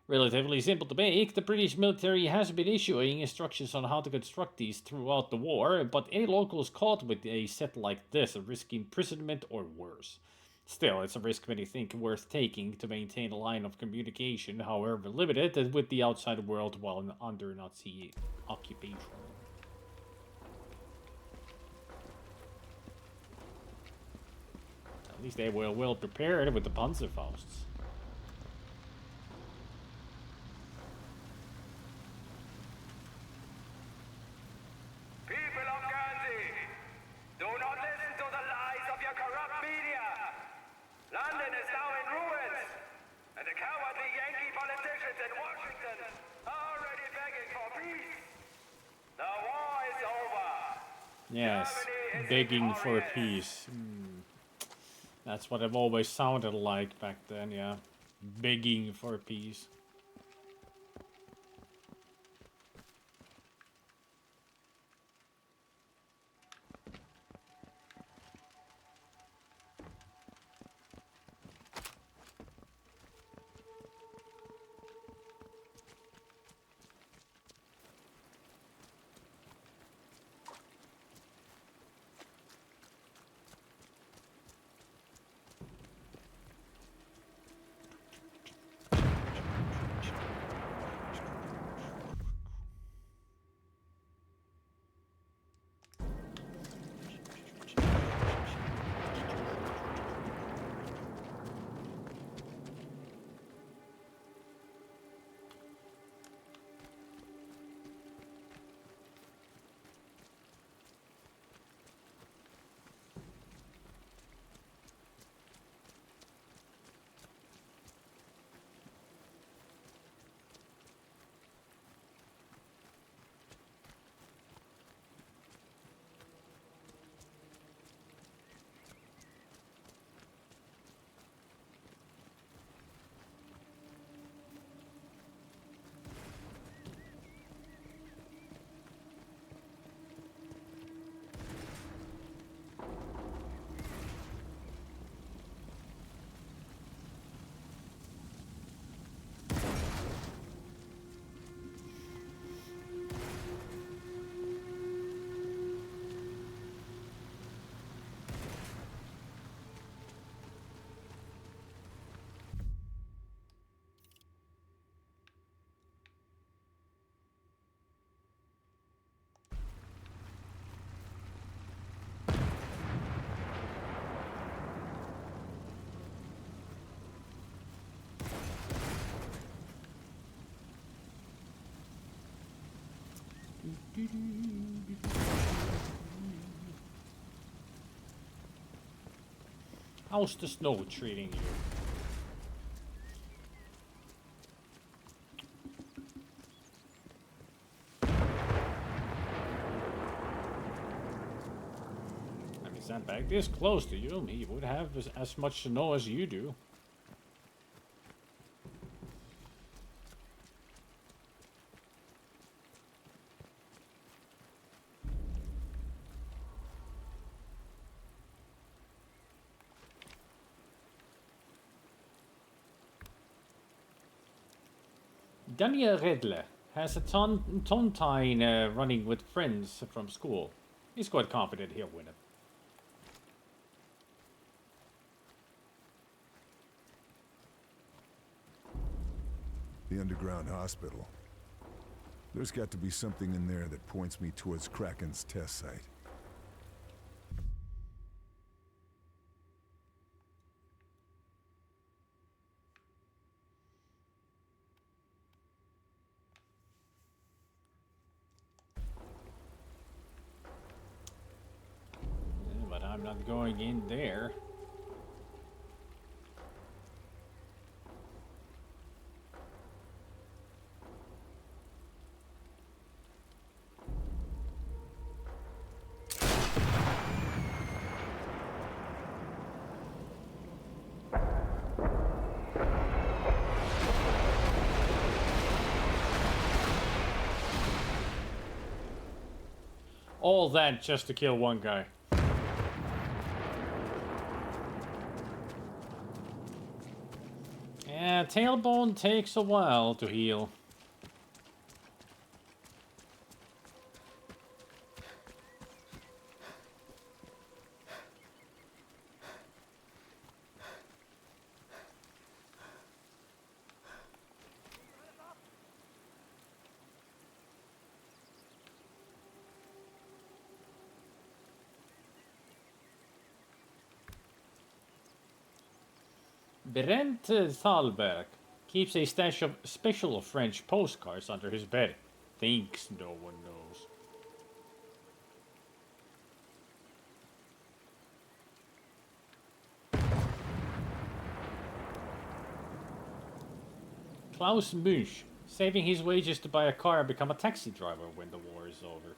Relatively simple to make, the British military has been issuing instructions on how to construct these throughout the war, but any locals caught with a set like this risk imprisonment or worse. Still, it's a risk many think worth taking to maintain a line of communication, however limited, with the outside world while under Nazi occupation. At least they were well prepared with the Panzerfausts. People of Guernsey, do not listen to the lies of your corrupt media. London is now in ruins, and the cowardly Yankee politicians in Washington are already begging for peace. The war is over. Yes, Germany is begging for victorious. peace. That's what I've always sounded like back then, yeah. Begging for peace. How's the snow treating you? I mean, Sandbag this close to you, he would have as much snow as you do. Daniel Redle has a tontine running with friends from school. He's quite confident he'll win it. The underground hospital. There's got to be something in there that points me towards Kraken's test site. But I'm not going in there. All that just to kill one guy. Yeah, tailbone takes a while to heal. Brent Thalberg keeps a stash of special French postcards under his bed. Thinks no one knows. Klaus Munch, saving his wages to buy a car and become a taxi driver when the war is over.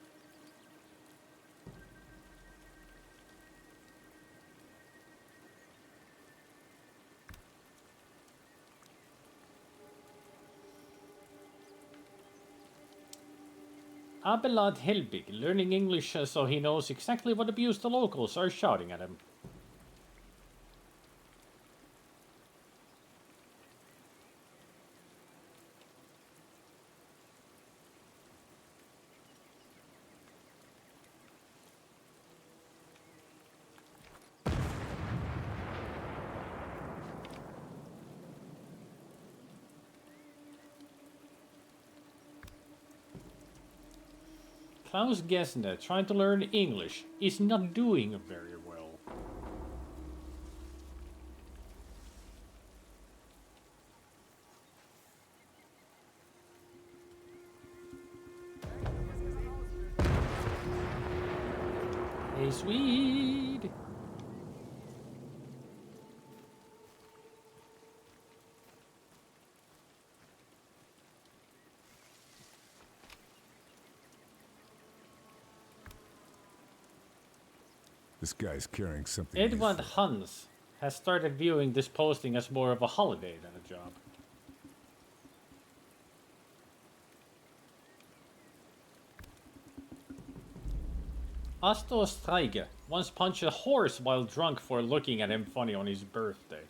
Abelard Helbig, learning English so he knows exactly what abuse the locals are shouting at him. Klaus Gessner, trying to learn English, is not doing very well. Hey, Swede! This guy's carrying something. Edward useful. Hans has started viewing this posting as more of a holiday than a job. Astor Streiger once punched a horse while drunk for looking at him funny on his birthday.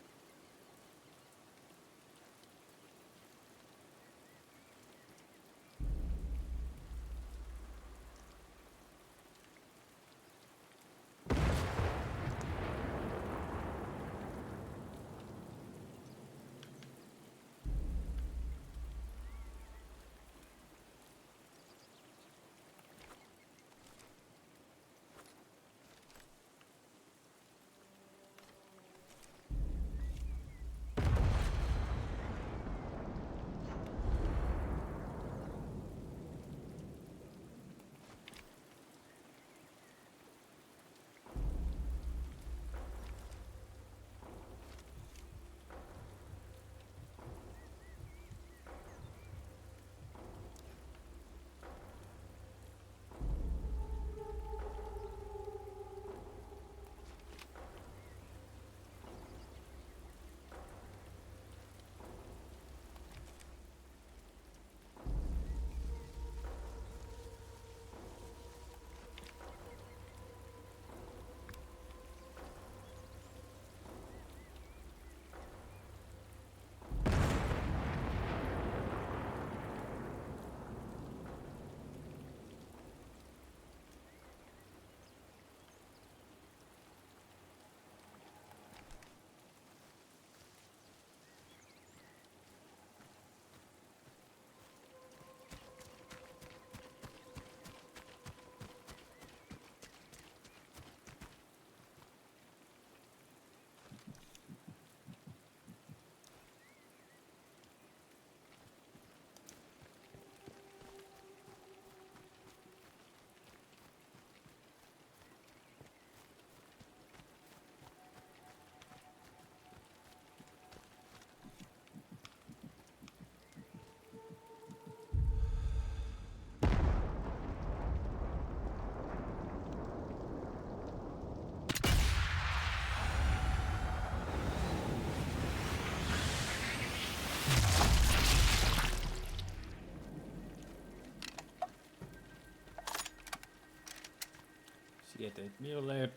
teet minulle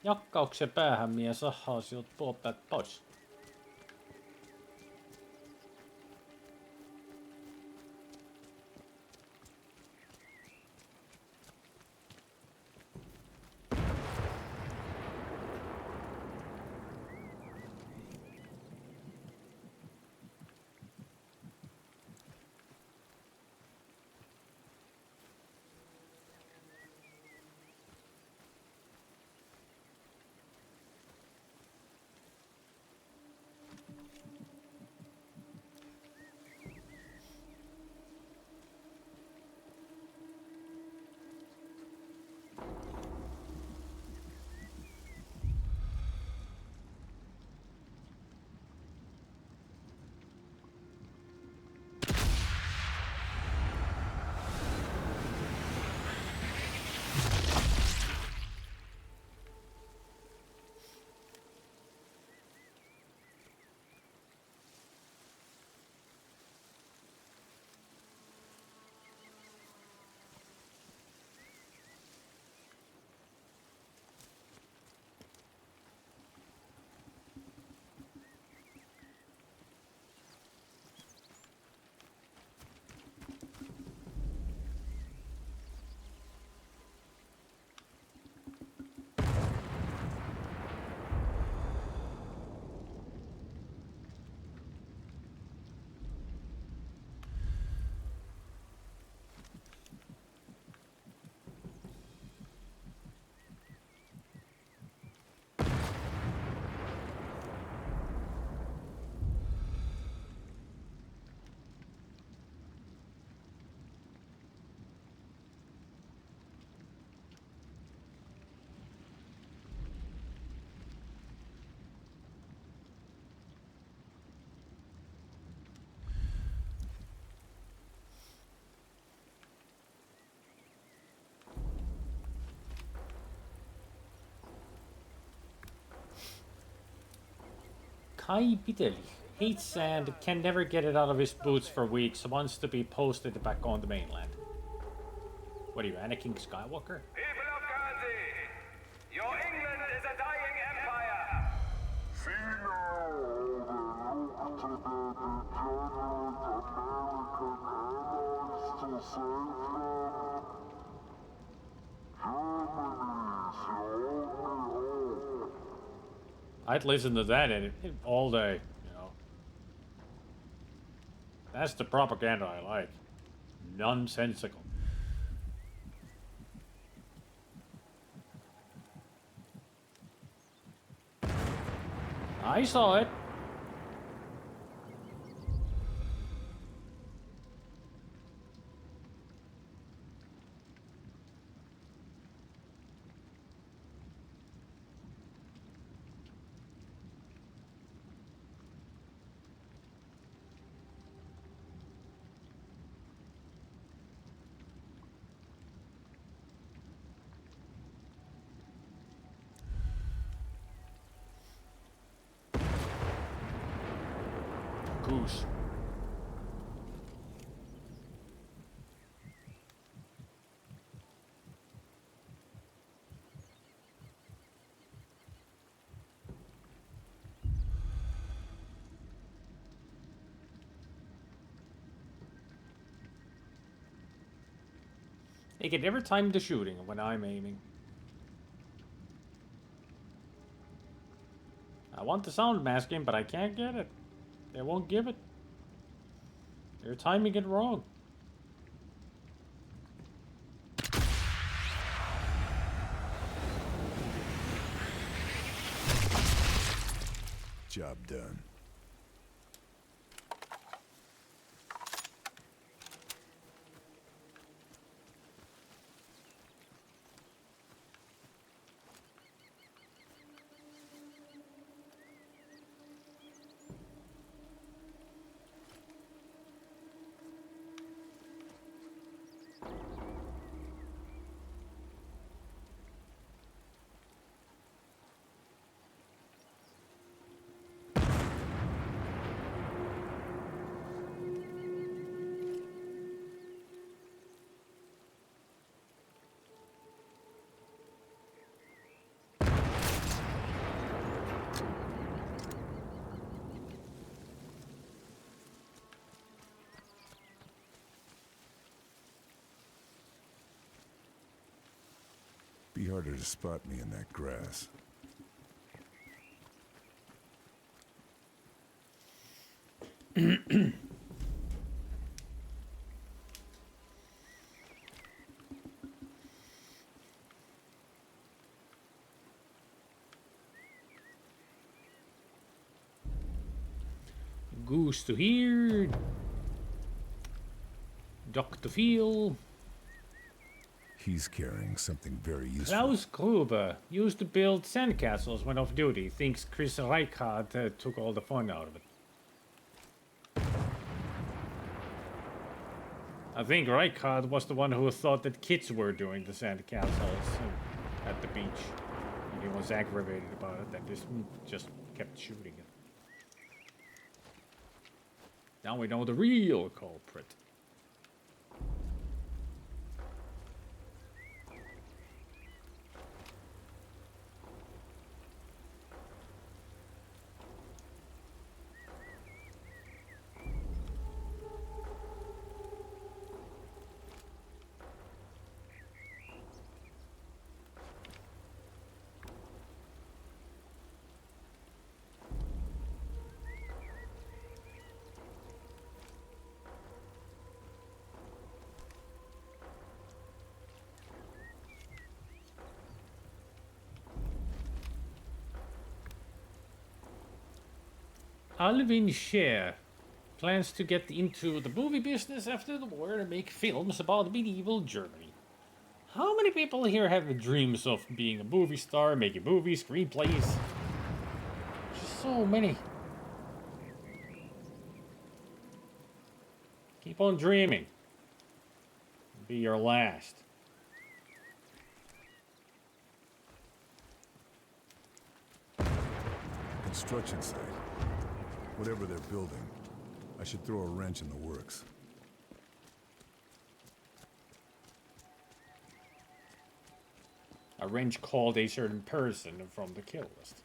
jakkauksen päähän, mies sahaa sinut puolpäät pois. Kai Piteli hates sand, can never get it out of his boots for weeks, wants to be posted back on the mainland. What are you, Anakin Skywalker? People of Guernsey, your England is a dying empire. I'd listen to that all day, you know. That's the propaganda I like. Nonsensical. I saw it. Goose. They can never time the shooting when I'm aiming. I want the sound masking, but I can't get it. They won't give it. They're timing it wrong. Job done. harder to spot me in that grass. Goose to here. Duck to feel. He's carrying something very useful. Klaus Gruber used to build sandcastles when off duty. Thinks Chris Reichardt took all the fun out of it. I think Reichardt was the one who thought that kids were doing the sandcastles at the beach. And he was aggravated about it and just kept shooting it. Now we know the real culprit. Alvin Scher plans to get into the movie business after the war and make films about medieval Germany. How many people here have dreams of being a movie star, making movies, screenplays? Just so many. Keep on dreaming. It'll be your last. Construction site. Whatever they're building, I should throw a wrench in the works. A wrench called a certain person from the kill list.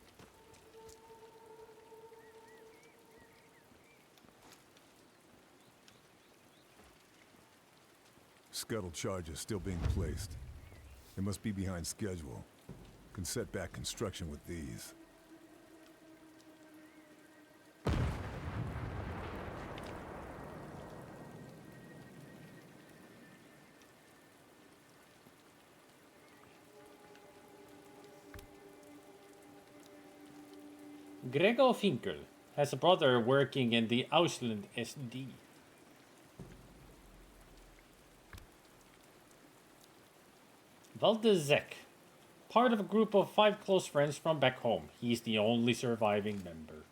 Scuttle charges still being placed. They must be behind schedule. Can set back construction with these. Gregor Finkel has a brother working in the Ausland SD. Walter Zek, part of a group of 5 close friends from back home. He's the only surviving member.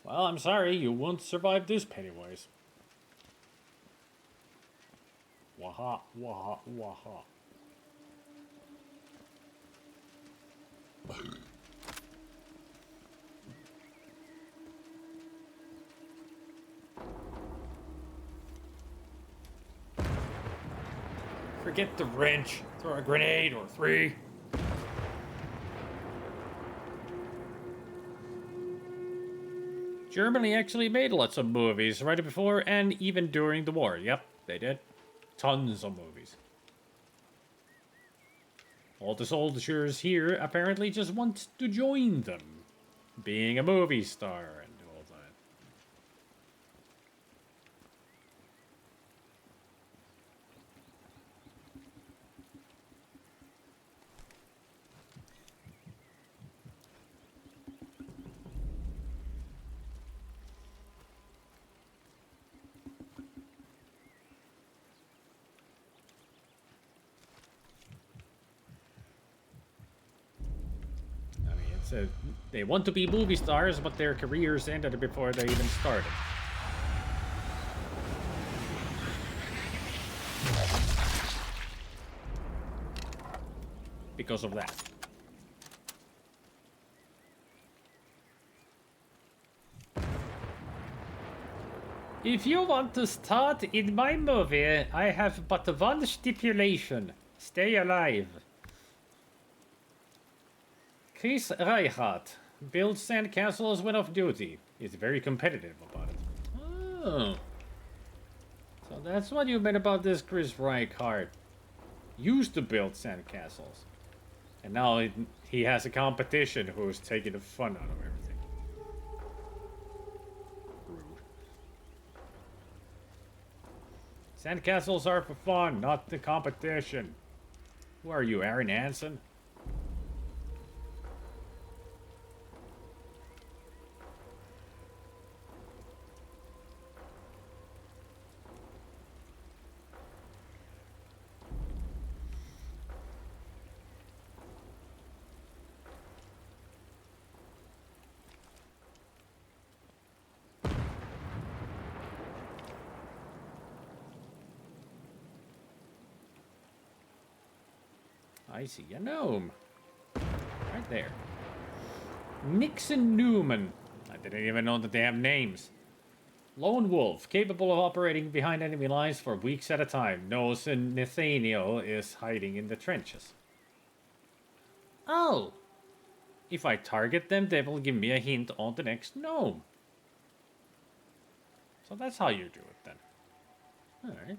Well, I'm sorry, you won't survive this, Pennywise. Waha, waha, waha. Forget the wrench. Throw a grenade or 3. Germany actually made lots of movies right before and even during the war. Yep, they did. Tons of movies. All the soldiers here apparently just want to join them. Being a movie star and all that. So they want to be movie stars, but their careers ended before they even started. Because of that. If you want to start in my movie, I have but one stipulation. Stay alive. Chris Reichardt builds sandcastles when off duty. He's very competitive about it. Oh. So that's what you meant about this Chris Reichardt. used to build sandcastles. And now he has a competition who's taking the fun out of everything. Rude. Sandcastles are for fun, not the competition. Who are you, Aaron Hansen? I see a gnome. Right there. Nixon Newman. I didn't even know that they have names. Lone wolf, capable of operating behind enemy lines for weeks at a time, knows Nathaniel is hiding in the trenches. Oh! If I target them, they will give me a hint on the next gnome. So that's how you do it then. Alright.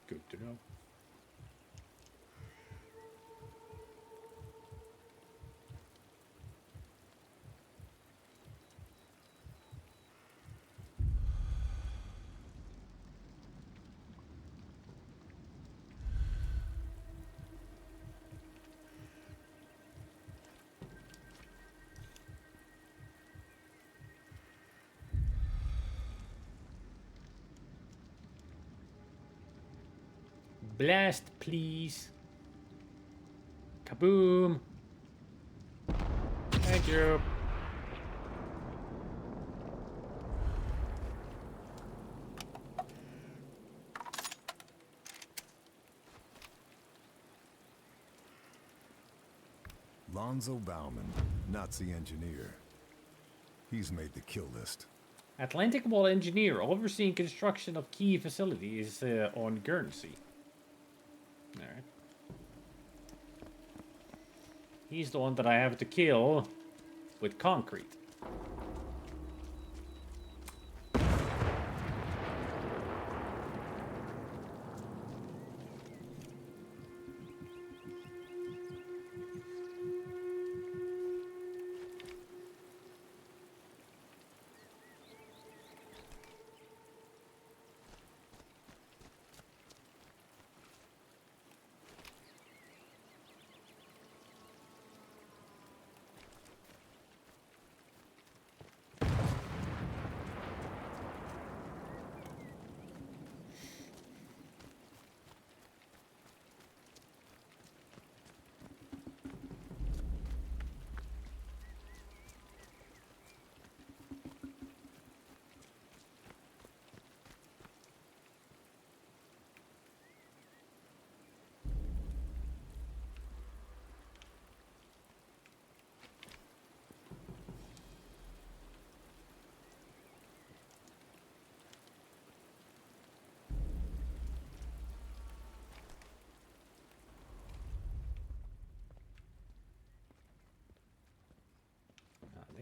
Good to know. Blast, please. Kaboom. Thank you. Lonzo Bauman, Nazi engineer. He's made the kill list. Atlantic Wall engineer overseeing construction of key facilities on Guernsey. Alright. He's the one that I have to kill with concrete.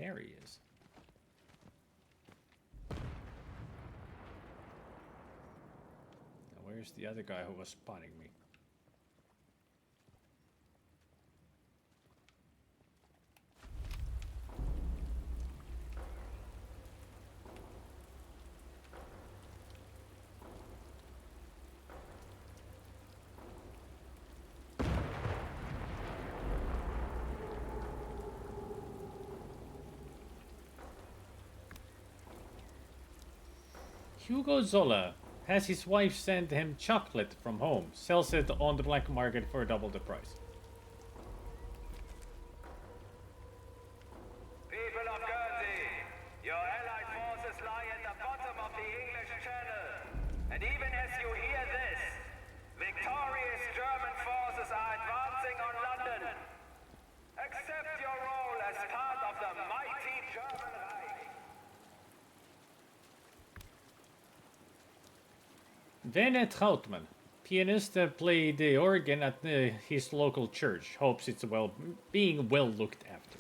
There he is. Now where's the other guy who was spotting me? Hugo Zola has his wife send him chocolate from home. Sells it on the black market for double the price. People of Guernsey, your allied forces lie at the bottom of the English Channel. And even as you hear this, victorious German forces are advancing on London. Accept your role as part of the mighty German Reich. Werner Trautmann, pianist that played the organ at his local church, hopes it's being well looked after.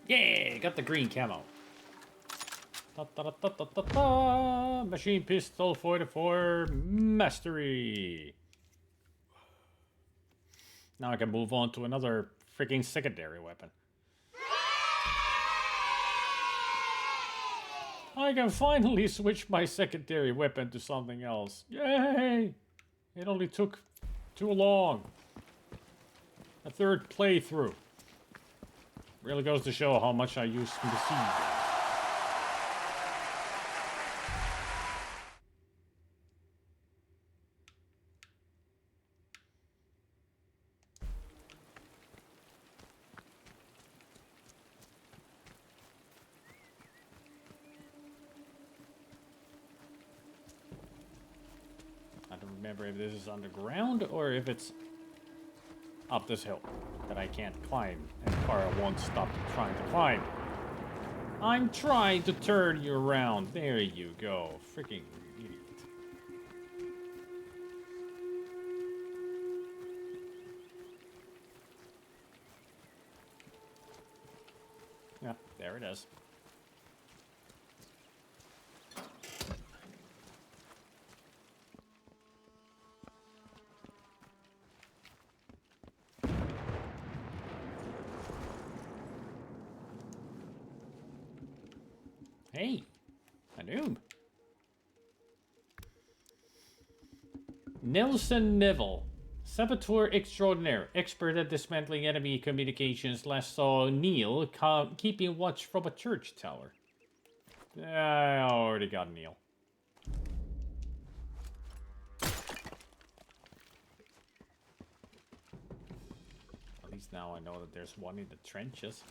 Yeah, got the green camo. Da, da, da, da, da, da, da. Machine pistol 44 mastery. Now I can move on to another freaking secondary weapon. I can finally switch my secondary weapon to something else. Yay! It only took too long. A third playthrough. Really goes to show how much I use the sea. I don't remember if this is underground or if it's up this hill that I can't climb and Kara won't stop trying to climb. I'm trying to turn you around. There you go. Freaking idiot. Yeah, there it is. Hey, a noob. Nelson Neville, saboteur extraordinaire, expert at dismantling enemy communications. Last saw Neil keeping watch from a church tower. I already got Neil. At least now I know that there's one in the trenches.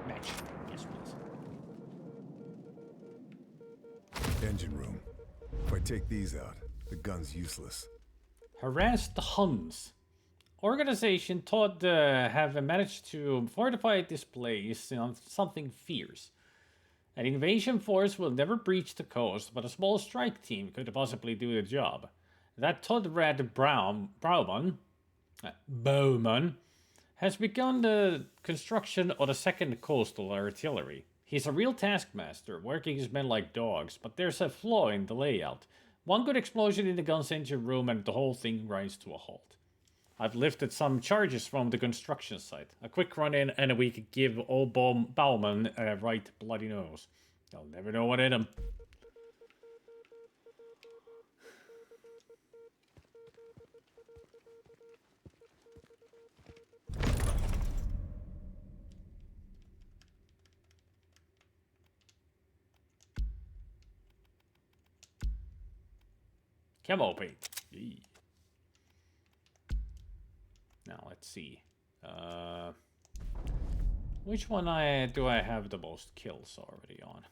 Match. Yes, please. Engine room. If I take these out, the gun's useless. Harass the Huns. Organization thought have managed to fortify this place on something fierce. An invasion force will never breach the coast, but a small strike team could possibly do the job. That Todd Red Bowman has begun the construction of the second coastal artillery. He's a real taskmaster, working his men like dogs, but there's a flaw in the layout. One good explosion in the gun's engine room and the whole thing grinds to a halt. I've lifted some charges from the construction site. A quick run in and we could give old Bowman a right bloody nose. They'll never know what hit him. Camo paint. Yee. Now let's see. Which one do I have the most kills already on?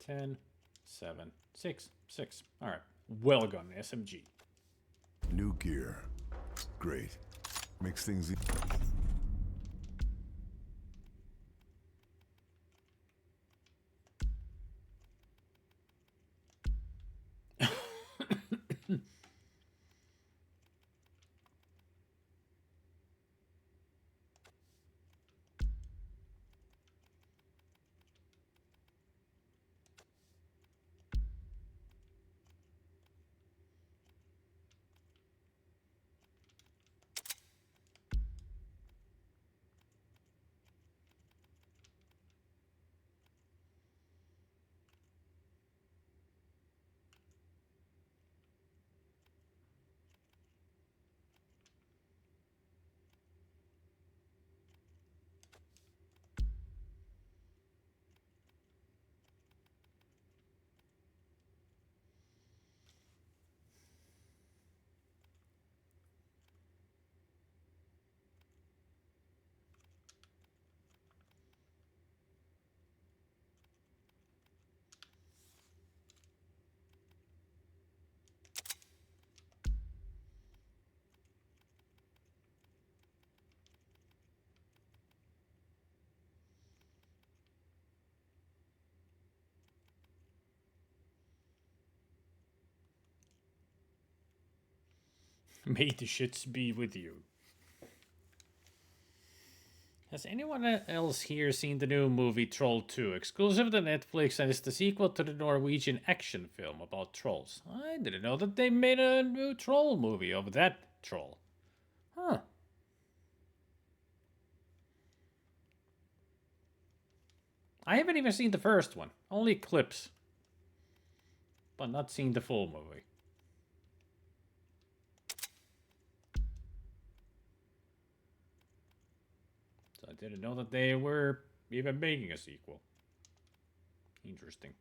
10, 7, 6, 6. All right. Well gun, SMG. New gear. Great. Makes things May the shits be with you. Has anyone else here seen the new movie Troll 2, exclusive to Netflix, and is the sequel to the Norwegian action film about trolls? I didn't know that they made a new troll movie of that troll. Huh. I haven't even seen the first one, only clips, but not seen the full movie. I didn't know that they were even making a sequel. Interesting.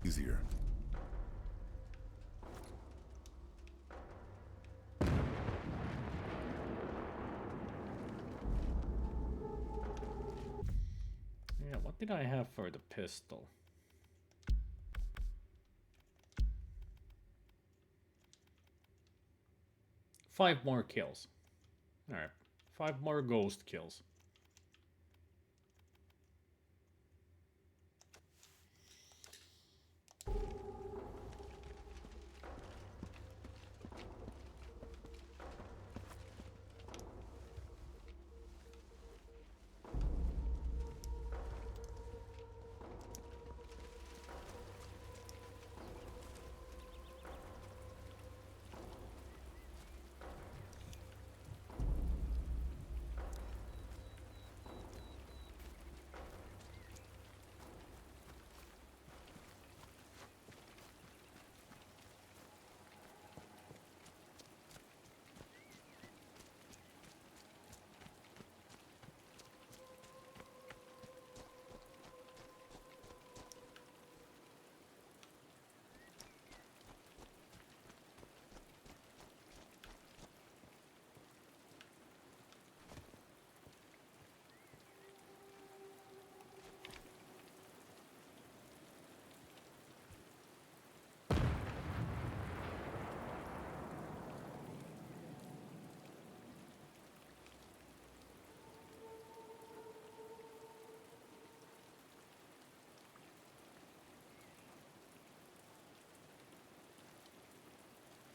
Easier. Yeah, what did I have for the pistol? Five more kills. Alright. 5 more ghost kills.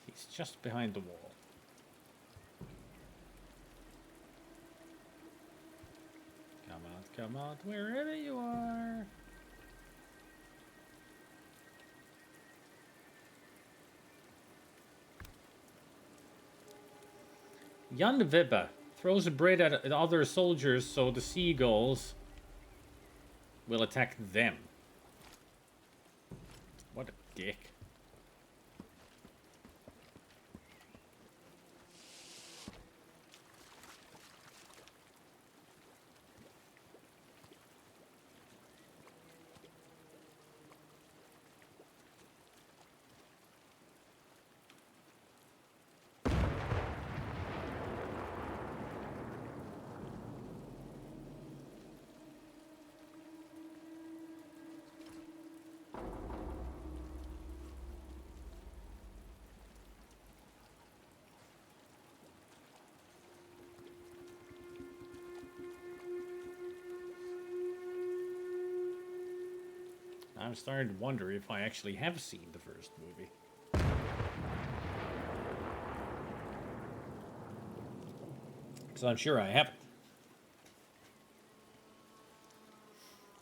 He's just behind the wall. Come out, wherever you are. Jan Vibbe throws a bread at other soldiers so the seagulls will attack them. What a dick. I'm starting to wonder if I actually have seen the first movie. Because I'm sure I haven't.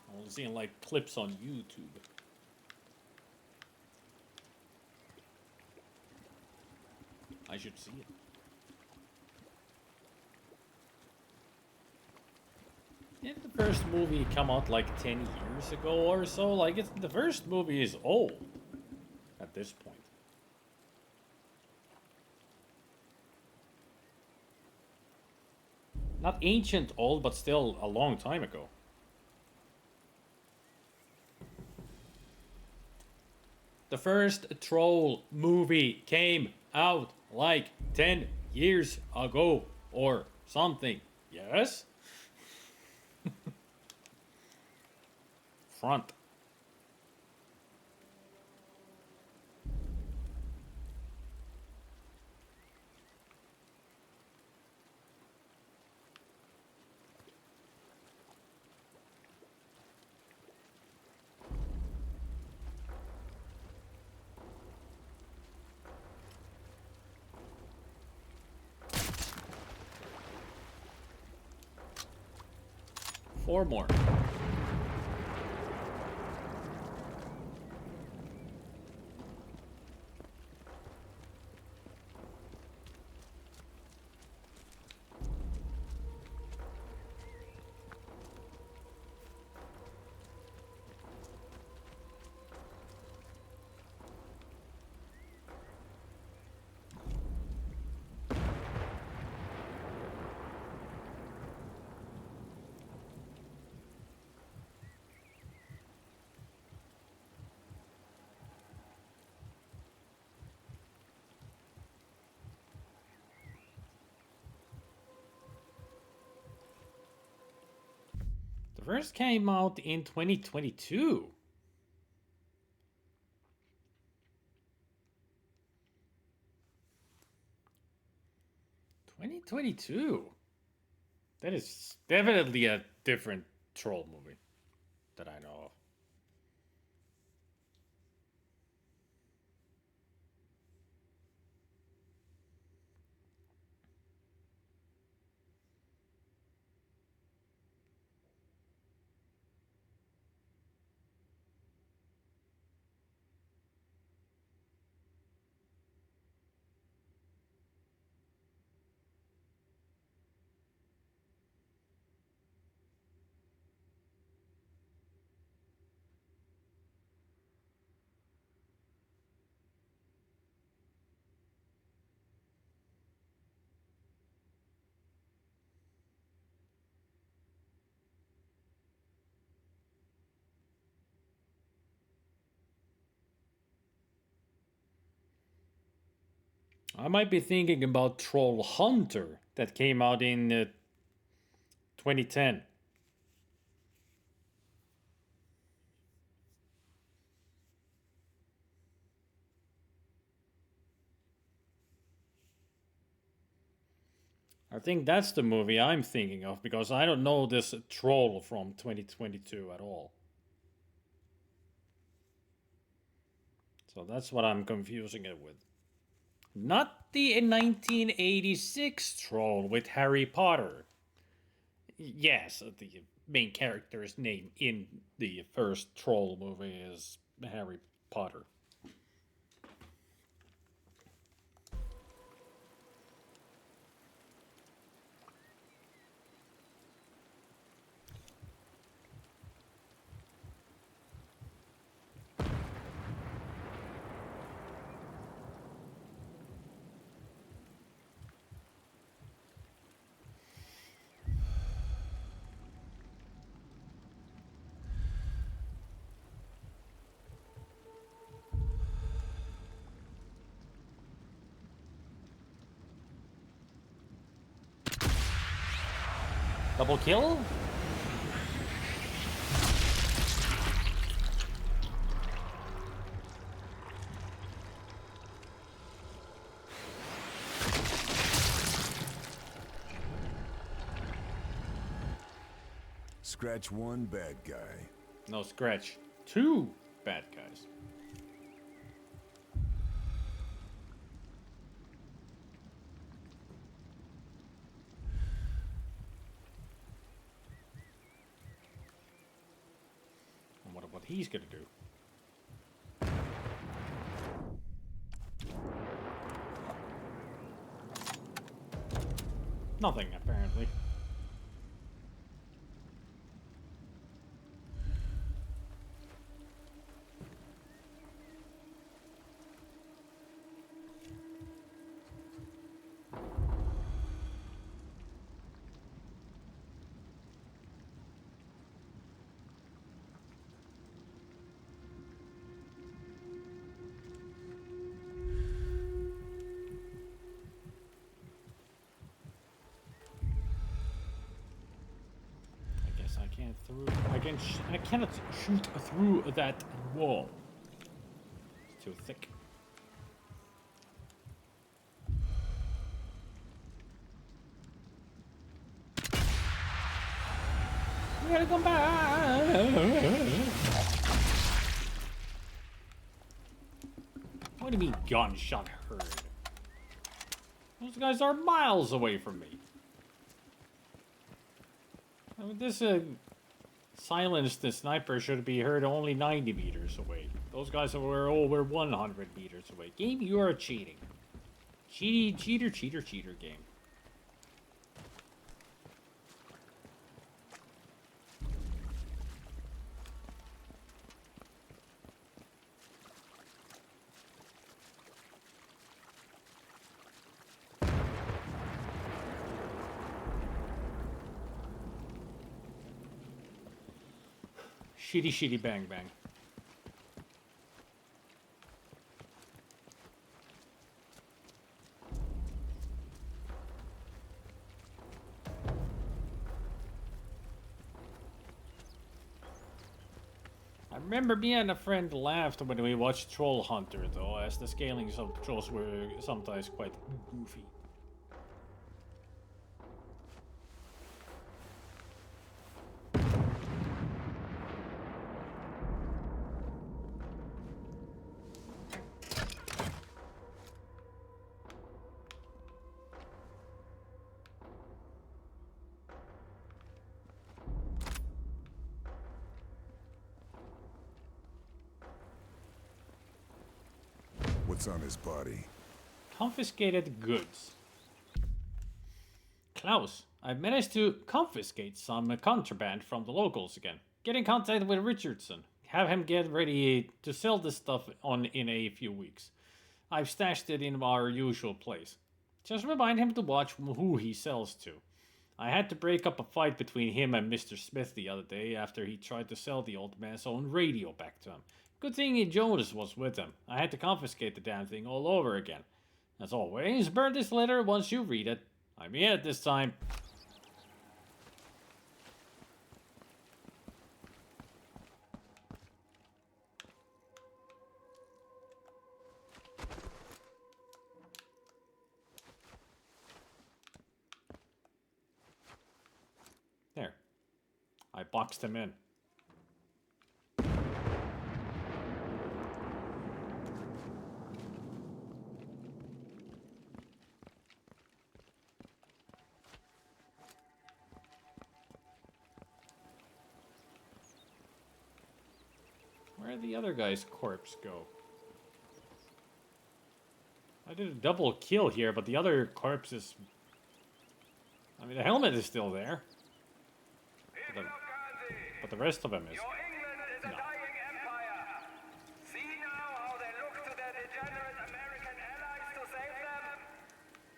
I've only seen like clips on YouTube. I should see it. Didn't the first movie come out like 10 years ago or so? Like, the first movie is old at this point. Not ancient old, but still a long time ago. The first Troll movie came out like 10 years ago or something. Yes? Front. 4 more. The first came out in 2022. That is definitely a different troll movie that I know of. I might be thinking about Troll Hunter that came out in 2010. I think that's the movie I'm thinking of because I don't know this troll from 2022 at all. So that's what I'm confusing it with. Not the 1986 troll with Harry Potter. Yes, the main character's name in the first troll movie is Harry Potter. Double kill? Scratch one bad guy. No, scratch 2 bad guys. I wonder what he's gonna do. Nothing, apparently. I cannot shoot through that wall. It's too thick. We gotta come back. What do you mean gunshot heard? Those guys are miles away from me. I mean, this Silenced the sniper should be heard only 90 meters away. Those guys were over 100 meters away. Game, you are cheating. Cheater game. Shitty bang bang. I remember me and a friend laughed when we watched Troll Hunter though, as the scalings of trolls were sometimes quite goofy. What's on his body? Confiscated goods. Klaus, I've managed to confiscate some contraband from the locals again. Get in contact with Richardson. Have him get ready to sell this stuff in a few weeks. I've stashed it in our usual place. Just remind him to watch who he sells to. I had to break up a fight between him and Mr. Smith the other day after he tried to sell the old man's own radio back to him. Good thing Jonas was with him. I had to confiscate the damn thing all over again. As always, burn this letter once you read it. I mean it this time. There. I boxed him in. Where'd the other guy's corpse go? I did a double kill here, but the other corpse is... I mean, the helmet is still there. But the rest of him is... Your England is a No. dying empire. See now how they look to their degenerate American allies to save them.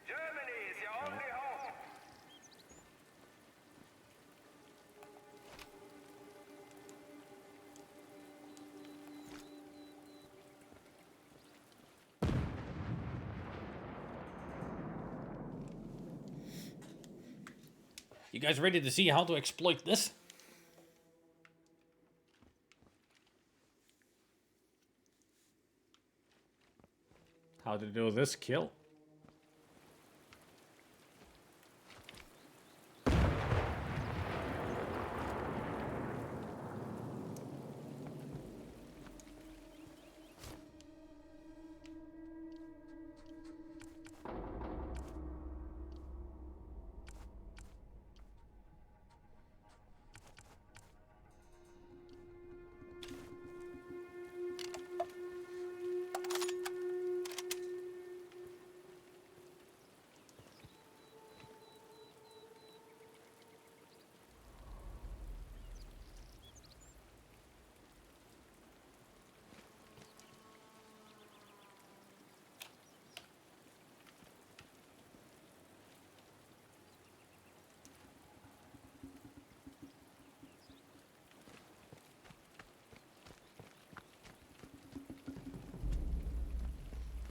Germany is your only hope. You guys ready to see how to exploit this? How to do this kill?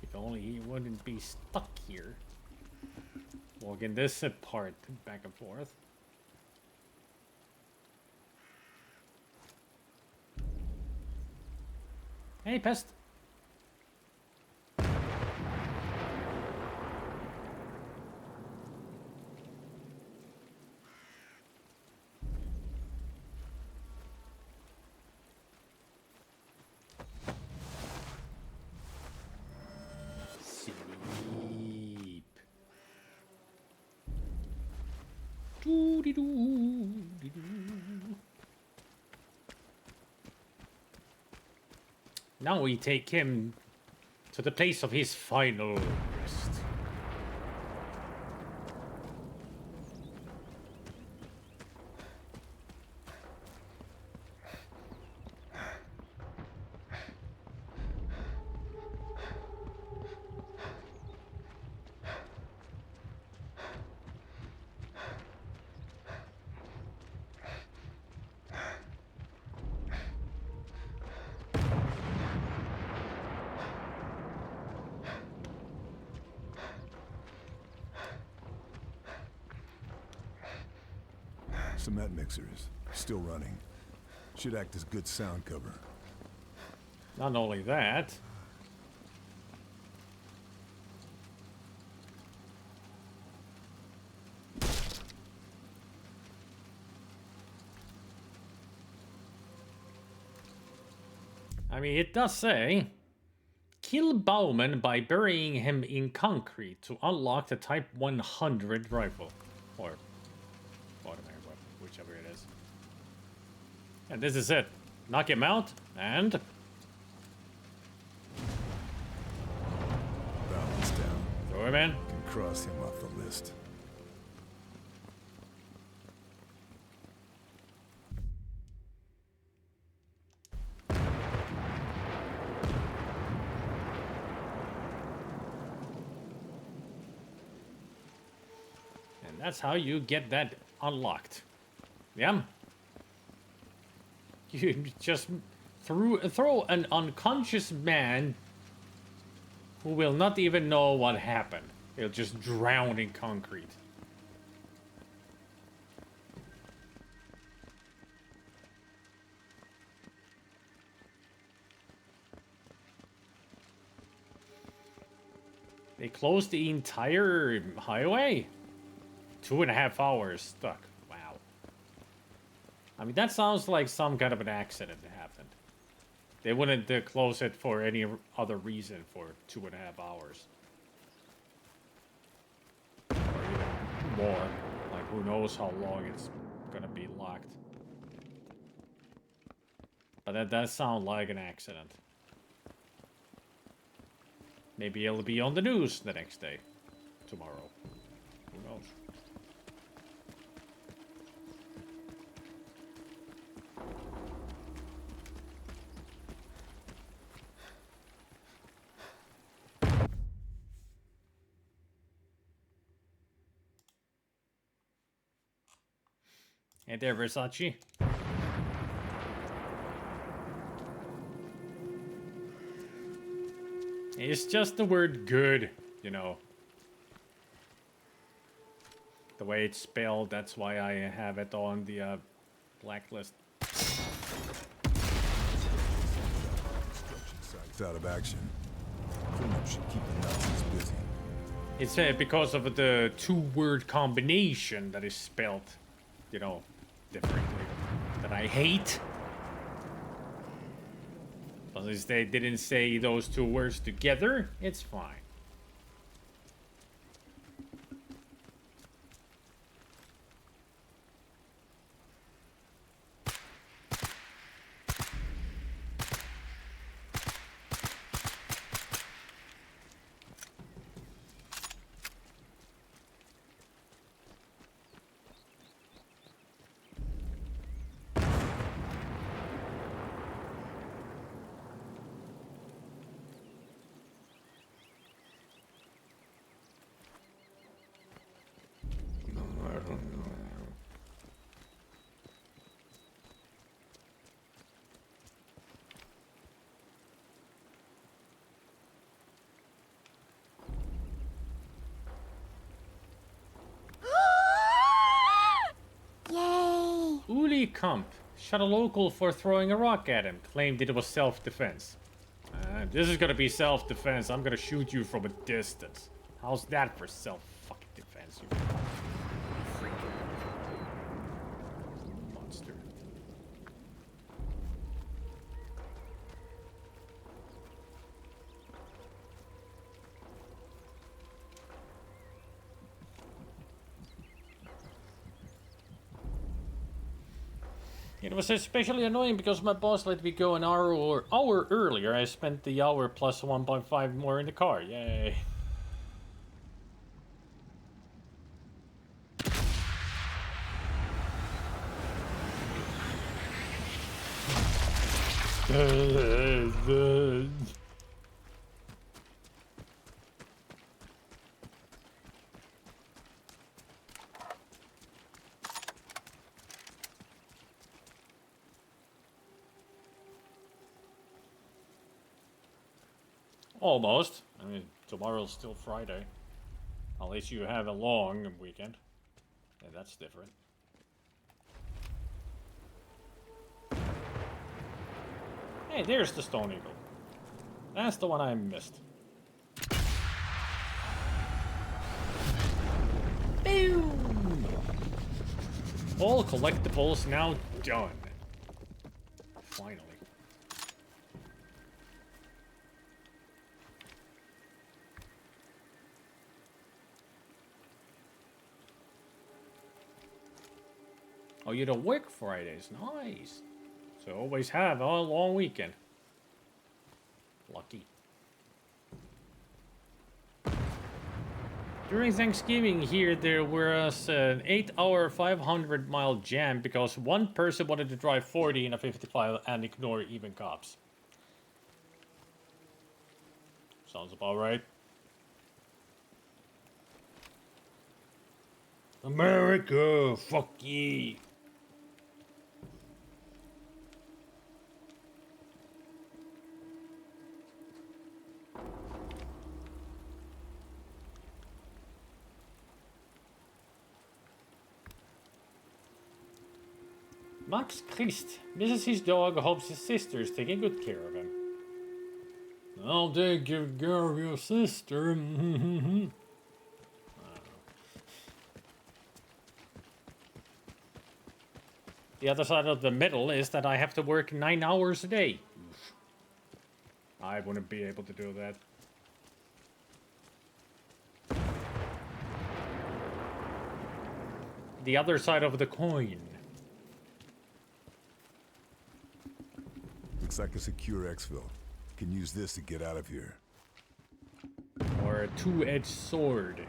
If only he wouldn't be stuck here. Walking this apart, back and forth. Hey, pest. Sleep. Doo-dee-doo, dee-doo. Now we take him to the place of his final rest. Cement mixers, still running. Should act as good sound cover. Not only that, I mean, it does say, kill Bauman by burying him in concrete to unlock the Type 100 rifle. Or automatic weapon, whichever it is. And this is it. Knock him out, and... Balance down. throw him in. Can cross him off the list. And that's how you get that unlocked. Yeah. You just throw an unconscious man who will not even know what happened. He'll just drown in concrete. They closed the entire highway? 2.5 hours stuck. Wow. I mean, that sounds like some kind of an accident that happened. They wouldn't close it for any other reason for 2.5 hours. Or even more. Like, who knows how long it's gonna be locked. But that does sound like an accident. Maybe it'll be on the news the next day. Tomorrow. Who knows? Hey there, Versace. It's just the word good, you know. The way it's spelled, that's why I have it on the blacklist. It's out of action. Cleanup should keep the Nazis busy. It's because of the two-word combination that is spelled, you know, differently. That I hate. But since they didn't say those two words together, it's fine. Uli Kump shot a local for throwing a rock at him, claimed it was self-defense. This is gonna be self-defense. I'm gonna shoot you from a distance. How's that for self-fucking-defense, you freak? Monster. It was especially annoying because my boss let me go an hour earlier. I spent the hour plus 1.5 more in the car. Yay. Almost. I mean, tomorrow's still Friday. Unless you have a long weekend. Yeah, that's different. Hey, there's the Stone Eagle. That's the one I missed. Boom! All collectibles now done. Finally. Oh, you don't work Fridays. Nice. So always have a long weekend. Lucky. During Thanksgiving here, there was an 8-hour, 500-mile jam because one person wanted to drive 40 in a 55 and ignore even cops. Sounds about right. America, fuck ye. Max Christ misses his dog, hopes his sister's taking good care of him. I'll take good care of your sister. The other side of the medal is that I have to work 9 hours a day. I wouldn't be able to do that. The other side of the coin. Looks like a secure exfil. Can use this to get out of here. Or a two-edged sword.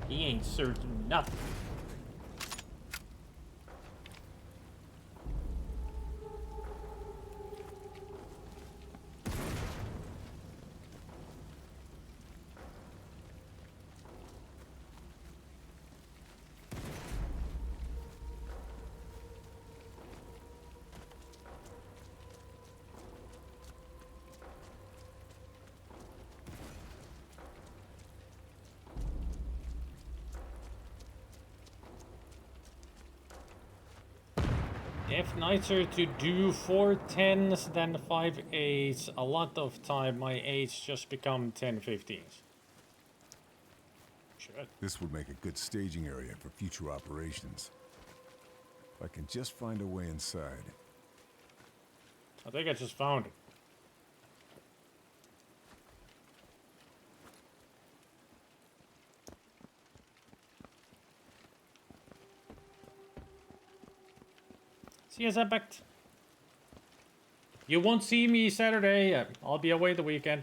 He ain't certain nothing. If knights are to do 4 10s, then 5 8s, a lot of time my 8s just become 10 15s. Shit. This would make a good staging area for future operations. If I can just find a way inside. I think I just found it. See you, Zebecht. You won't see me Saturday. I'll be away the weekend.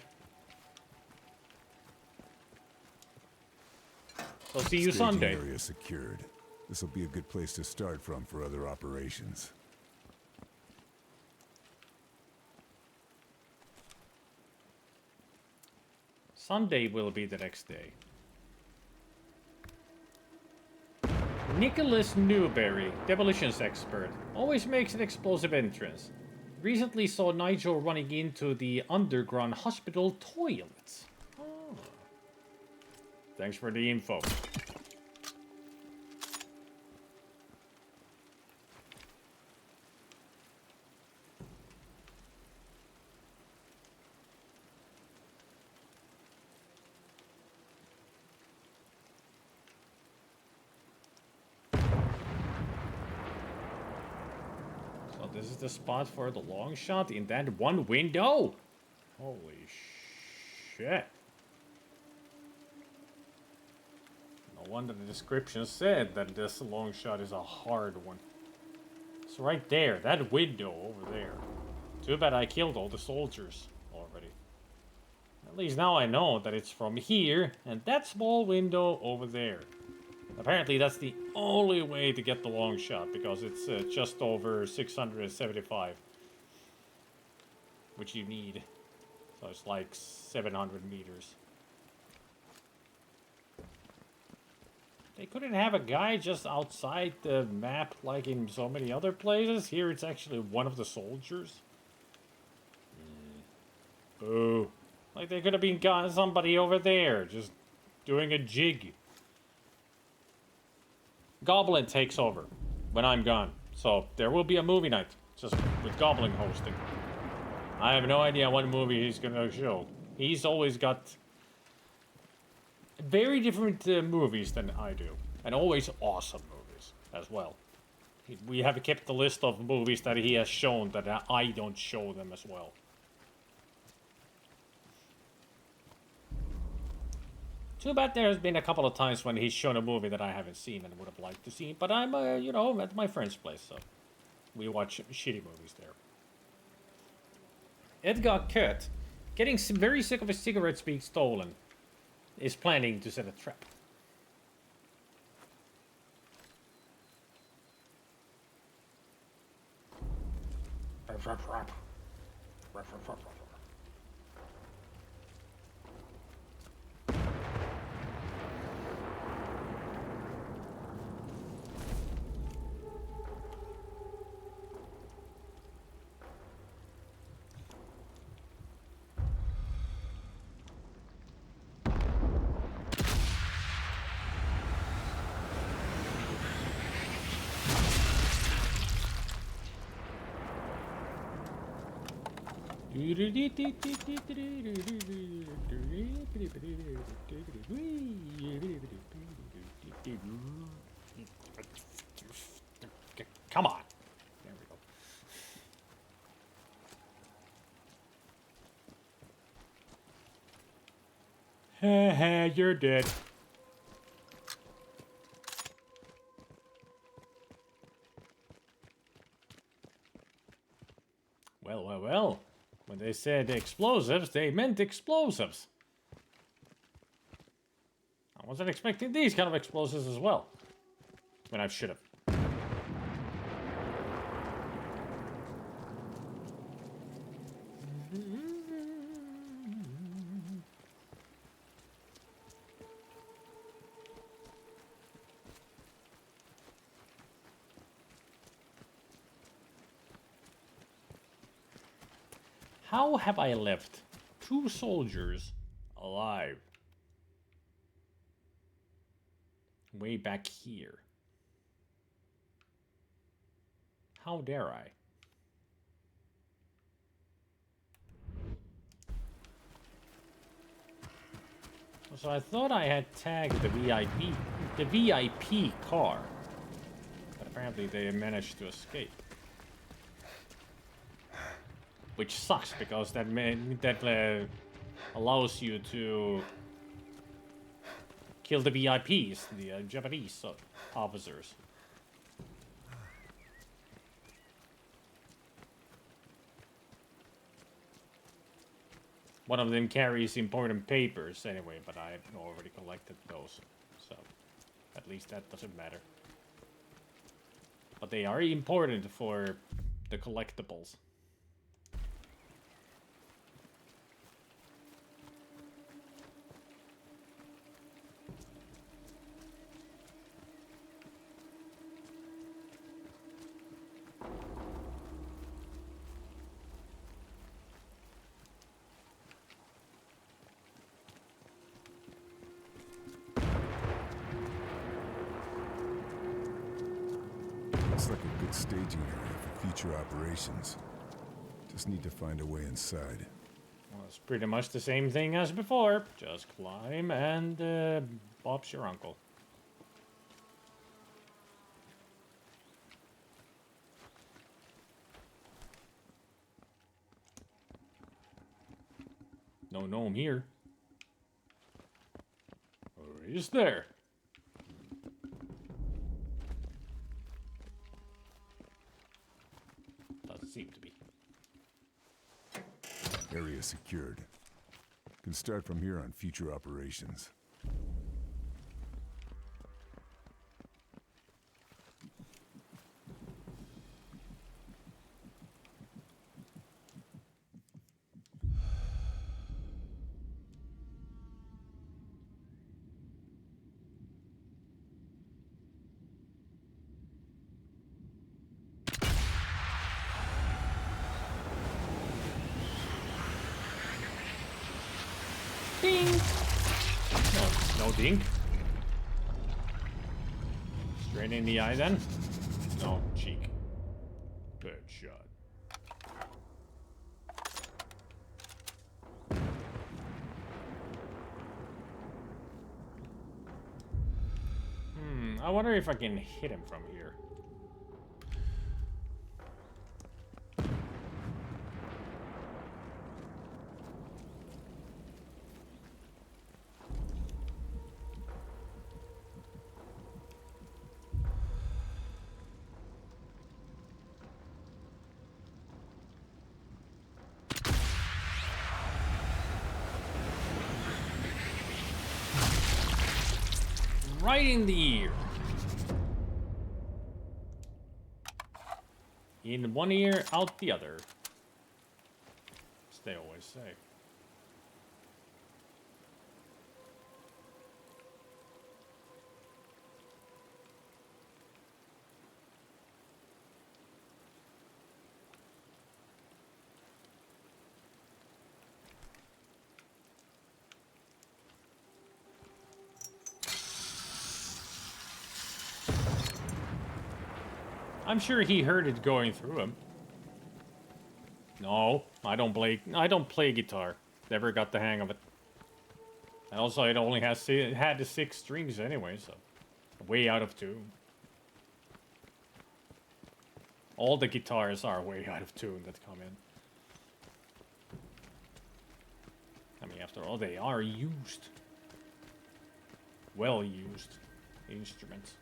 So see you Staging Sunday. area secured. This will be a good place to start from for other operations. Sunday will be the next day. Nicholas Newberry, demolitions expert, always makes an explosive entrance. Recently saw Nigel running into the underground hospital toilets. Oh. Thanks for the info. This is the spot for the long shot in that one window. Holy shit. No wonder the description said that this long shot is a hard one. It's right there, that window over there. Too bad I killed all the soldiers already. At least now I know that it's from here and that small window over there. Apparently that's the only way to get the long shot, because it's just over 675. Which you need. So it's like 700 meters. They couldn't have a guy just outside the map like in so many other places. Here it's actually one of the soldiers. Boo. Like they could have been got somebody over there just doing a jig. Goblin takes over when I'm gone. So there will be a movie night, just with Goblin hosting. I have no idea what movie he's gonna show. He's always got very different movies than I do. And always awesome movies as well. We have kept the list of movies that he has shown that I don't show them as well. Too bad there's been a couple of times when he's shown a movie that I haven't seen and would have liked to see. But I'm, you know, at my friend's place, so we watch shitty movies there. Edgar Kurt, getting very sick of his cigarettes being stolen, is planning to set a trap. Come on. There we go. Haha, you're dead. Well, well, well. When they said explosives, they meant explosives. I wasn't expecting these kind of explosives as well. When I should have. How have I left 2 soldiers alive? Way back here. How dare I? So I thought I had tagged the VIP car. But apparently they managed to escape. Which sucks, because that allows you to kill the VIPs, the Japanese officers. One of them carries important papers anyway, but I've already collected those, so at least that doesn't matter. But they are important for the collectibles. Looks like a good staging area for future operations. Just need to find a way inside. Well, it's pretty much the same thing as before. Just climb and Bob's your uncle. No gnome here. Or is there? Doesn't seem to be. Area secured. Can start from here on future operations. Ding! No ding. Straight in the eye then? No, cheek. Good shot. I wonder if I can hit him from here. Right in the ear. In one ear, out the other. As they always say. I'm sure he heard it going through him. No, I don't play guitar. Never got the hang of it. And also, it only had the 6 strings anyway, so way out of tune. All the guitars are way out of tune that come in. I mean, after all, they are used. Well used instruments.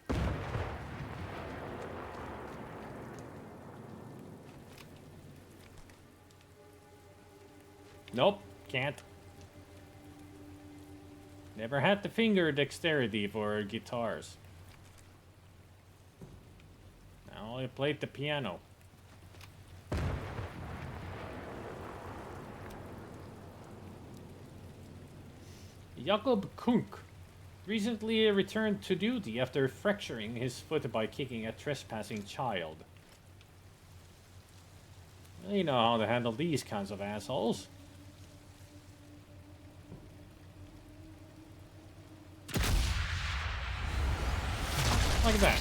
Nope, can't. Never had the finger dexterity for guitars. I only played the piano. Jakob Kunk recently returned to duty after fracturing his foot by kicking a trespassing child. You know how to handle these kinds of assholes. Like that.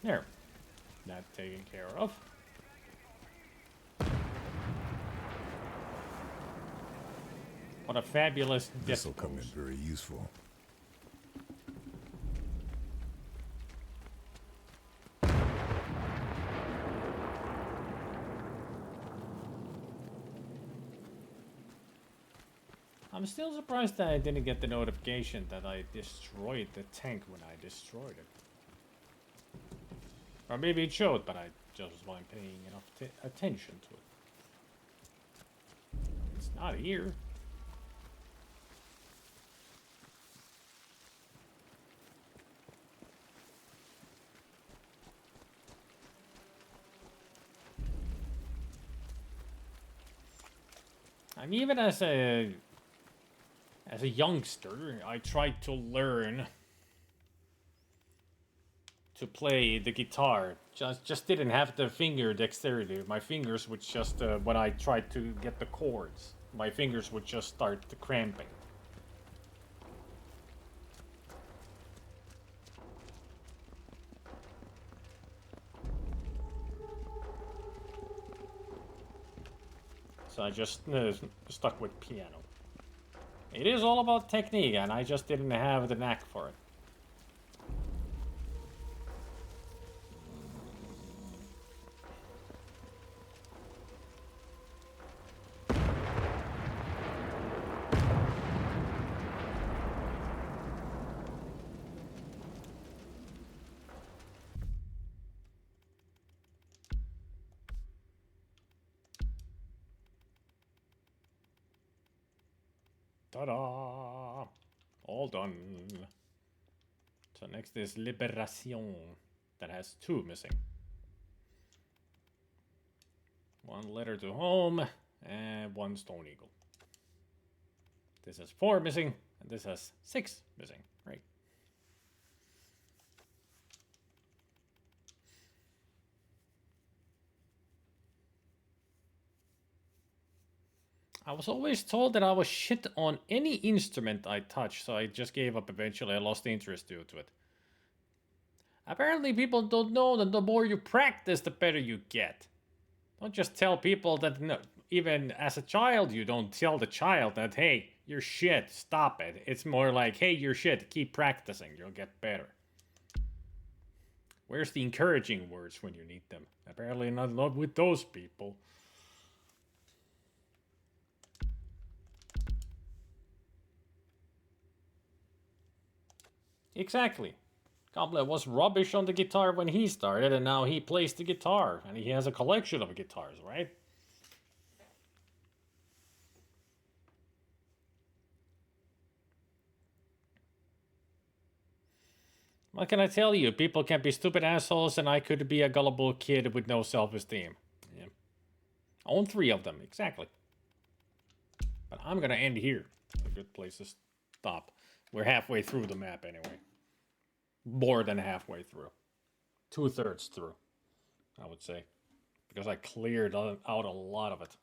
There. That taken care of. What a fabulous This will come in pose. very useful. I'm still surprised that I didn't get the notification that I destroyed the tank when I destroyed it. Or maybe it showed, but I just wasn't paying enough attention to it. It's not here. I mean, even as a youngster, I tried to learn to play the guitar. Just didn't have the finger dexterity. My fingers would just when I tried to get the chords, my fingers would just start cramping. So I just stuck with piano. It is all about technique, and I just didn't have the knack for it. Ta-da! All done. So next is Liberation. That has 2 missing. 1 letter to home and 1 stone eagle. This has 4 missing, and this has 6 missing. Right. I was always told that I was shit on any instrument I touched, so I just gave up eventually. I lost interest due to it. Apparently people don't know that the more you practice, the better you get. Don't just tell people that, no, even as a child, you don't tell the child that, hey, you're shit, stop it. It's more like, hey, you're shit, keep practicing, you'll get better. Where's the encouraging words when you need them? Apparently not with those people. Exactly. Goblet was rubbish on the guitar when he started, and now he plays the guitar, and he has a collection of guitars, right? What can I tell you? People can be stupid assholes, and I could be a gullible kid with no self-esteem. Yeah. I own 3 of them, exactly. But I'm gonna end here. A good place to stop. We're halfway through the map anyway. More than halfway through. 2/3 through, I would say. Because I cleared out a lot of it.